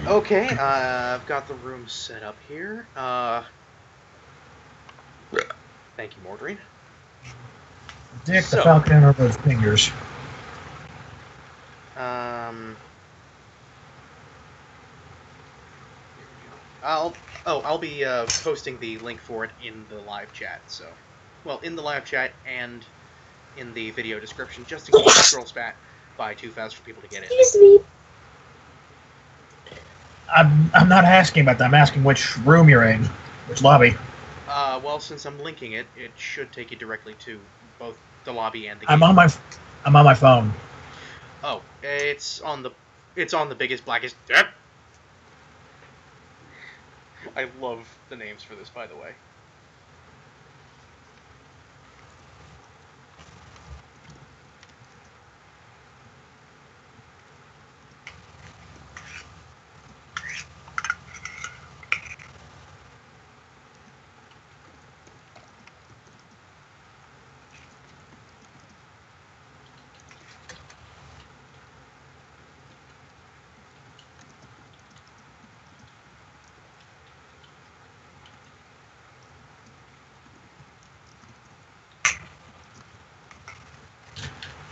Okay, I've got the room set up here. Thank you, Mordreen. Dick the Falcon over those fingers. I'll be posting the link for it in the live chat. So, well, in the live chat and in the video description, just in case it scrolls back by too fast for people to get in. Excuse me. I'm not asking about that. I'm asking which room you're in, which lobby. Well, since I'm linking it, it should take you directly to both the lobby and the. I'm on my phone. Oh, it's on the biggest, blackest. Yep. I love the names for this, by the way.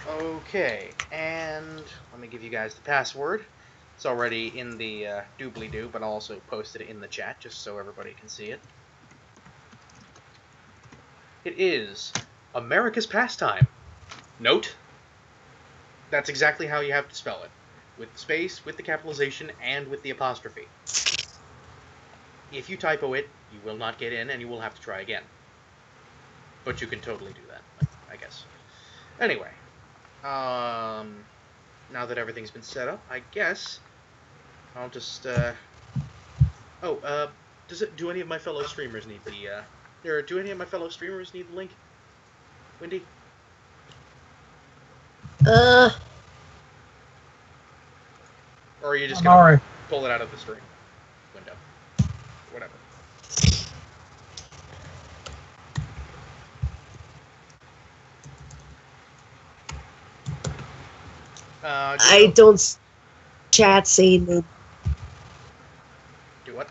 Okay, and let me give you guys the password. It's already in the doobly-doo, but I'll also post it in the chat just so everybody can see it. It is America's Pastime. Note, that's exactly how you have to spell it. With the space, with the capitalization, and with the apostrophe. If you typo it, you will not get in, and you will have to try again. But you can totally do that, I guess. Anyway. Now that everything's been set up, I guess I'll just, do any of my fellow streamers need the, do any of my fellow streamers need the link? Wendy? Or are you just gonna pull it out of the stream window? Whatever. I don't chat saying that. Do what?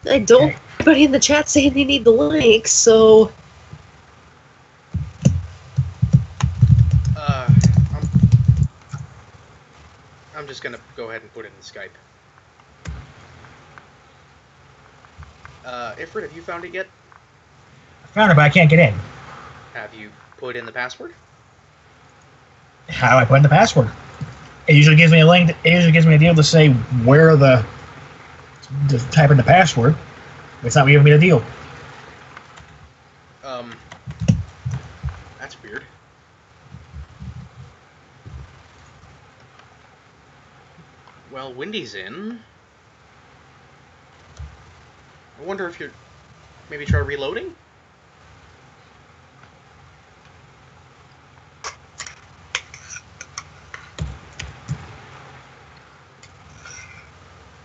I don't. Everybody in the chat saying they need the link, so. I'm just gonna go ahead and put it in Skype. Ifrit, have you found it yet? I found it, but I can't get in. Have you put in the password? How do I put in the password? It usually gives me a link. It usually gives me a deal to say where to type in the password. It's not giving me the deal. That's weird. Well, Wendy's in. I wonder if you're... Maybe try reloading?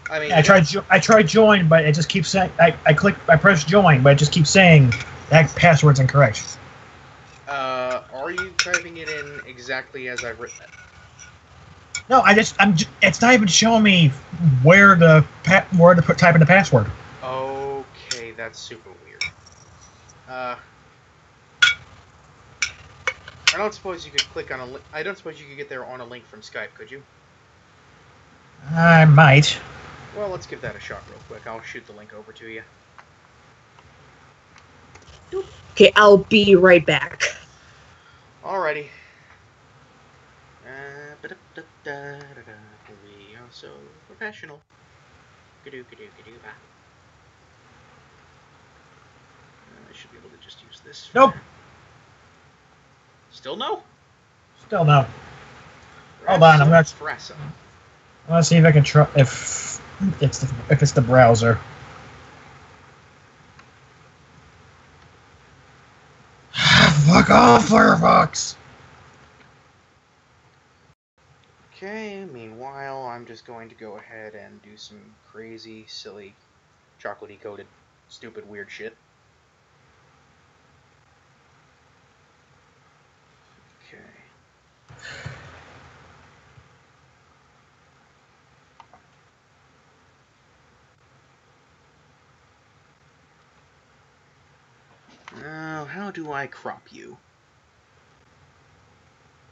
I mean, I tried join, but it just keeps saying I press join, but it just keeps saying that password's incorrect. Are you typing it in exactly as I've written it? No, it's not even showing me where to type in the password. Okay, that's super weird. I don't suppose you could click on a link. I don't suppose you could get there on a link from Skype, could you? I might. Well, let's give that a shot real quick. I'll shoot the link over to you. Okay, I'll be right back. Alrighty. We are so professional. I should be able to just use this. Nope. Still no? Still no. Hold on, I'm gonna see if I can try if it's the browser. Fuck off, Firefox! Okay, meanwhile, I'm just going to go ahead and do some crazy, silly, chocolatey coated, stupid, weird shit. Okay. Now, how do I crop you?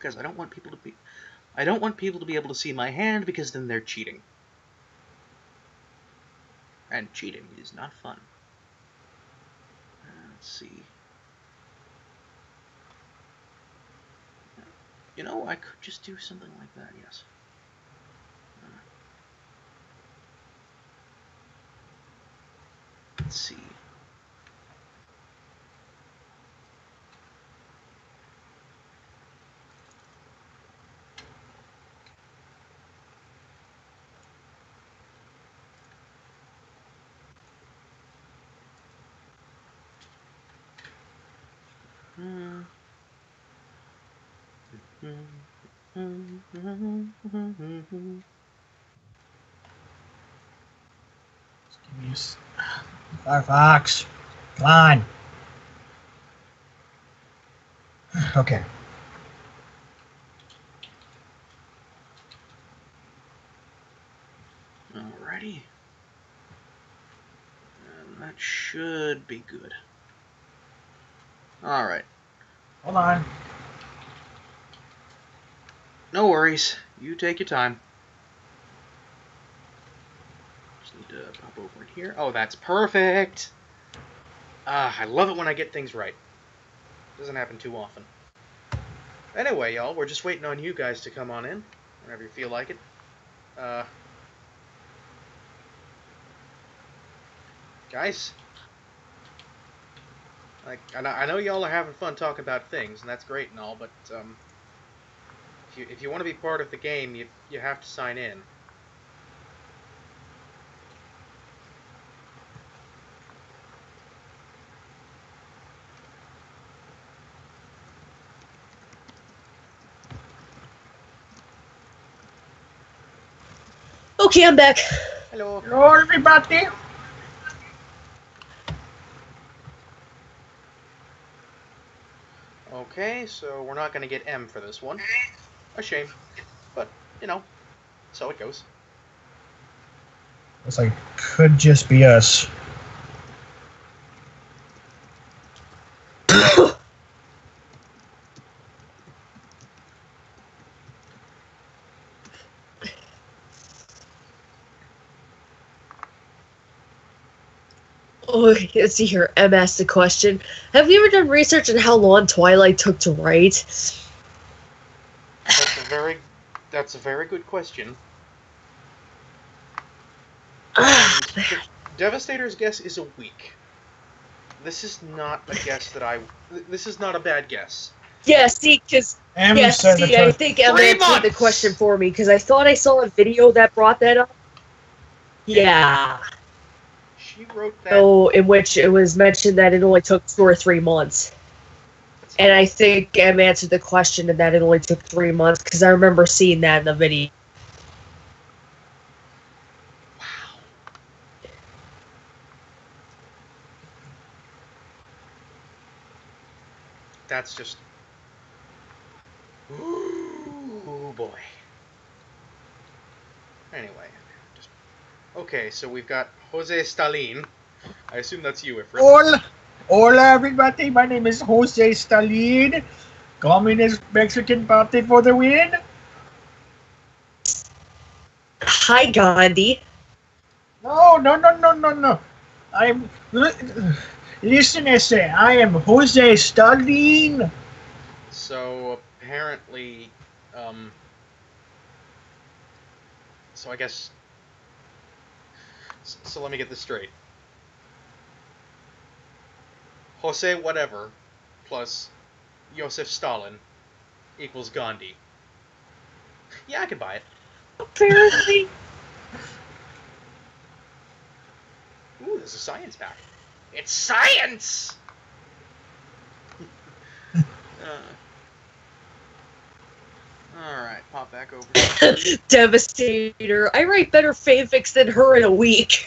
because I don't want people to be able to see my hand, because then they're cheating. And cheating is not fun. Let's see. You know, I could just do something like that, yes. Let's see. Firefox, come on. Okay. Alrighty. And that should be good. Alright. Hold on. No worries. You take your time. Just need to pop over in here. Oh, that's perfect! I love it when I get things right. Doesn't happen too often. Anyway, y'all, we're just waiting on you guys to come on in, whenever you feel like it. Guys? Like, I know y'all are having fun talking about things, and that's great and all, but, if you want to be part of the game, you have to sign in. Okay, I'm back. Hello. Hello, everybody. Okay, so we're not going to get M for this one. A shame. But, you know, so it goes. Looks like it could just be us. Oh, let's see here. M asked the question. Have you ever done research on how long Twilight took to write? That's a very good question. Devastator's guess is a week. This is not a guess that this is not a bad guess. Yeah, see, because... Yeah, see, I think M answered the question for me, because I thought I saw a video that brought that up. Yeah. She wrote that... So, in which it was mentioned that it only took 2 or 3 months. And I think M answered the question and that it only took 3 months, because I remember seeing that in the video. Wow. That's just... Ooh, boy. Anyway. Okay, so we've got Jose Stalin. I assume that's you, Ifrit. Hola, everybody. My name is Jose Stalin. Communist Mexican Party for the win. Hi, Gandhi. No. Listen, essay. I am Jose Stalin. So, apparently, so I guess... So let me get this straight. Jose whatever plus Joseph Stalin equals Gandhi. Yeah, I could buy it. Apparently. Ooh, there's a science pack. It's science! Alright, pop back over. Devastator. I write better fanfics than her in a week.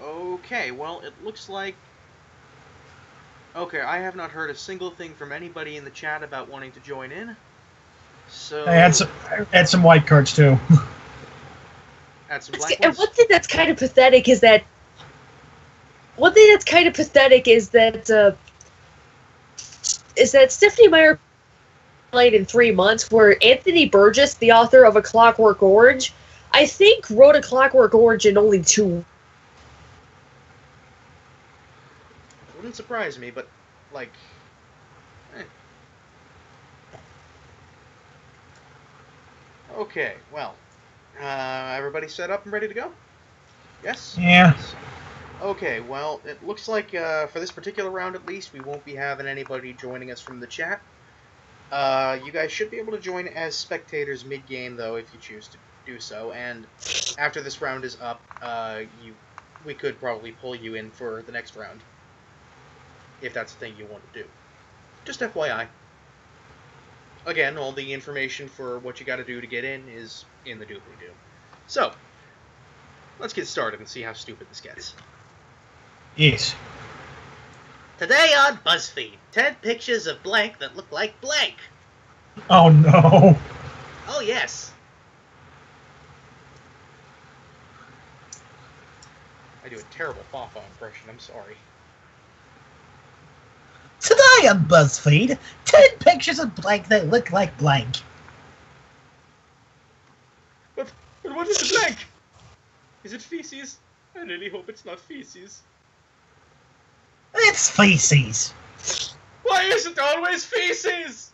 Okay, well, it looks like... Okay, I have not heard a single thing from anybody in the chat about wanting to join in. So... I had some white cards, too. Add some black And ones? one thing that's kind of pathetic is that... Stephanie Meyer... Twilight in 3 months, where Anthony Burgess, the author of A Clockwork Orange, I think wrote A Clockwork Orange in only 2. Wouldn't surprise me, but, like... eh. Okay, well. Everybody set up and ready to go? Yes? Yeah. Yes. Okay, well, it looks like, for this particular round at least, we won't be having anybody joining us from the chat. You guys should be able to join as spectators mid-game, though, if you choose to do so, and after this round is up, we could probably pull you in for the next round, if that's the thing you want to do. Just FYI. Again, all the information for what you gotta do to get in is in the doobly-doo. So, let's get started and see how stupid this gets. Yes. Today on BuzzFeed, 10 pictures of blank that look like blank. Oh no. Oh yes. I do a terrible Fafa impression, I'm sorry. Today on BuzzFeed, 10 pictures of blank that look like blank. But what is the blank? Is it feces? I really hope it's not feces. It's feces. Why is it always feces?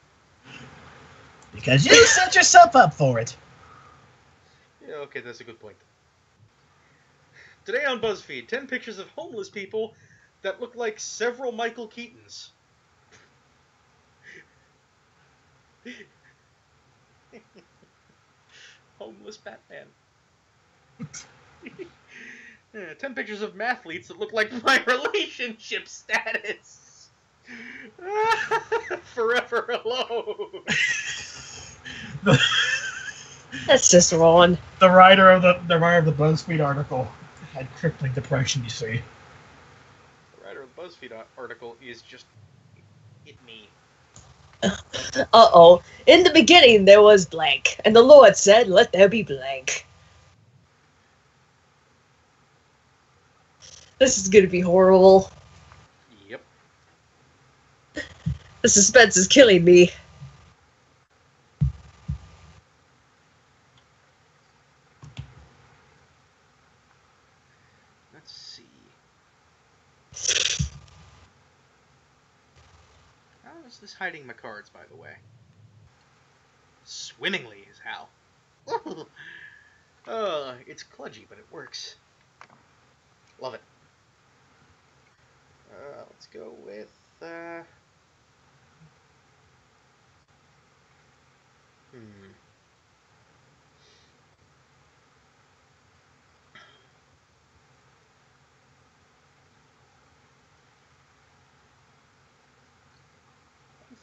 Because you set yourself up for it. Yeah, okay, that's a good point. Today on BuzzFeed, 10 pictures of homeless people that look like several Michael Keatons. Homeless Batman. 10 pictures of mathletes that look like my relationship status. Forever alone. That's just wrong. The writer of the BuzzFeed article had crippling depression, you see. The writer of the BuzzFeed article is just me. Uh-oh. In the beginning there was blank, and the Lord said, let there be blank. This is gonna be horrible. Yep. The suspense is killing me. Let's see. How is this hiding my cards, by the way? Swimmingly is how. It's kludgy, but it works. Love it. Let's go with, I'm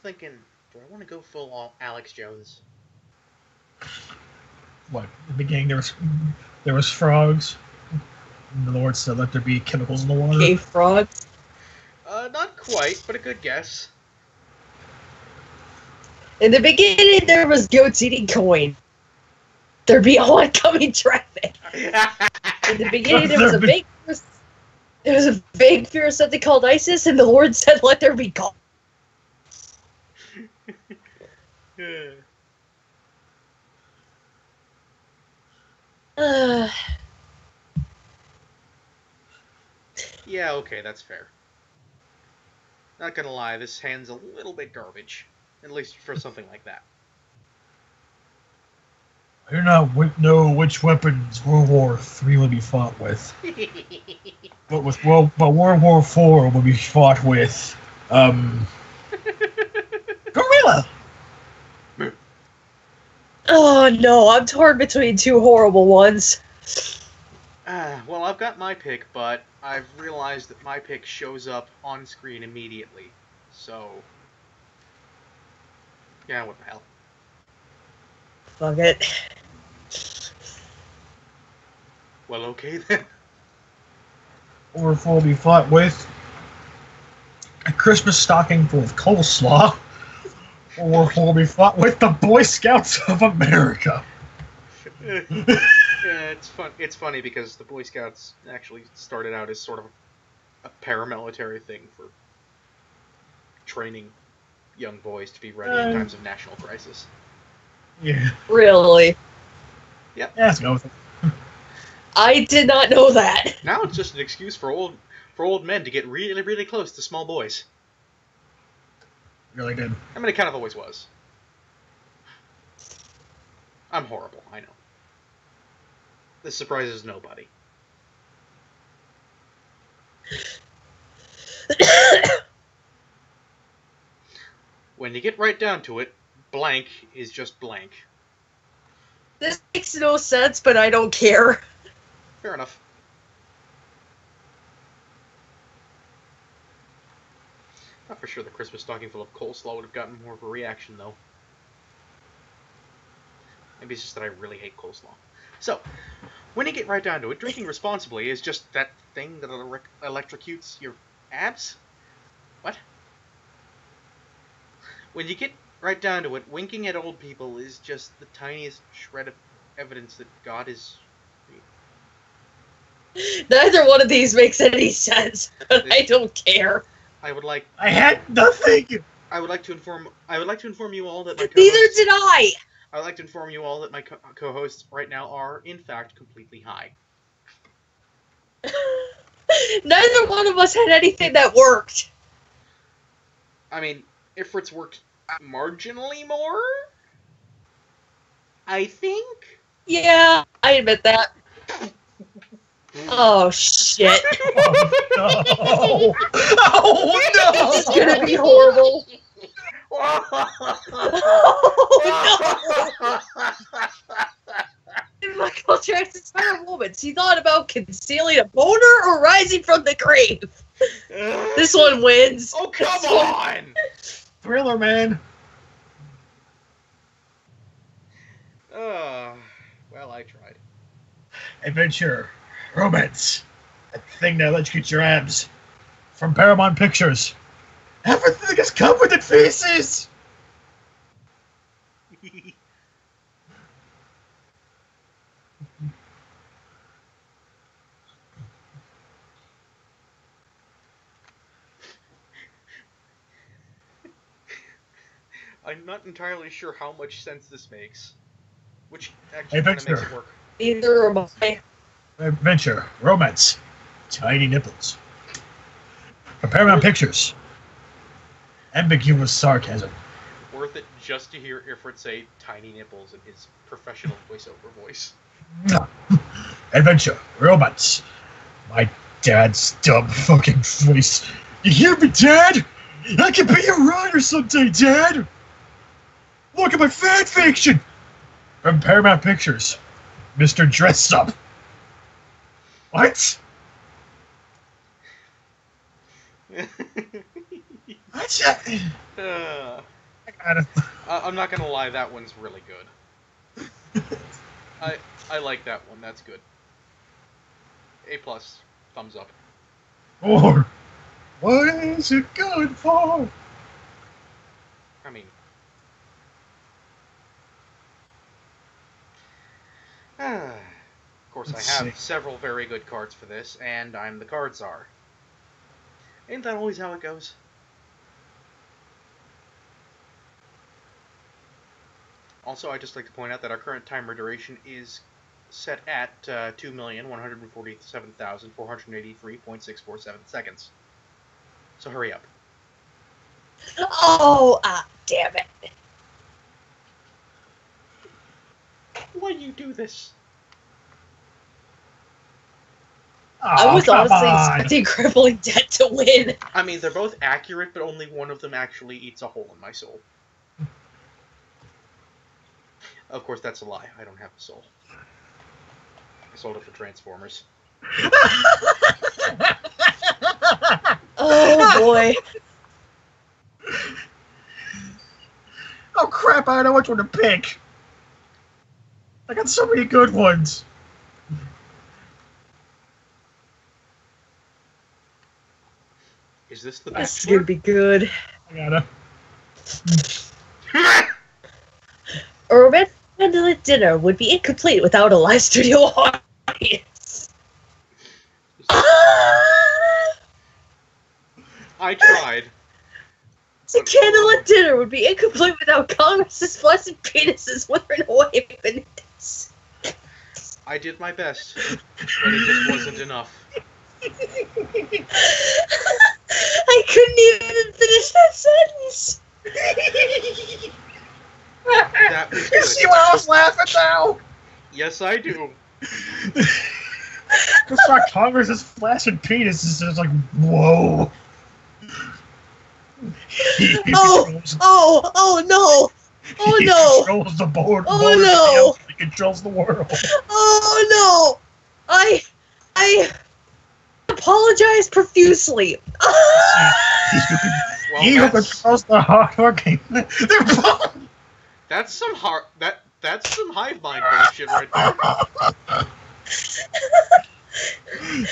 thinking, do I want to go full on Alex Jones? What? In the beginning there was frogs. And the Lord said, let there be chemicals in the water. Cave frogs. Not quite, but a good guess. In the beginning there was goats eating coin. There'd be oncoming traffic. In the beginning there was a vague fear of something called ISIS, and the Lord said, let there be God. Yeah, okay, that's fair. Not gonna lie, this hand's a little bit garbage. At least for something like that. I do not know which weapons World War III will be fought with. But World War IV will be fought with, gorilla! Oh no, I'm torn between two horrible ones. Well, I've got my pick, but I've realized that my pick shows up on screen immediately. So, yeah, what the hell. Fuck it. Well, okay then. World War IV will be fought with a Christmas stocking full of coleslaw. Or will be fought with the Boy Scouts of America. Yeah, it's funny because the Boy Scouts actually started out as sort of a paramilitary thing for training young boys to be ready in times of national crisis. Yeah. Really? Yep. Yeah, let's go with it. I did not know that. Now it's just an excuse for old men to get really, really close to small boys. Really did. I mean, it kind of always was. I'm horrible, I know. This surprises nobody. When you get right down to it, blank is just blank. This makes no sense, but I don't care. Fair enough. Not for sure the Christmas stocking full of coleslaw would have gotten more of a reaction, though. Maybe it's just that I really hate coleslaw. So, when you get right down to it, drinking responsibly is just that thing that electrocutes your abs? What? When you get right down to it, winking at old people is just the tiniest shred of evidence that God is real. Neither one of these makes any sense, but I don't care. I had nothing! I would like to inform you all that my co-hosts... Neither did I! I would like to inform you all that my co-hosts right now are, in fact, completely high. Neither one of us had anything that worked. I mean, Ifrit's worked marginally more? I think? Yeah, I admit that. Oh, shit. Oh, no! Oh, no! This is gonna be horrible. Oh, no! Michael Jackson's Fire Woman. He thought about concealing a boner or rising from the grave. This one wins. Oh, come on! Thriller, man. Well, I tried. Adventure. Romance. That thing that electrocutes your abs. From Paramount Pictures. Everything is covered in faces! I'm not entirely sure how much sense this makes. Which actually Hey, kind of makes it work. Neither am I. Adventure. Romance. Tiny nipples. From Paramount Pictures. Ambiguous sarcasm. Worth it just to hear Ifrit say tiny nipples in his professional voiceover voice. Adventure. Romance. My dad's dumb fucking voice. You hear me, Dad? I can be your writer someday, Dad! Look at my fan fiction! From Paramount Pictures. Mr. Dressed Up. What? What's that? I'm not gonna lie, that one's really good. I like that one, that's good. A+, thumbs up. Or, what is it good for? I mean... of course, I have several very good cards for this, and I'm the card czar. Ain't that always how it goes? Also, I'd just like to point out that our current timer duration is set at 2,147,483.647 seconds. So hurry up. Oh, damn it. Why do you do this? I was come honestly on. expecting Crippling Debt to win. I mean, they're both accurate, but only one of them actually eats a hole in my soul. Of course, that's a lie. I don't have a soul. I sold it for Transformers. Oh, boy. Oh crap, I don't know which one to pick. I got so many good ones. Is this the This is Bachelor? gonna be good. I gotta. A romantic candlelit dinner would be incomplete without a live studio audience. I tried. The candlelit dinner would be incomplete without Congress's blessed penises withering away beneath us. I did my best, but it just wasn't enough. I couldn't even finish that sentence. That was You good. see why I was laughing now? Yes, I do. It's like Congress's flashing penis is just like, whoa. Oh no! Oh He no! controls the board. Oh no! He controls the world. Oh no! I apologize profusely. Well, He who controls the hard-working. They're both. that's some hive mind bullshit right there.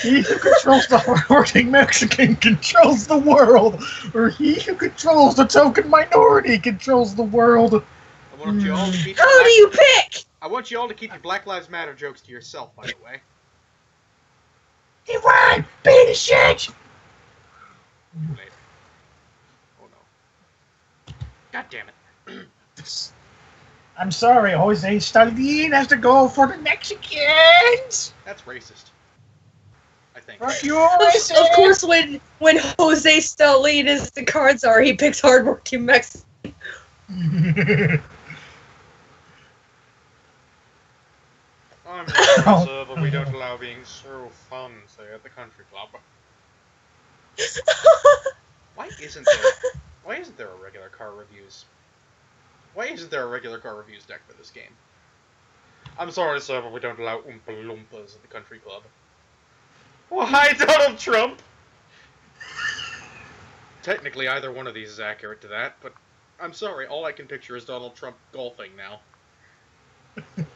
He who controls the hard-working Mexican controls the world, or he who controls the token minority controls the world. I want you all to keep How do you pick? I want you all to keep your Black Lives Matter jokes to yourself, by the way. He won! Beat the shit! Later. Oh no. God damn it. I'm sorry, Jose Stalin has to go for the Mexicans! That's racist. I think. Fuck you, Of course, when Jose Stalin is the cards are, he picks hardworking Mexican. I'm sorry, sir, but we don't allow being so fun, say, at the country club. Why isn't there a regular car reviews? Why isn't there a regular car reviews deck for this game? I'm sorry, sir, but we don't allow Oompa Loompas at the country club. Well, hi, Donald Trump! Technically, either one of these is accurate to that, but I'm sorry, all I can picture is Donald Trump golfing now. Of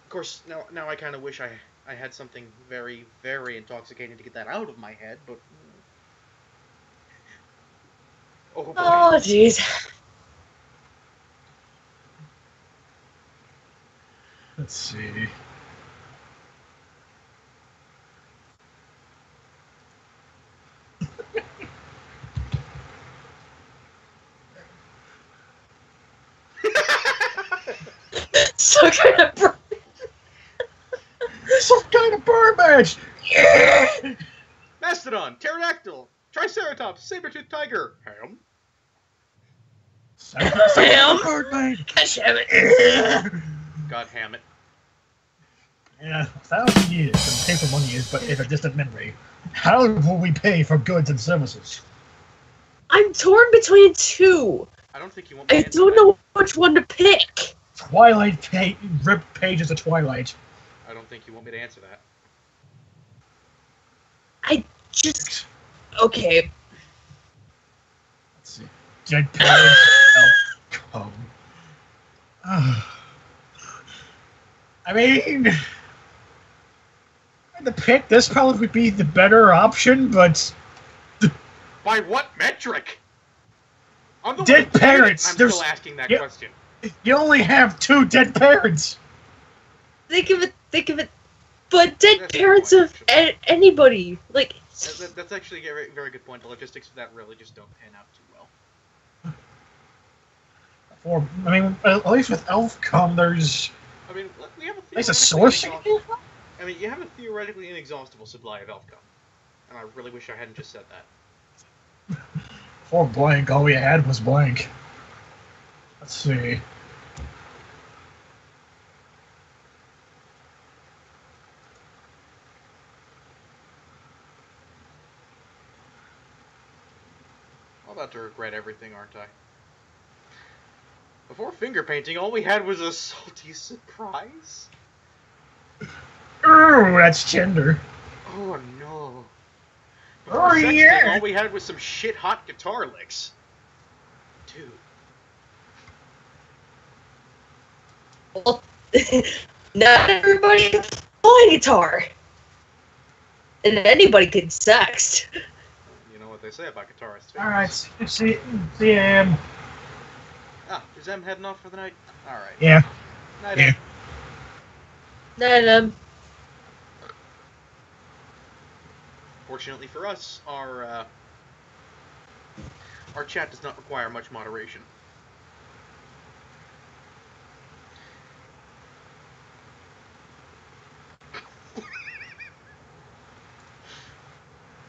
course, now I kind of wish I had something very, very intoxicating to get that out of my head, but... Oh, boy. Oh, jeez. Let's see. Some kind of Some kind of bird match! Yeah! Mastodon, Pterodactyl, Triceratops, Saber-toothed Tiger, Ham. Ham? Bird match! Gosh damn it. Yeah! God ham it. Yeah, 1,000 years and pay for money is but is a distant memory. How will we pay for goods and services? I'm torn between two. I don't think you want me I to answer don't that. know which one to pick. Twilight ripped pages of Twilight. I don't think you want me to answer that. I just... Okay. Let's see. Dead parents. Come. I mean, the pick. This probably would be the better option, but By what metric? I'm the Dead one who played it, parents, and I'm there's- still asking that yeah. question. you only have 2 dead parents. Think of it. But dead That's a parents good of point, anybody. Like... That's actually a very, very good point. The logistics of that really just don't pan out too well. Or I mean, at least with Elfcom, there's I mean, we have a at least a theoretically source. inexhaustible- I mean, you have a theoretically inexhaustible supply of Elfcom. And I really wish I hadn't just said that. Or blank. All we had was blank. Let's see. I'm about to regret everything, aren't I? Before finger painting, all we had was a salty surprise? Oh, that's gender. Oh no. Oh, Before sexting, yeah. all we had was some shit hot guitar licks. Dude. Well, not everybody can play guitar. And anybody can sext. You know what they say about guitarists. All right. See, Ah, is Em heading off for the night? Alright. yeah. Night, Yeah. Em. Then, Fortunately for us, our Our chat does not require much moderation.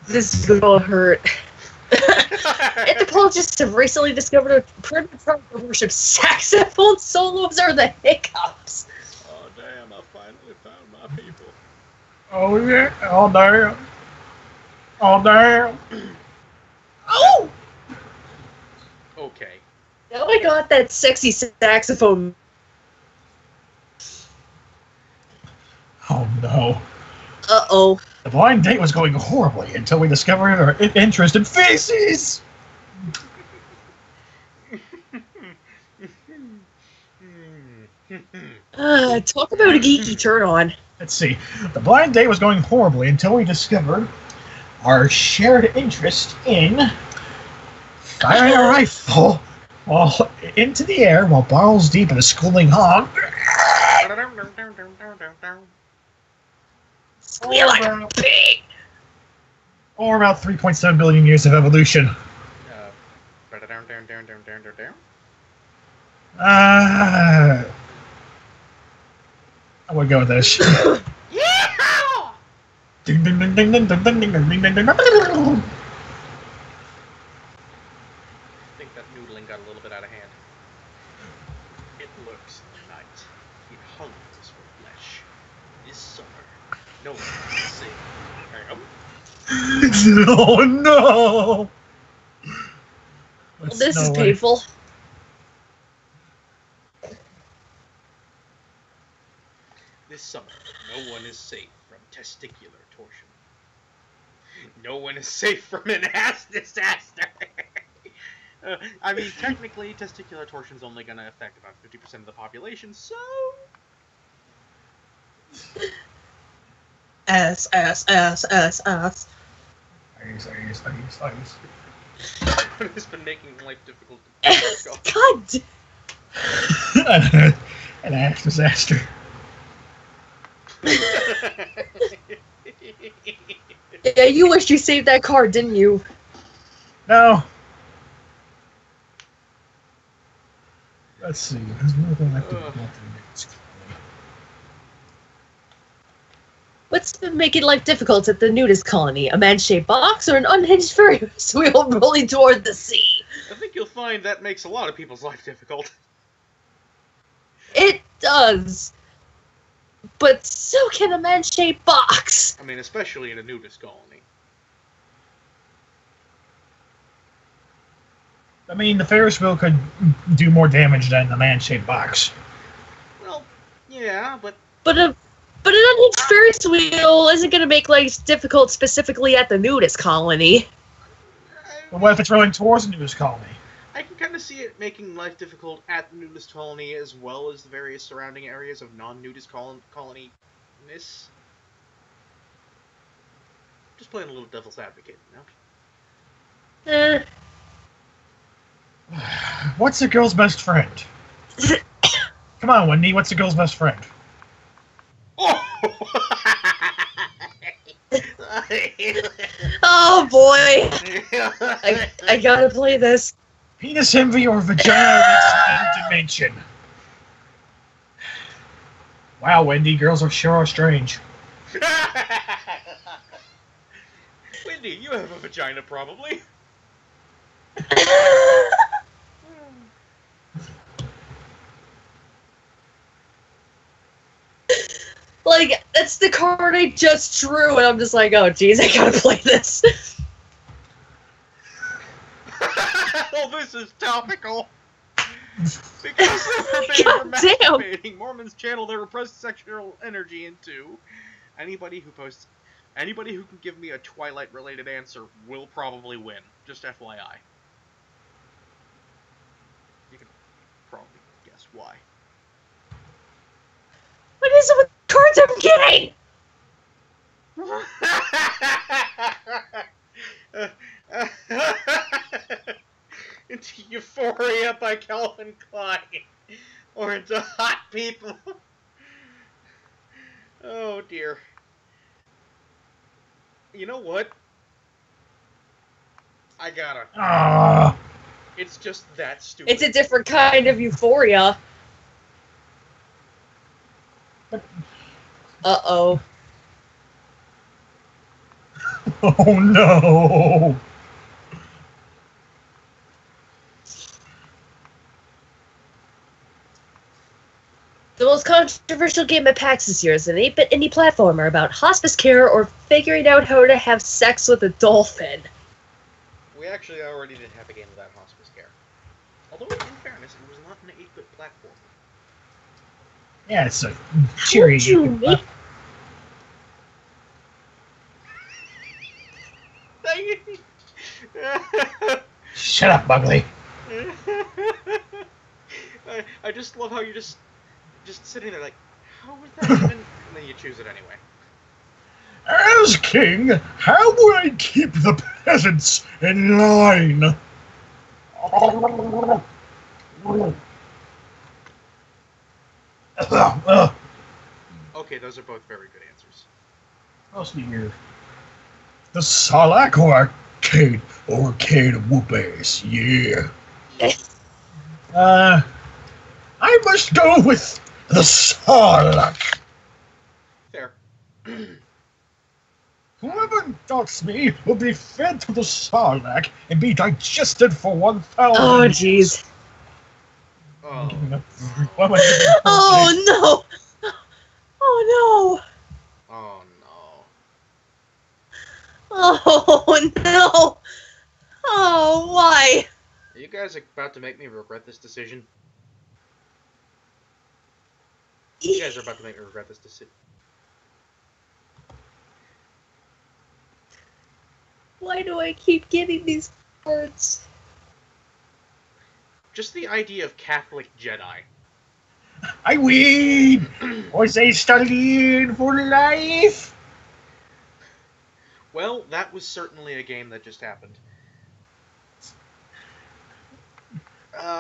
This is gonna hurt. Anthropologists have recently discovered a primitive tribe that worships saxophone solos or the hiccups. Oh damn, I finally found my people. Oh yeah. Oh damn. Oh damn. Oh! Okay. Now I got that sexy saxophone. Oh no. Uh-oh. The blind date was going horribly until we discovered our interest in feces! Talk about a geeky turn-on. Let's see. The blind date was going horribly until we discovered our shared interest in firing a rifle while into the air while balls deep in a schooling hog. Squeal like a pig! Or about 3.7 billion years of evolution. I would go with this. Yeah! Ding ding ding ding ding ding ding ding ding ding ding. I think that noodling got a little bit out of hand. It lurks in the night. It hungers for flesh. This summer, no one can sing. Oh no! Well, this is painful. This summer, no one is safe from testicular torsion. No one is safe from an ass disaster. I mean, technically, testicular torsion is only going to affect about 50% of the population, so... Ass. What has been making life difficult? God! An ass disaster. Yeah, you wished you saved that card, didn't you? No. Let's see. What's been making life difficult at the nudist colony? A man-shaped box or an unhinged Ferris wheel rolling toward the sea? I think you'll find that makes a lot of people's life difficult. It does. But so can a man-shaped box. I mean, especially in a nudist colony. I mean, the Ferris wheel could do more damage than the man-shaped box. Well, yeah, but... But an unhinged Ferris wheel isn't going to make life difficult specifically at the nudist colony. But what if it's rolling towards the nudist colony? I can kind of see it making life difficult at the nudist colony as well as the various surrounding areas of non-nudist colony-ness. Just playing a little devil's advocate, you know? What's a girl's best friend? Come on, Wendy, what's a girl's best friend? Oh! Oh boy! I gotta play this. Penis envy or vagina dimension? Wow, Wendy, girls sure are strange. Wendy, you have a vagina, probably. Like, that's the card I just drew, and I'm just like, oh jeez, I gotta play this. Oh, this is topical. Because they're God damn. masturbating, Mormons channel their repressed sexual energy into anybody who can give me a Twilight related answer will probably win. Just FYI. You can probably guess why. What is it with cards I'm getting? Into Euphoria by Calvin Klein. Or into Hot People. Oh dear. You know what? I gotta. It's just that stupid. It's a different kind of euphoria. Uh-oh. Oh no! The most controversial game at PAX this year is an 8-bit indie platformer about hospice care or figuring out how to have sex with a dolphin. We actually already did have a game about hospice care. Although, in fairness, it was not an 8-bit platform. Yeah, it's a cheery. How'd you make Shut up, Bugley. I just love how you're just sitting there like, how would that even... And then you choose it anyway. As king, how would I keep the peasants in line? Okay, those are both very good answers. Mostly here. The Sarlacc or arcade whoopers, yeah. I must go with the Sarlacc. Fair. Whoever doubts me will be fed to the Sarlacc and be digested for 1,000 Oh, jeez. Oh. Oh, no! Oh, no! Oh, no. Oh, no! Oh, why? Are you guys about to make me regret this decision? You guys are about to make me regret this decision. Why do I keep getting these cards? Just the idea of Catholic Jedi. I win! Was I studying for life? Well, that was certainly a game that just happened.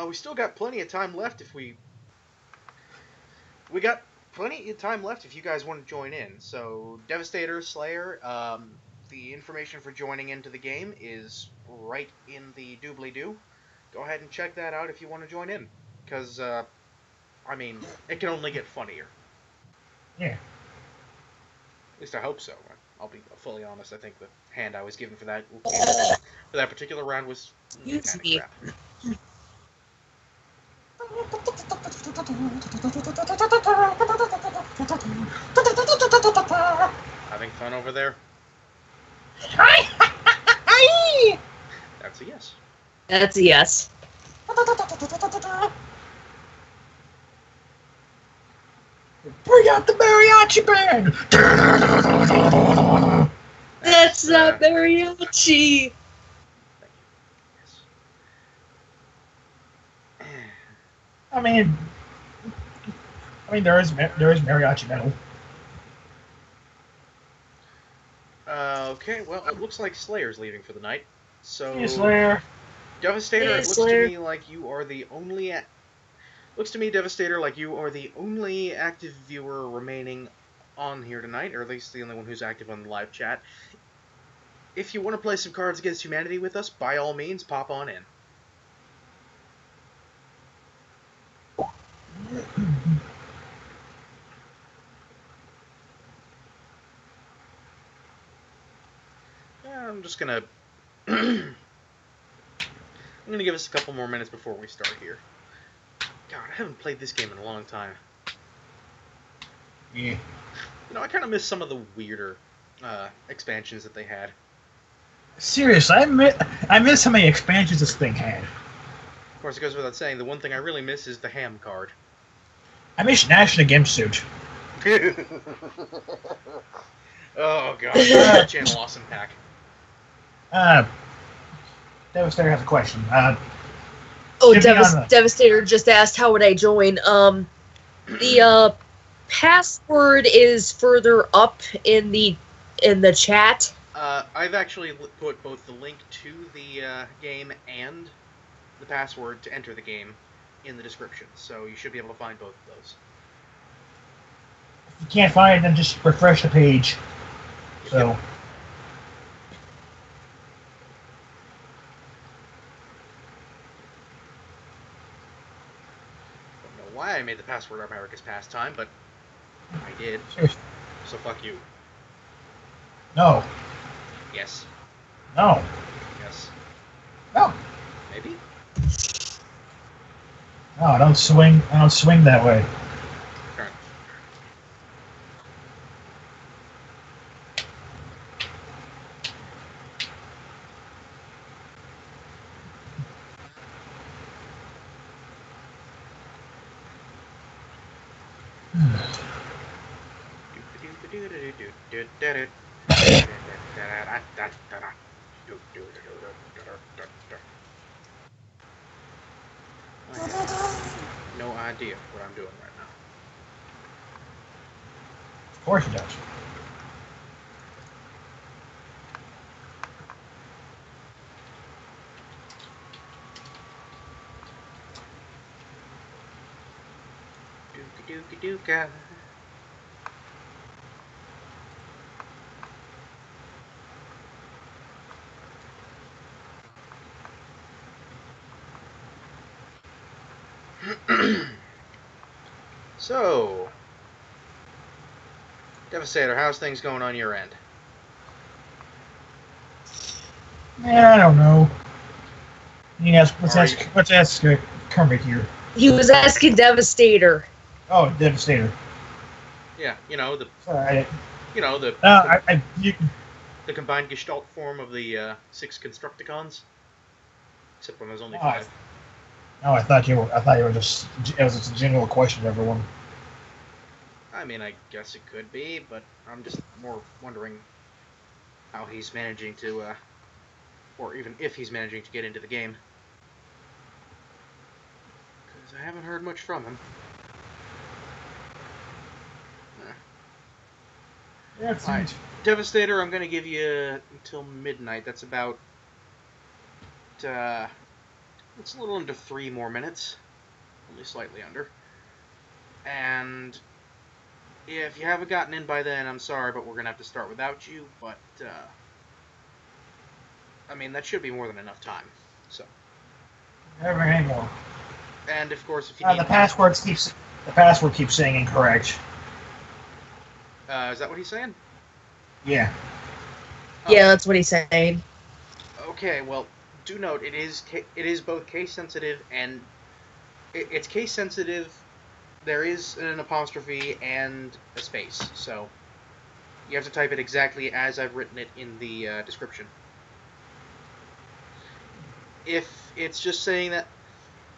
We still got plenty of time left if we got plenty of time left if you guys want to join in. So, Devastator, Slayer, the information for joining into the game is right in the doobly-doo. Go ahead and check that out if you want to join in. Because, I mean, it can only get funnier. Yeah. At least I hope so. I'll be fully honest. I think the hand I was given for that particular round was kind of crap. Having fun over there? That's a yes. That's a yes. Bring out the mariachi band! That's not mariachi! I mean, there is mariachi metal. Okay, well, it looks like Slayer's leaving for the night. So, Hey, Slayer. Devastator, Hey, it looks Slayer. to me like you are the only... Looks to me, Devastator, like you are the only active viewer remaining on here tonight, or at least the only one who's active on the live chat. If you want to play some Cards Against Humanity with us, by all means, pop on in. I'm just gonna... I'm gonna give us a couple more minutes before we start here. God, I haven't played this game in a long time. Yeah. You know, I kind of miss some of the weirder expansions that they had. Seriously, I miss how many expansions this thing had. Of course, it goes without saying, the one thing I really miss is the ham card. I miss Nash in a gimp suit. Oh, God. Channel Awesome Pack. Devastator has a question. Devastator just asked how would I join. The password is further up in the chat. I've actually put both the link to the game and the password to enter the game in the description, so you should be able to find both of those. If you can't find it, then just refresh the page. So. Yep. why I made the password America's Pastime, but I did. So fuck you. No. Yes. No. Yes. No. Maybe? No, I don't swing that way. Fair enough. I have no idea what I'm doing right now. Of course it does. Dooka dooka dooka. So, Devastator, how's things going on your end? Yeah, I don't know. Yes, let's ask Kermit here. He was asking Devastator. Oh, Devastator. Yeah, you know the Sorry. the combined Gestalt form of the 6 Constructicons, except when there's only Oh, 5. No, I thought you were just. It was just a general question to everyone. I mean, I guess it could be, but I'm just more wondering how he's managing to, or even if he's managing to get into the game. Because I haven't heard much from him. Yeah, it's Alright, Devastator, I'm going to give you until midnight. That's about, it's a little under 3 more minutes. Only slightly under. And if you haven't gotten in by then, I'm sorry, but we're going to have to start without you. But, I mean, that should be more than enough time. So. There we go. And, of course, if you need... The password keeps saying incorrect. Is that what he's saying? Yeah. Oh. Yeah, that's what he's saying. Okay, well, do note, it is both case sensitive and... It's case sensitive. There is an apostrophe and a space, so you have to type it exactly as I've written it in the description. If it's just saying that,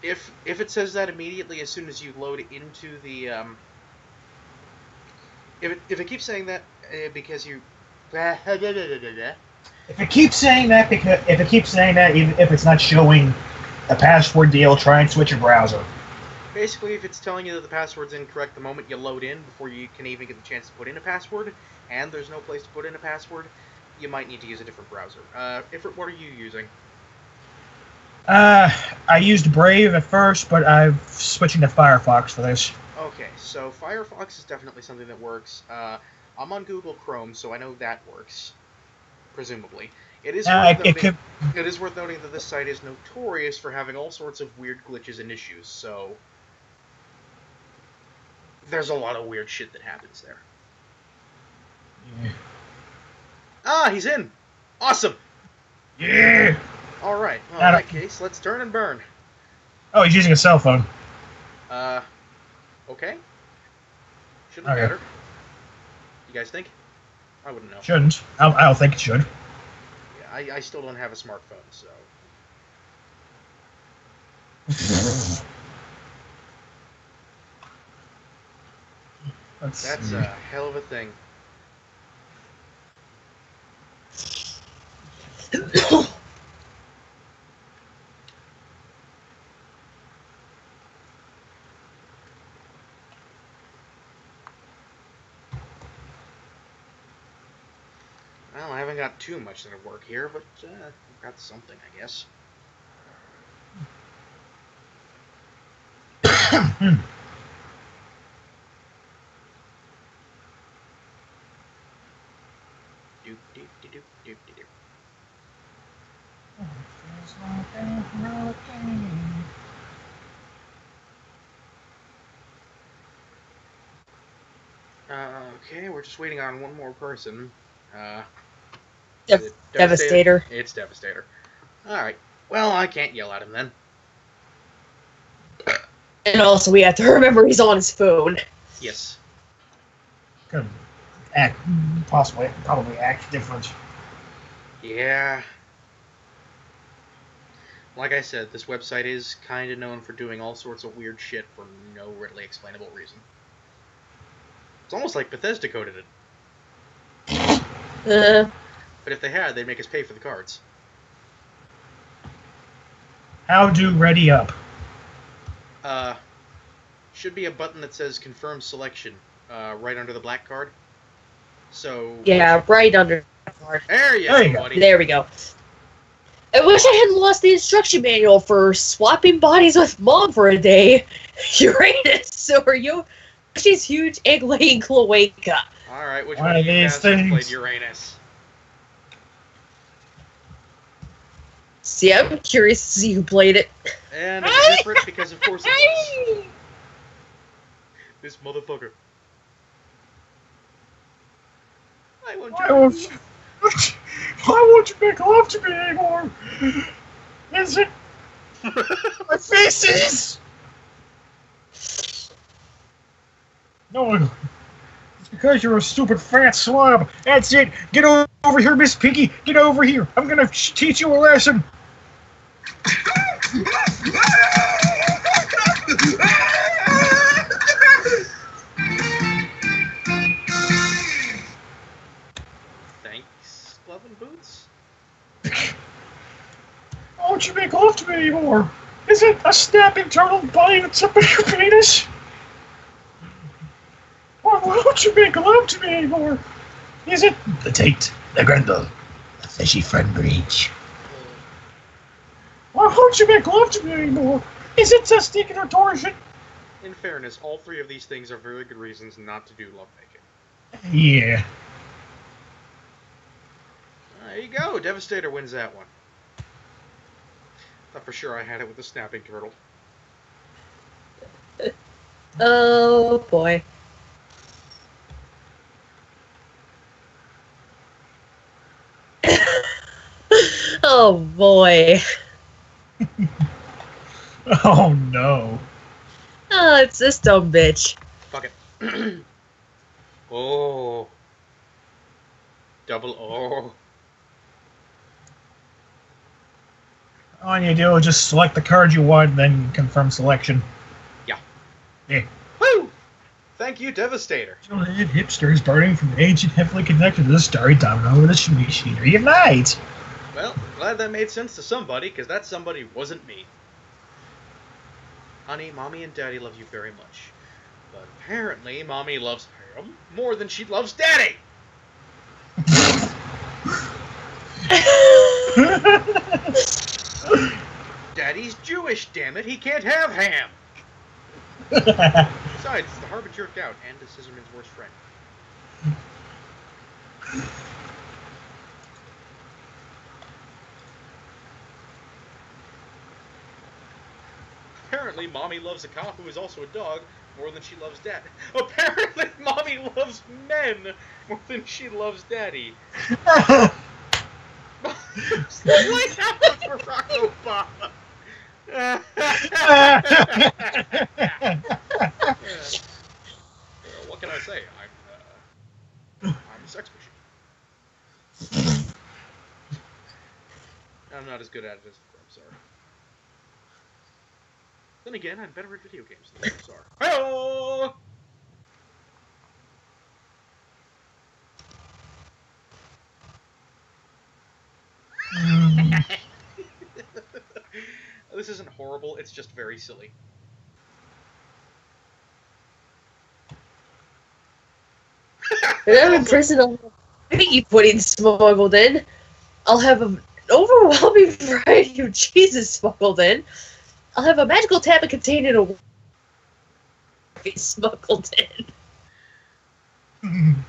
if it says that immediately as soon as you load it into the, if it keeps saying that because you, If it keeps saying that, even if it's not showing a password deal, try and switch your browser. basically, if it's telling you that the password's incorrect the moment you load in, before you can even get the chance to put in a password, and there's no place to put in a password, you might need to use a different browser. Ifrit, what are you using? I used Brave at first, but I'm switching to Firefox for this. Okay, so Firefox is definitely something that works. I'm on Google Chrome, so I know that works. Presumably. It is worth noting that this site is notorious for having all sorts of weird glitches and issues, so there's a lot of weird shit that happens there. Yeah. Ah, he's in! Awesome! Yeah! Alright, well, in that case, let's turn and burn. Oh, he's using a cell phone. Okay. Shouldn't matter. You guys think? I wouldn't know. Shouldn't. I don't think it should. Yeah, I still don't have a smartphone, so... That's a hell of a thing. Well, I haven't got too much that'll work here, but I've got something, I guess. Doop doop doop doop doop. Okay, we're just waiting on one more person. Devastator. It's Devastator. Alright. Well, I can't yell at him then. And also, we have to remember he's on his phone. Yes. Could probably act different. Yeah. Like I said, this website is kind of known for doing all sorts of weird shit for no readily explainable reason. It's almost like Bethesda coded it. But if they had, they'd make us pay for the cards. How do ready up? Should be a button that says confirm selection, right under the black card. So... Yeah, right under the card. There you go, buddy. There we go. I wish I hadn't lost the instruction manual for swapping bodies with Mom for a day. Uranus, or she's huge egg-laying cloaca. Alright, which One one of of you these guys things. played Uranus? See, I'm curious to see who played it. And it's different because, of course, it was. This motherfucker. I want you. Why won't you make love to me anymore? Is it my faces? No, it's because you're a stupid fat slob. That's it. Get over here, Miss Piggy. Get over here. I'm gonna teach you a lesson. Thanks, Glove and Boots. Why won't you make love to me anymore? Is it a snapping turtle biting the tip of your penis? Why won't you make love to me anymore? Is it the Tate, the Grendel, the fishy friend breach? Why won't you make love to me anymore? Is it testing or torsion? In fairness, all three of these things are very good reasons not to do lovemaking. Yeah. There you go. Devastator wins that one. Thought for sure I had it with the snapping turtle. Oh, boy. Oh, boy. Oh no. Oh, it's this dumb bitch. Fuck it. Oh. Double O. All you do is just select the card you want, then confirm selection. Yeah. Yeah. Woo! Thank you, Devastator. Childhood hipsters starting from the ancient heavily connected to the starry domino of the machinery of night. Well, glad that made sense to somebody, because that somebody wasn't me. Honey, Mommy and Daddy love you very much. But apparently, Mommy loves him more than she loves Daddy! Daddy's Jewish, damn it! He can't have ham! Besides, it's the harbinger of gout and the scissorman's worst friend. Apparently, Mommy loves a cop who is also a dog more than she loves Dad. Apparently, Mommy loves men more than she loves Daddy. White House for Barack Obama. What can I say? I'm a sex machine. I'm not as good at it as I'm sorry. Then again, I'm better at video games than you are. Hello! This isn't horrible, it's just very silly. I'm in prison. I'll be pudding smuggled in. I'll have an overwhelming variety of cheeses smuggled in. I'll have a magical tablet containing a smuggled in.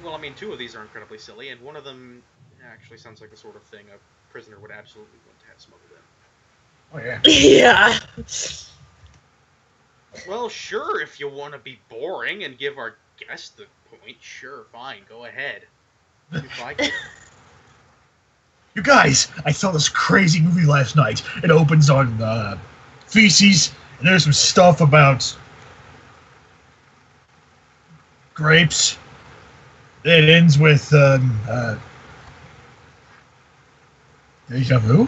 Well, I mean, two of these are incredibly silly, and one of them actually sounds like the sort of thing a prisoner would absolutely want to have smuggled in. Oh, yeah. Yeah. Well, sure, if you want to be boring and give our guess the point. Sure, fine, go ahead. If I care. You guys, I saw this crazy movie last night. It opens on feces, and there's some stuff about grapes. It ends with deja vu.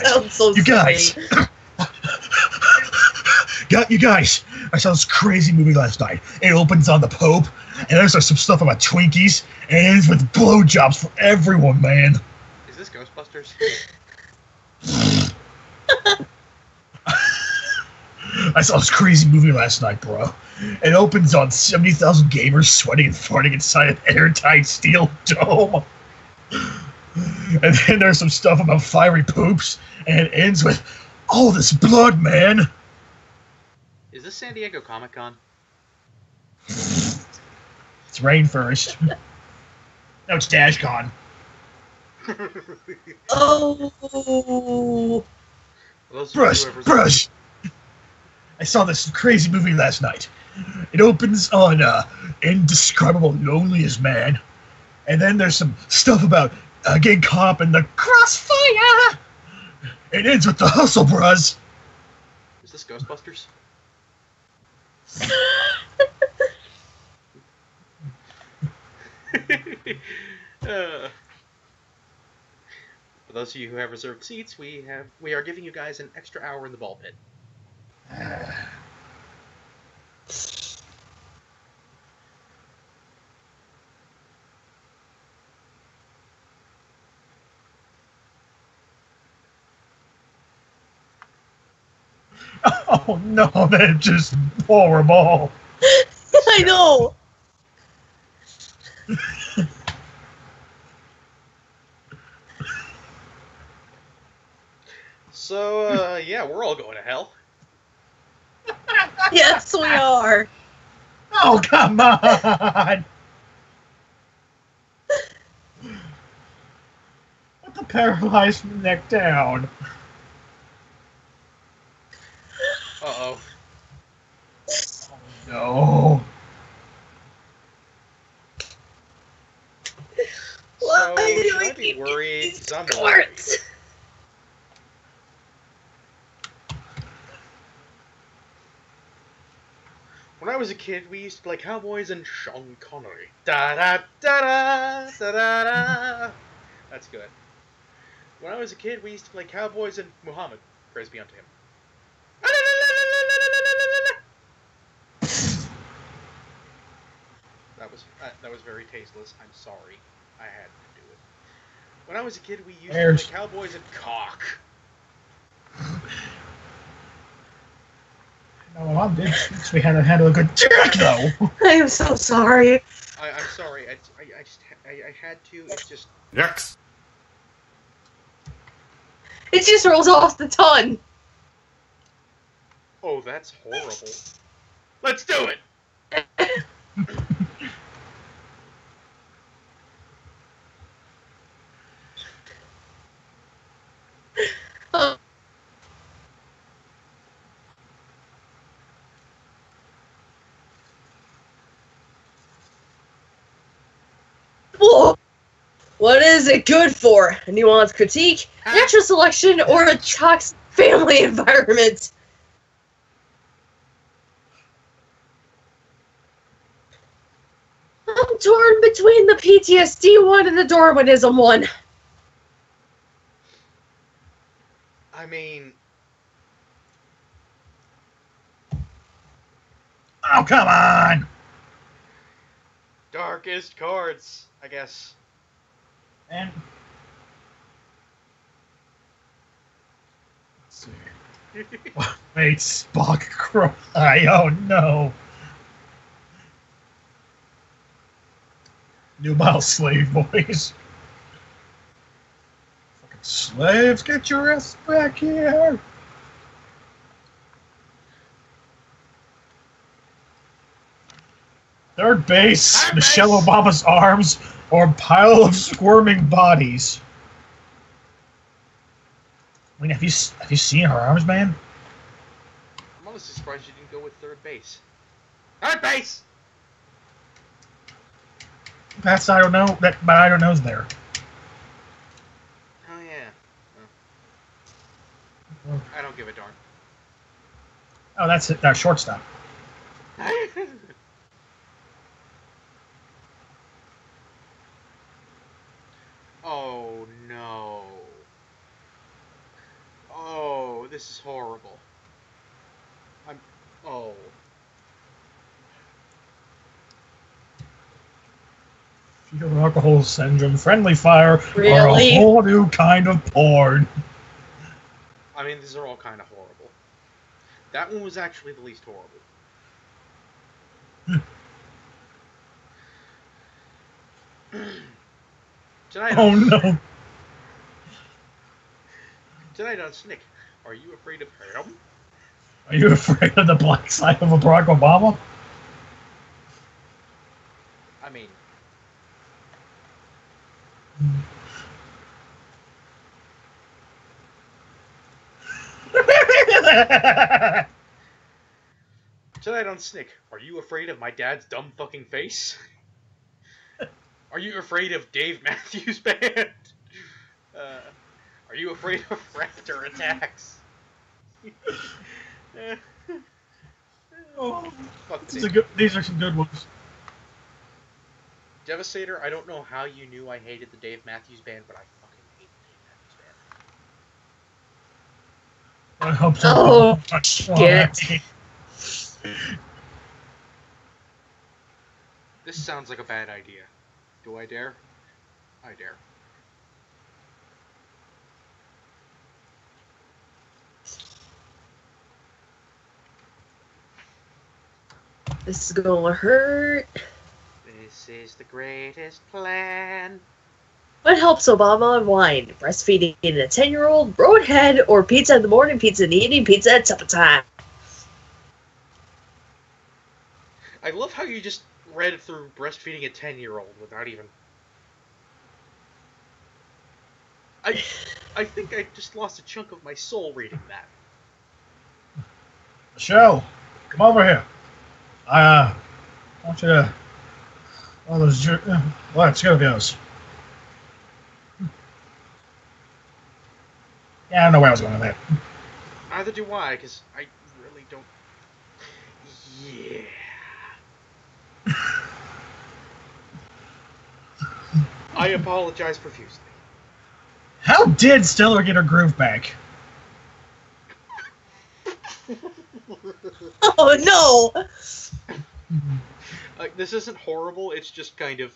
Sounds so You guys, you guys, I saw this crazy movie last night. It opens on the Pope, and there's some stuff about Twinkies, and it ends with blowjobs for everyone, man. Is this Ghostbusters? I saw this crazy movie last night, bro. It opens on 70,000 gamers sweating and farting inside an airtight steel dome. And then there's some stuff about fiery poops, and it ends with all this blood, man. Is this San Diego Comic-Con? It's rain first. No, it's DashCon. Oh. Brush. I saw this crazy movie last night. It opens on Indescribable Loneliest Man. And then there's some stuff about getting caught up in the crossfire. It ends with the hustle, bruz. Is this Ghostbusters? For those of you who have reserved seats, we are giving you guys an extra hour in the ball pit. Oh no, that's just horrible. I know. So, yeah, we're all going to hell. Yes, we are. Oh, come on. Put the paralyzed from the neck down. Uh-oh. Oh, no. So, Why do should we I be keep worried? getting 'Cause I'm squirts? When I was a kid, we used to play cowboys and Sean Connery. Da da da da da da da. That's good. When I was a kid, we used to play cowboys and Muhammad. Praise be unto him. That was very tasteless. I'm sorry. I had to do it. When I was a kid, we used to play cowboys and cock. No, well, I did. We had to handle a good trick, though. I am so sorry. I'm sorry. I had to. It's just. Next. It just rolls off the tongue. Oh, that's horrible. Let's do it. What is it good for? A nuanced critique, natural selection, or a toxic family environment? I'm torn between the PTSD one and the Darwinism one. I mean... Oh, come on! Darkest cards, I guess. And... Let's see. What made Spock cry? Oh, no. Nubile slave boys. Fucking slaves, get your ass back here! Third base, Michelle Obama's arms, or a pile of squirming bodies. I mean, have you seen her arms, man? I'm honestly surprised you didn't go with third base. Third base! That's I don't know. But I don't know's there. Oh yeah. Oh. I don't give a darn. Oh, that's it. That's shortstop. Oh no. Oh, this is horrible. Oh. Fetal alcohol syndrome, friendly fire, Really? are a whole new kind of porn. I mean, these are all kind of horrible. That one was actually the least horrible. Tonight Oh on, no. Tonight on Snick, are you afraid of him? Are you afraid of the black side of a Barack Obama? I mean... Tonight on Snick, are you afraid of my dad's dumb fucking face? Are you afraid of Dave Matthews Band? Are you afraid of raptor attacks? Oh, Fuck these are some good ones. Devastator, I don't know how you knew I hated the Dave Matthews Band, but I fucking hate the Dave Matthews Band. I hope so. Oh, shit. This sounds like a bad idea. Do I dare? I dare. This is gonna hurt. This is the greatest plan. What helps Obama unwind? Breastfeeding a 10-year-old, roadhead, or pizza in the morning, pizza in the evening, pizza at supper time? I love how you just read through breastfeeding a 10-year-old without even... I think I just lost a chunk of my soul reading that. Michelle, come over here. I want you to... All those... Let's go, goes. Yeah, I don't know where I was going with that. Neither do I, because I really don't... Yeah... I apologize profusely. How did Stellar get her groove back? Oh no! This isn't horrible, it's just kind of...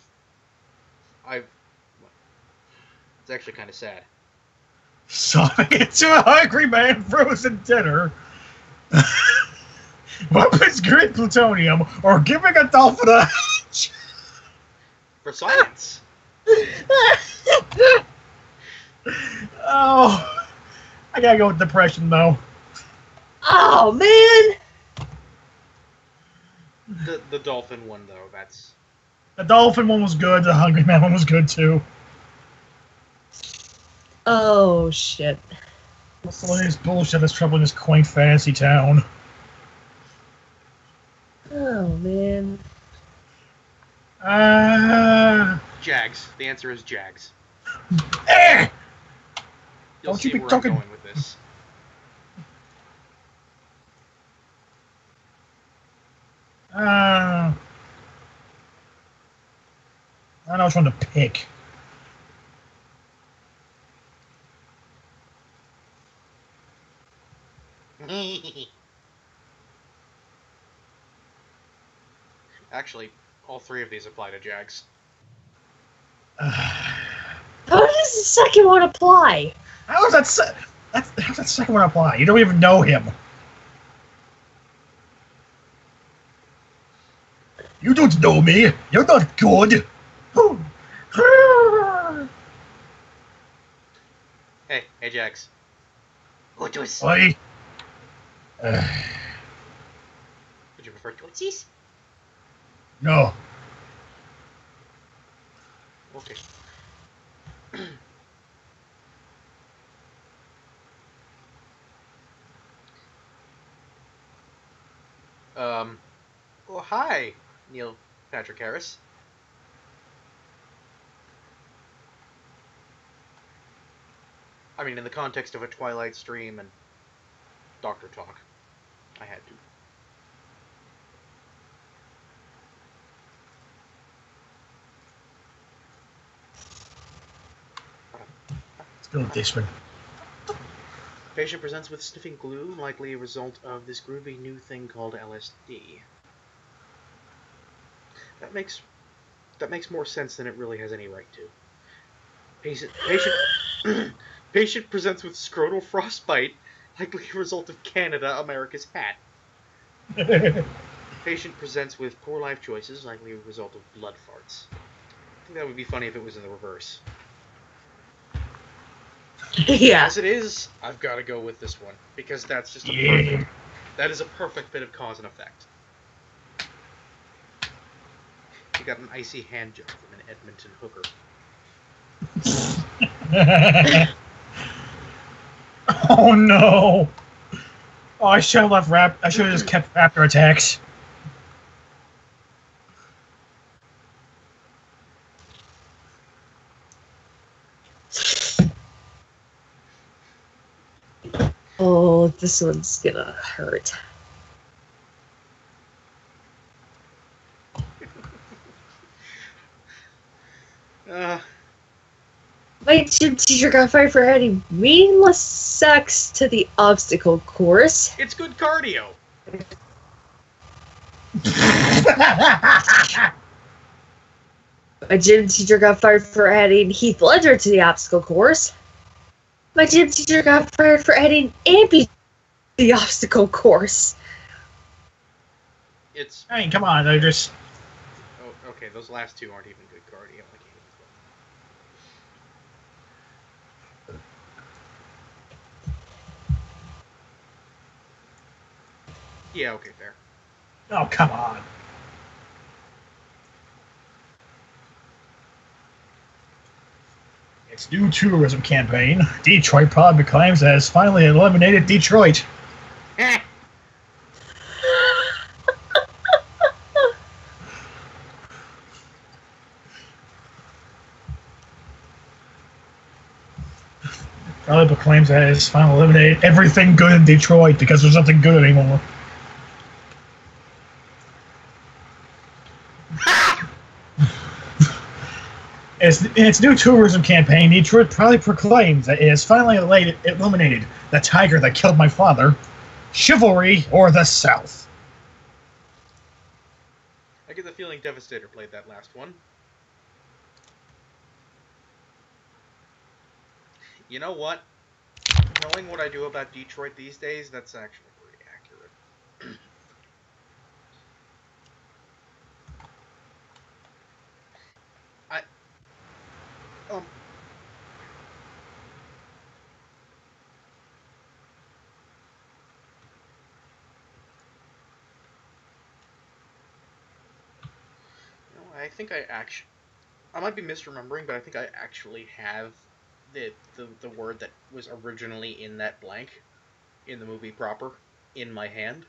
It's actually kind of sad. Solving it to a hungry man frozen dinner. Weapons grade plutonium or giving a dolphin a hatch. For science! Oh, I gotta go with depression though. Oh man! The dolphin one though, that's... The dolphin one was good, the hungry man one was good too. Oh shit. What's the latest bullshit that's troubling this quaint fantasy town? Oh man. Jags. The answer is Jags. You'll Don't see you be where talking. I'm going with this. I don't know which one to pick. Actually, all three of these apply to Jags. How does the second one apply? How's that second one apply? You don't even know him. You don't know me. You're not good. Hey, Jax. Otus. Oi. Would you prefer Tootsies? No. Okay. Well, hi, Neil Patrick Harris. I mean, in the context of a Twilight stream and Doctor Talk, I had to. Let's go with this one. Patient presents with sniffing glue, likely a result of this groovy new thing called LSD. That makes more sense than it really has any right to. Patient presents with scrotal frostbite, likely a result of Canada, America's hat. Patient presents with poor life choices, likely a result of blood farts. I think that would be funny if it was in the reverse. Yeah. As it is, I've got to go with this one because that's just that is a perfect bit of cause and effect. You got an icy hand job from an Edmonton hooker. Oh no! Oh, I should have left rap. I should have just kept raptor attacks. Oh, this one's gonna hurt. My gym teacher got fired for adding meaningless sex to the obstacle course. It's good cardio. My gym teacher got fired for adding Heath Ledger to the obstacle course. My gym teacher got fired for adding Ampy to the obstacle course. It's. I mean, come on, they're just. Oh, okay. Those last two aren't even good cardio. I can't even. Yeah. Okay. Fair. Oh, come on. Its new tourism campaign, Detroit Pub claims that has finally eliminated Detroit. Probably claims that it has finally eliminated everything good in Detroit because there's nothing good anymore. In its new tourism campaign, Detroit proudly proclaims that it has finally eliminated the tiger that killed my father, chivalry, or the South. I get the feeling Devastator played that last one. You know what? Knowing what I do about Detroit these days, that's actually pretty accurate. I think I might be misremembering, but I think I actually have the word that was originally in that blank in the movie proper in my hand.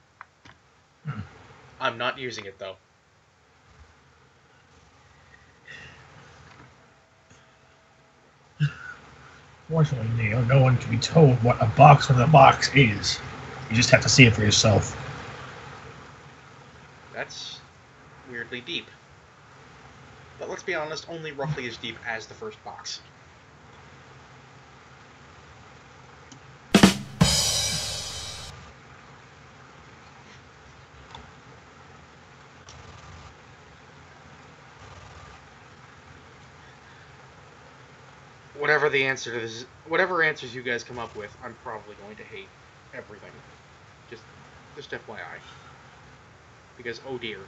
I'm not using it though. Fortunately, Neil, no one can be told what a box within a box is. You just have to see it for yourself. That's weirdly deep. But let's be honest, only roughly as deep as the first box. Whatever the answer to this, whatever answers you guys come up with, I'm probably going to hate everything. Just FYI. Because, oh dear.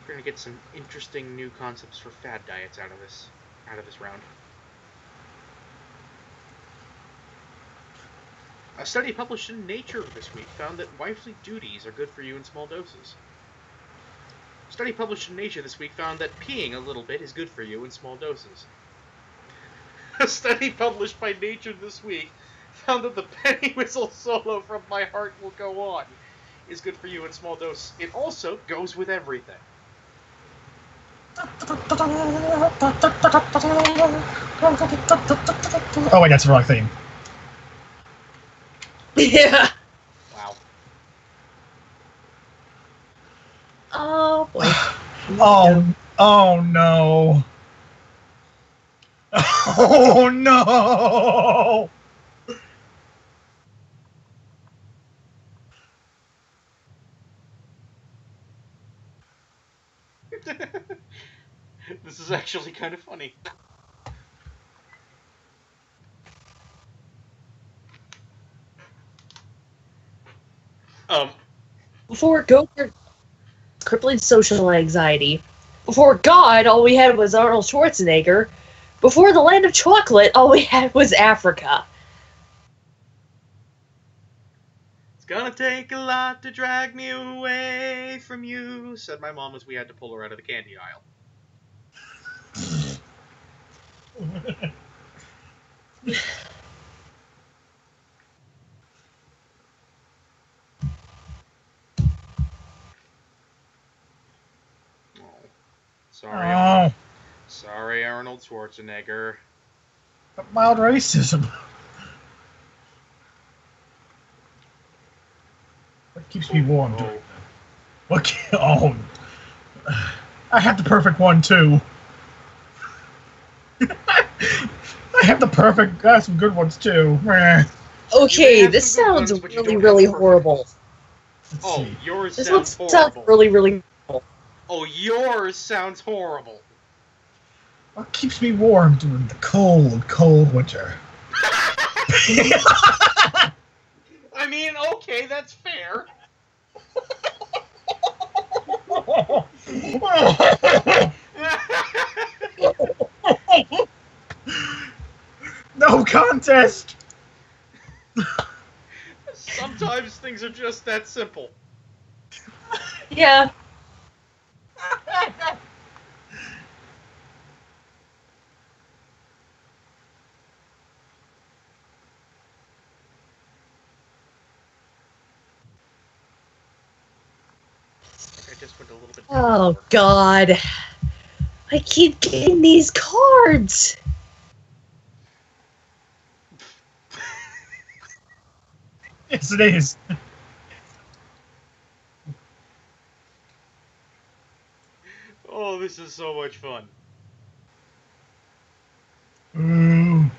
We're gonna get some interesting new concepts for fad diets out of this round. A study published in Nature this week found that wifely duties are good for you in small doses. A study published in Nature this week found that peeing a little bit is good for you in small doses. A study published by Nature this week found that the penny whistle solo from My Heart Will Go On is good for you in small doses. It also goes with everything. Oh wait, that's the wrong theme. Yeah. Wow. Oh boy. Oh no. Oh no. This is actually kind of funny. Before Gopher, crippling social anxiety. Before God, all we had was Arnold Schwarzenegger. Before the land of chocolate, all we had was Africa. It's gonna take a lot to drag me away from you, said my mom as we had to pull her out of the candy aisle. Sorry, Oh, sorry, Arnold Schwarzenegger. mild racism. What keeps me warm? Oh. What? Oh, I have the perfect one too. I have the perfect. Got some good ones too. Okay, have this some good sounds ones, but you really, don't really have perfect horrible. ones. Oh, yours This one sounds sounds horrible. really, really horrible. Oh, yours sounds horrible. What keeps me warm during the cold, cold winter? I mean, okay, that's fair. No contest. Sometimes things are just that simple. Yeah. I just went a little bit. Oh, God. I keep getting these cards. Yes, it is. Oh, this is so much fun. Ooh.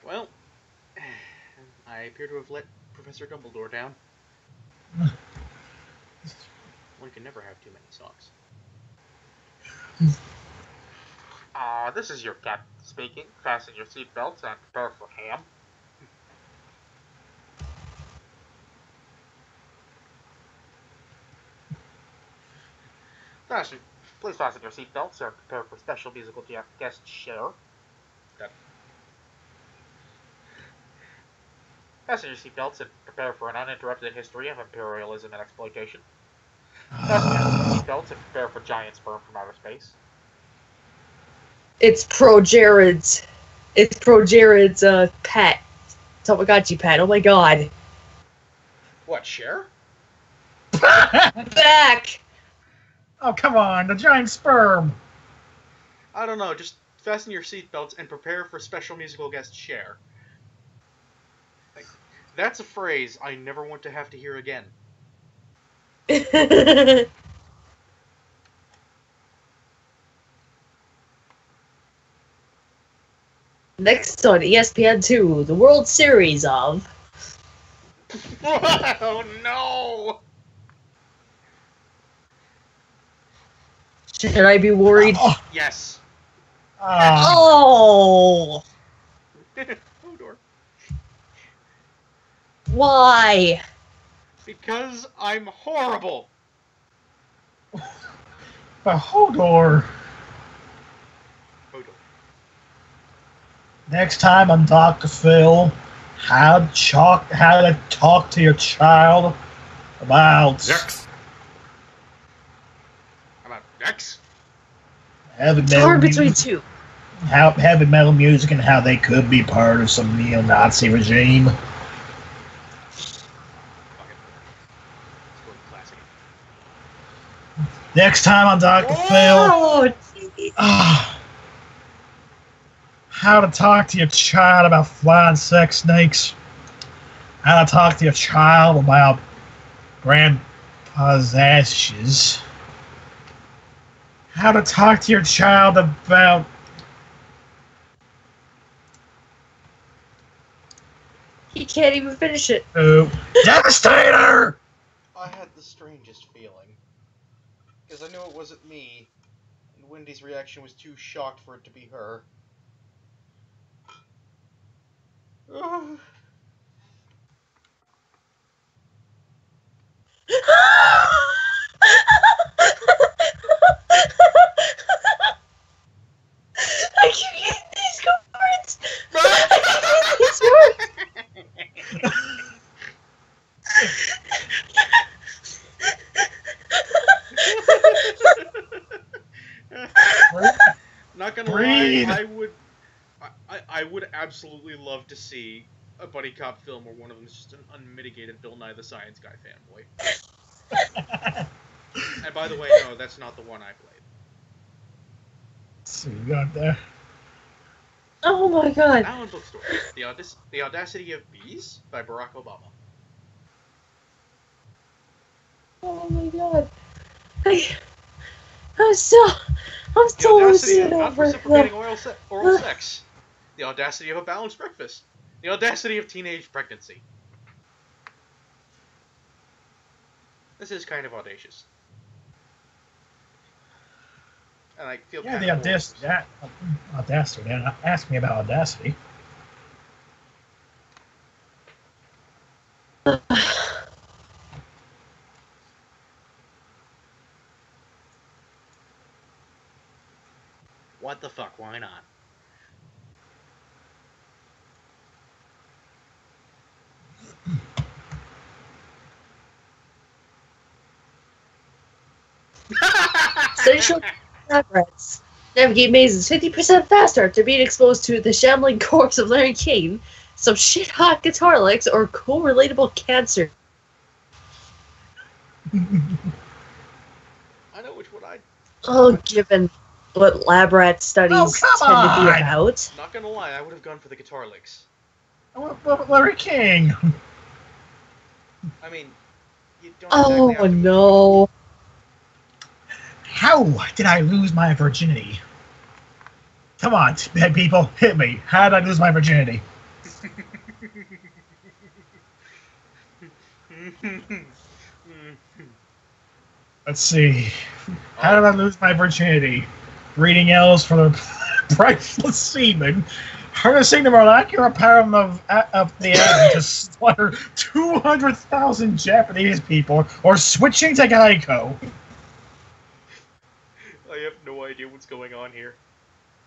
Well, I appear to have let Professor Dumbledore down. One can never have too many socks. This is your captain speaking. Fasten your seatbelts and prepare for ham. Please fasten your seatbelts and prepare for special musical guest share. Fasten your seatbelts and prepare for an uninterrupted history of imperialism and exploitation. Fasten your seatbelts and prepare for giant sperm from outer space. It's Pro Jared's pet. Tamagotchi pet. Oh my God. What, share? Back. Oh, come on, the giant sperm. I don't know, just fasten your seatbelts and prepare for special musical guest share. That's a phrase I never want to have to hear again. Next on ESPN2, the World Series of... Oh no! Should I be worried? Yes. Oh! Hodor. Why? Because I'm horrible. But Hodor. Hodor. Next time on Dr. Phil, how to talk to your child about Next. About X? heavy It's metal hard between music, two. how heavy metal music, and how they could be part of some neo-Nazi regime. Fuck it. Let's go with classic. Next time on Dr. Phil, Oh, geez. how to talk to your child about flying sex snakes. How to talk to your child about grandpa's ashes. How to talk to your child about He can't even finish it. Devastator! I had the strangest feeling. Because I knew it wasn't me, and Wendy's reaction was too shocked for it to be her. Ugh. I keep getting these cards. I keep getting these cards. Not gonna Breathe. lie, I would absolutely love to see a buddy cop film where one of them is just an unmitigated Bill Nye the Science Guy fanboy. And by the way, no, that's not the one I played. See, you got there. Oh my god. Allen Bookstore, The Audacity of Bees by Barack Obama. Oh my god. I'm still The Audacity losing of over Unreciprocating Oral Sex. The Audacity of a Balanced Breakfast. The Audacity of Teenage Pregnancy. This is kind of audacious. And I feel Yeah, kind the of Audacity. Audacity, man. Ask me about Audacity. What the fuck, why not? Essential progress. Navigate mazes 50% faster after being exposed to the shambling corpse of Larry King, some shit hot guitar licks, or cool relatable cancer. I know which one I... Oh, given what lab rat studies come tend to be on! about. Not gonna lie, I would have gone for the guitar licks. Larry King. I mean, you don't exactly Oh have to... no. How did I lose my virginity? Come on, bad people, hit me. How did I lose my virginity? Let's see. How did I lose my virginity? Reading L's for the priceless semen. Harnessing the molecular power of the atom to slaughter 200,000 Japanese people, or switching to Geico. I have no idea what's going on here.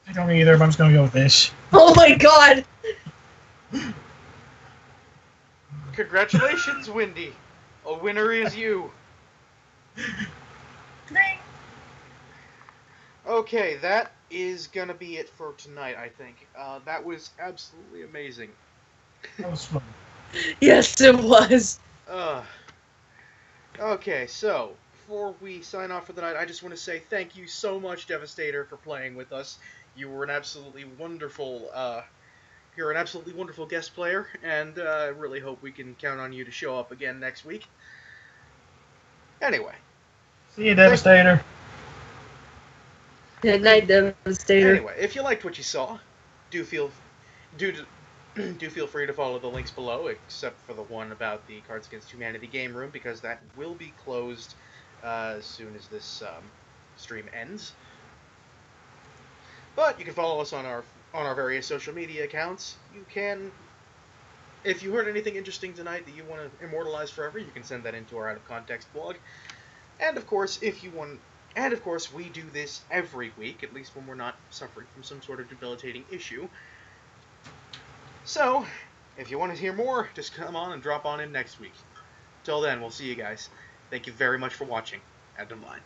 I don't either, but I'm just gonna go with this. Oh my god. Congratulations, Wendy. A winner is you. Okay, that is gonna be it for tonight, I think. That was absolutely amazing. That was fun. Yes, it was. Okay, so, before we sign off for the night, I just want to say thank you so much, Devastator, for playing with us. You were an absolutely wonderful, you're an absolutely wonderful guest player, and I really hope we can count on you to show up again next week. Anyway. See you, Devastator. Good night, Devastator. Anyway, if you liked what you saw, do feel free to follow the links below, except for the one about the Cards Against Humanity game room, because that will be closed as soon as this stream ends. But you can follow us on our various social media accounts. You can, if you heard anything interesting tonight that you want to immortalize forever, you can send that into our Out of Context blog. And of course, we do this every week, at least when we're not suffering from some sort of debilitating issue. So, if you want to hear more, just come on and drop on in next week. Till then, we'll see you guys. Thank you very much for watching. At Divine.